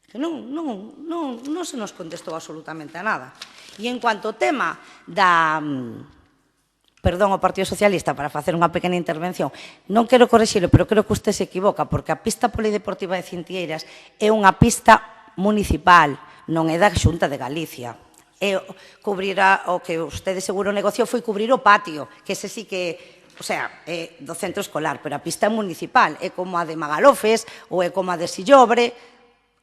Que non se nos contestou absolutamente a nada. E en cuanto ao tema da... Perdón, o Partido Socialista, para facer unha pequena intervención, non quero corrixilo, pero creo que usted se equivoca, porque a pista polideportiva de Cintieiras é unha pista municipal, non é da Xunta de Galicia. Cubrirá, o que vostede seguro negociou foi cubrir o patio, que ese sí que, o sea, é do centro escolar, pero a pista municipal é como a de Magalofes ou é como a de Sillobre.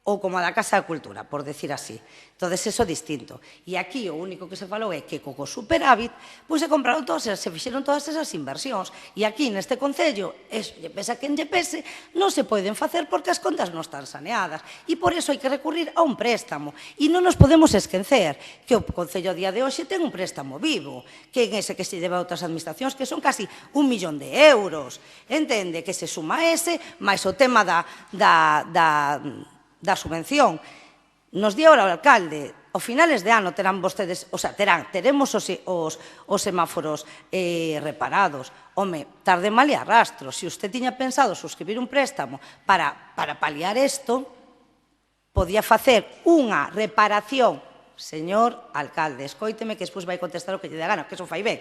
ou como a da Casa da Cultura, por decir así. Entón, eso é distinto. E aquí o único que se falou é que co superávit pois se compraron todas, se fixeron todas esas inversións. E aquí neste Concello, eso lle pesa quen lle pese, non se poden facer porque as contas non están saneadas. E por eso hai que recurrir a un préstamo. E non nos podemos esquecer que o Concello a día de hoxe ten un préstamo vivo, que en ese que se lleva a outras administracións, que son casi 1 millón de euros. Entende? Que se suma ese, máis o tema da subvención. Nos di ahora o alcalde, ao finales de ano terán vostedes, o sea, teremos os semáforos reparados. Home, tarde mal e arrastro. Se usted tiña pensado suscribir un préstamo para paliar isto, podía facer unha reparación, señor alcalde, escóiteme que despois vai contestar o que lle dá gana, que eso fai ben,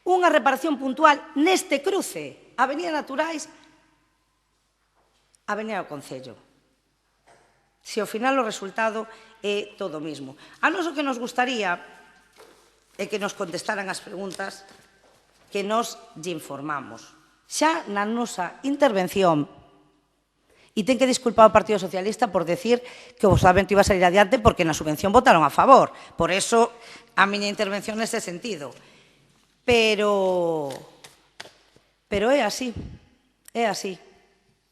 unha reparación puntual neste cruce, Avenida Naturais, Avenida do Concello. Se ao final o resultado é todo o mismo. A nós o que nos gustaría é que nos contestaran as preguntas que nos lle informamos. Xa na nosa intervención, e ten que disculpar o Partido Socialista por decir que o orzamento iba a salir adiante porque na subvención votaron a favor. Por eso a miña intervención nese sentido. Pero é así,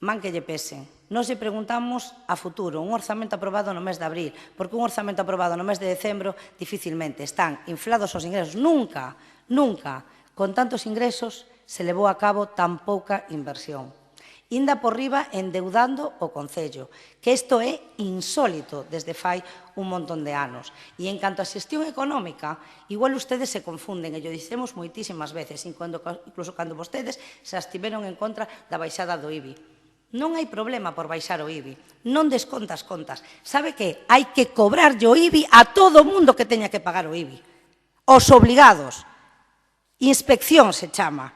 man que lle pesen. Nos lle preguntamos a futuro, un orzamento aprobado no mes de abril, porque un orzamento aprobado no mes de decembro dificilmente están inflados os ingresos. Nunca, con tantos ingresos se levou a cabo tan pouca inversión. Inda por riba endeudando o Concello, que isto é insólito desde fai un montón de anos. E en canto a xestión económica, igual ustedes se confunden, e lo dicemos moitísimas veces, incluso cando vostedes se estiveron en contra da baixada do IBI. Non hai problema por baixar o IBI, non descontas contas. Sabe que hai que cobrarlle o IBI a todo o mundo que teña que pagar o IBI. Os obligados. Inspección se chama.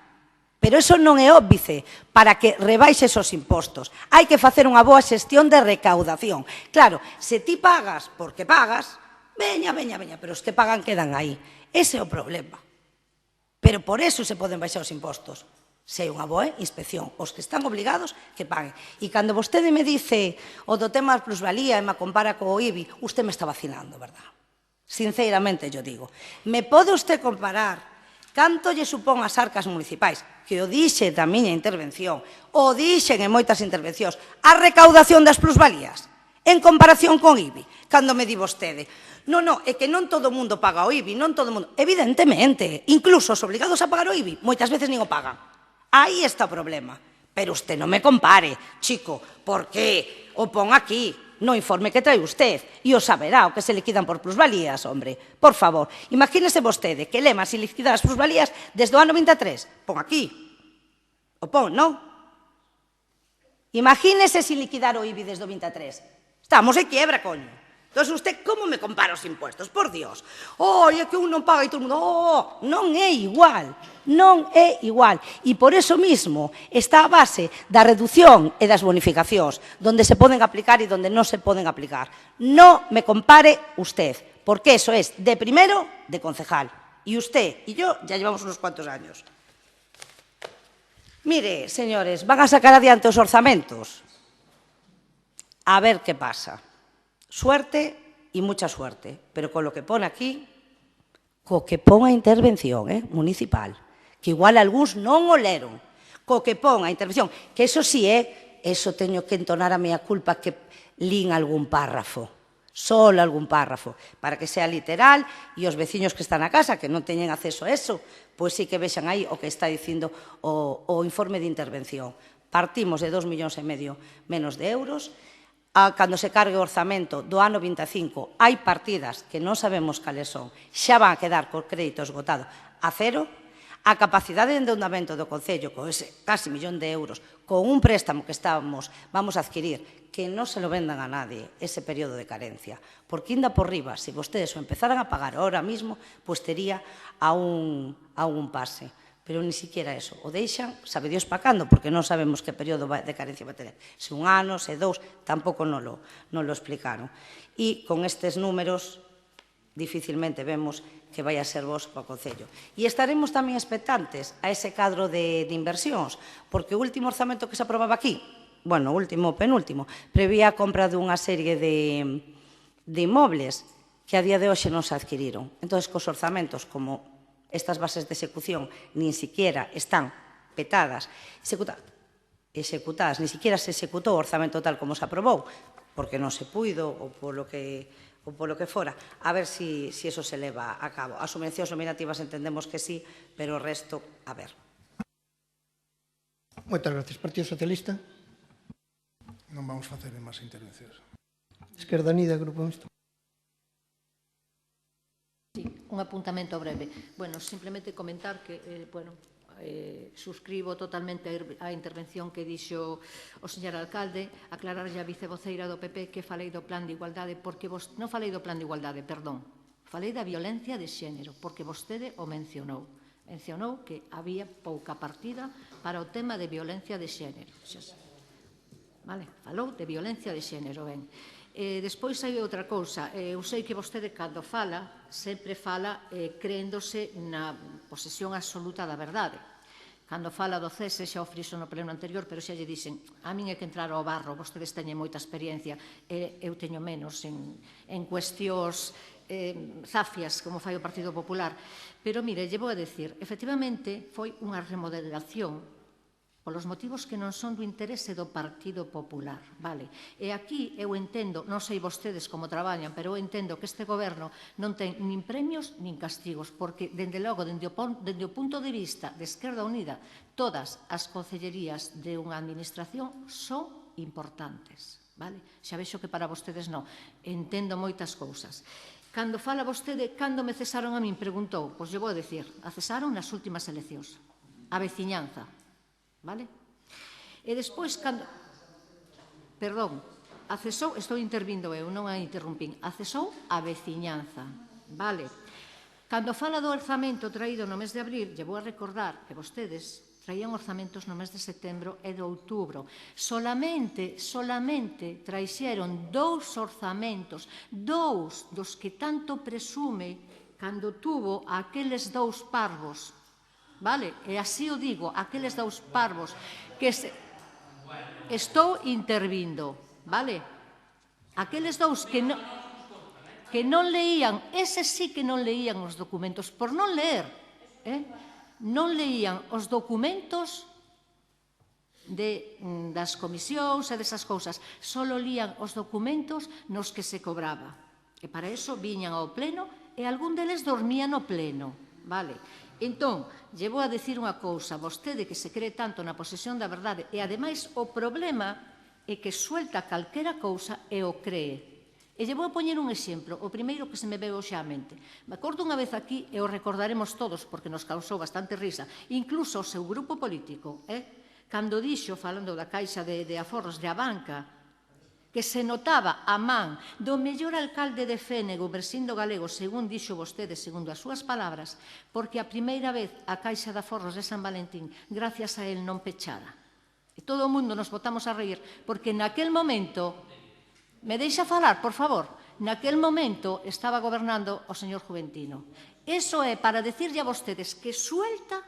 Pero iso non é óbice para que rebaixes os impostos. Hai que facer unha boa xestión de recaudación. Claro, se ti pagas porque pagas, veña, pero os que pagan quedan aí. Ese é o problema. Pero por eso se poden baixar os impostos. Se hai unha boa inspección, os que están obligados que paguen. E cando vostede me dice o do tema da plusvalía e me compara co IBI, usted me está vacilando, verdad? Sinceramente, yo digo. Me pode usted comparar canto lle supón as arcas municipais, que o dixe da miña intervención, o dixen en moitas intervencións, a recaudación das plusvalías, en comparación con IBI, cando me di vostede. Non, é que non todo o mundo paga o IBI, non todo o mundo. Evidentemente, incluso os obligados a pagar o IBI, moitas veces nin o pagan. Aí está o problema. Pero usted non me compare, chico, porque o pon aquí, no informe que trae usted, e o saberá o que se liquidan por plusvalías, hombre. Por favor, imagínese vostede que lema sin liquidar as plusvalías desde o ano 23. Pon aquí. O pon, non? Imagínese sin liquidar o IBI desde o 23. Estamos en quiebra, coño. Entón, usted, como me compara os impuestos? Por Dios. É que un non paga e todo o mundo... Non é igual. Non é igual. E por eso mismo está a base da reducción e das bonificacións, donde se poden aplicar e donde non se poden aplicar. Non me compare usted, porque eso es de primero de concejal. E usted e yo ya llevamos unos cuantos años. Mire, señores, van a sacar adiante os orzamentos. A ver que pasa. Suerte e mucha suerte, pero con lo que pone aquí, co que pon a intervención municipal, que igual algúns non o leron, co que pon a intervención, que eso sí eso teño que entonar a miña culpa que lín algún párrafo, solo algún párrafo, para que sea literal e os veciños que están a casa, que non teñen acceso a eso, pois sí que vexan aí o que está dicindo o informe de intervención. Partimos de 2,5 millóns menos de euros. Cando se cargue o orzamento do ano 25, hai partidas que non sabemos cales son, xa van a quedar co crédito esgotado a cero. A capacidade de endeudamento do Concello, con ese casi 1 millón de euros, con un préstamo que vamos a adquirir, que non se lo vendan a nadie ese período de carencia, porque inda por riba, se vostedes o empezaran a pagar ahora mismo, pois tería a un pase. Pero ni siquiera eso. O deixan, sabe Dios pa cando, porque non sabemos que período de carencia vai ter. Se 1 ano, se 2, tampouco non lo explicaron. E con estes números, dificilmente vemos que vai a ser vos para o Concello. E estaremos tamén expectantes a ese cadro de inversións, porque o último orzamento que se aprobaba aquí, bueno, último, penúltimo, prevía a compra dunha serie de inmobles que a día de hoxe non se adquiriron. Entón, cos orzamentos, como estas bases de execución nin siquiera están petadas, executadas, nin siquiera se executou o orzamento tal como se aprobou, porque non se puido ou polo que fora, a ver se eso se leva a cabo. As subvencións nominativas entendemos que sí, pero o resto, a ver. Moitas gracias. Partido Socialista. Non vamos facer máis intervencións. Esquerda Unida, Grupo Mixto. Sí, un apuntamento breve. Bueno, simplemente comentar que, suscribo totalmente a intervención que dixo o señor alcalde, aclararlle a vicevoceira do PP que falei do plan de igualdade, porque non falei do plan de igualdade, perdón, falei da violencia de xénero, porque vostede o mencionou. Mencionou que había pouca partida para o tema de violencia de xénero. Vale, falou de violencia de xénero, ben. Despois hai outra cousa. Eu sei que vostede, cando fala, sempre fala creéndose na posesión absoluta da verdade. Cando fala do cese, xa o friso no pleno anterior, pero xa lle dixen, a min é que entrar ao barro, vostedes teñen moita experiencia, eu teño menos en cuestións zafias, como fai o Partido Popular. Pero, mire, lle vou a decir, efectivamente, foi unha remodelación polos motivos que non son do interese do Partido Popular, vale? E aquí eu entendo, non sei vostedes como traballan, pero eu entendo que este goberno non ten nin premios nin castigos, porque, dende logo, dende o punto de vista de Esquerda Unida, todas as concellerías de unha administración son importantes, vale? Xa vexo que para vostedes non. Entendo moitas cousas. Cando fala vostede, cando me cesaron a min, preguntou, pois eu vou dicir, a cesaron nas últimas eleccións. A veciñanza. Vale? E despois, cando... Perdón, accesou, estou intervindo eu, non a interrumpín, accesou a veciñanza, vale? Cando fala do orzamento traído no mes de abril, lle vou a recordar que vostedes traían orzamentos no mes de setembro e de outubro. Solamente traixeron 2 orzamentos, 2 dos que tanto presume cando tuvo aqueles 2 parvos. Vale? E así o digo, aqueles 2 parvos que se... Estou intervindo, vale? Aqueles 2 que non leían, ese sí que non leían os documentos, por non leer, non leían os documentos das comisións e desas cousas, só lían os documentos nos que se cobraba. E para iso viñan ao pleno e algún deles dormía no pleno, vale? Entón, lle vou a dicir unha cousa, vostede que se cree tanto na posesión da verdade e, ademais, o problema é que suelta calquera cousa e o cree. E lle vou a poñer un exemplo, o primeiro que se me veu hoxe á mente. Me acordo unha vez aquí, e o recordaremos todos porque nos causou bastante risa, incluso o seu grupo político, cando dixo, falando da Caixa de Aforros de Abanca, que se notaba a man do mellor alcalde de Fénego, Bersindo Galego, según dixo vostede, segundo as súas palabras, porque a primeira vez a Caixa de Aforros de San Valentín, gracias a él, non pechara. E todo o mundo nos botamos a reír, porque naquel momento, me deixa falar, por favor, naquel momento estaba gobernando o señor Juventino. Eso é para decirlle a vostedes que suelta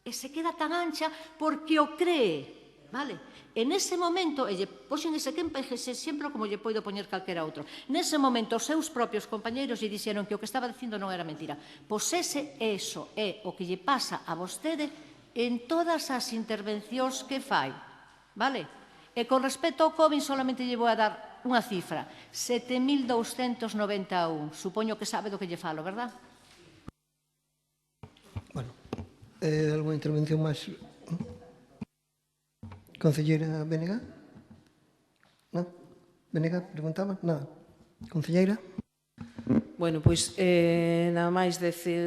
e se queda tan ancha porque o cree, vale? En ese momento, e lle poxen ese exemplo como lle poido poñer calquera outro, nese momento os seus propios compañeiros lle dixeron que o que estaba dicindo non era mentira. Pois eso é o que lle pasa a vostede en todas as intervencións que fai, vale? E con respecto ao COVID solamente lle vou a dar unha cifra, 7.291, supoño que sabe do que lle falo, verdad? Bueno, alguna intervención máis? Concelleira Bénega? Non? Bénega, preguntaba? Nada. Concelleira? Bueno, pois nada máis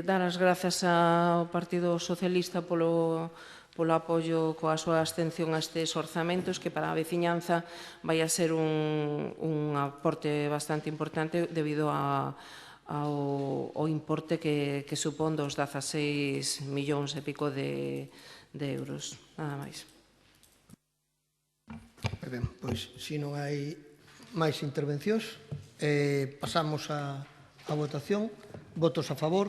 dar as grazas ao Partido Socialista polo apoio coa súa abstención a estes orzamentos, que para a veciñanza vai a ser un aporte bastante importante debido ao importe que supón dos 16 millóns e pico de euros. Nada máis. Ben, pois, se non hai máis intervencións, pasamos a votación. Votos a favor.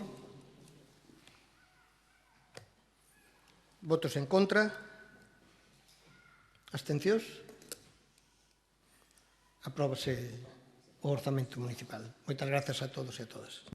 Votos en contra. Abstencións. apróbase o orzamento municipal. Moitas grazas a todos e a todas.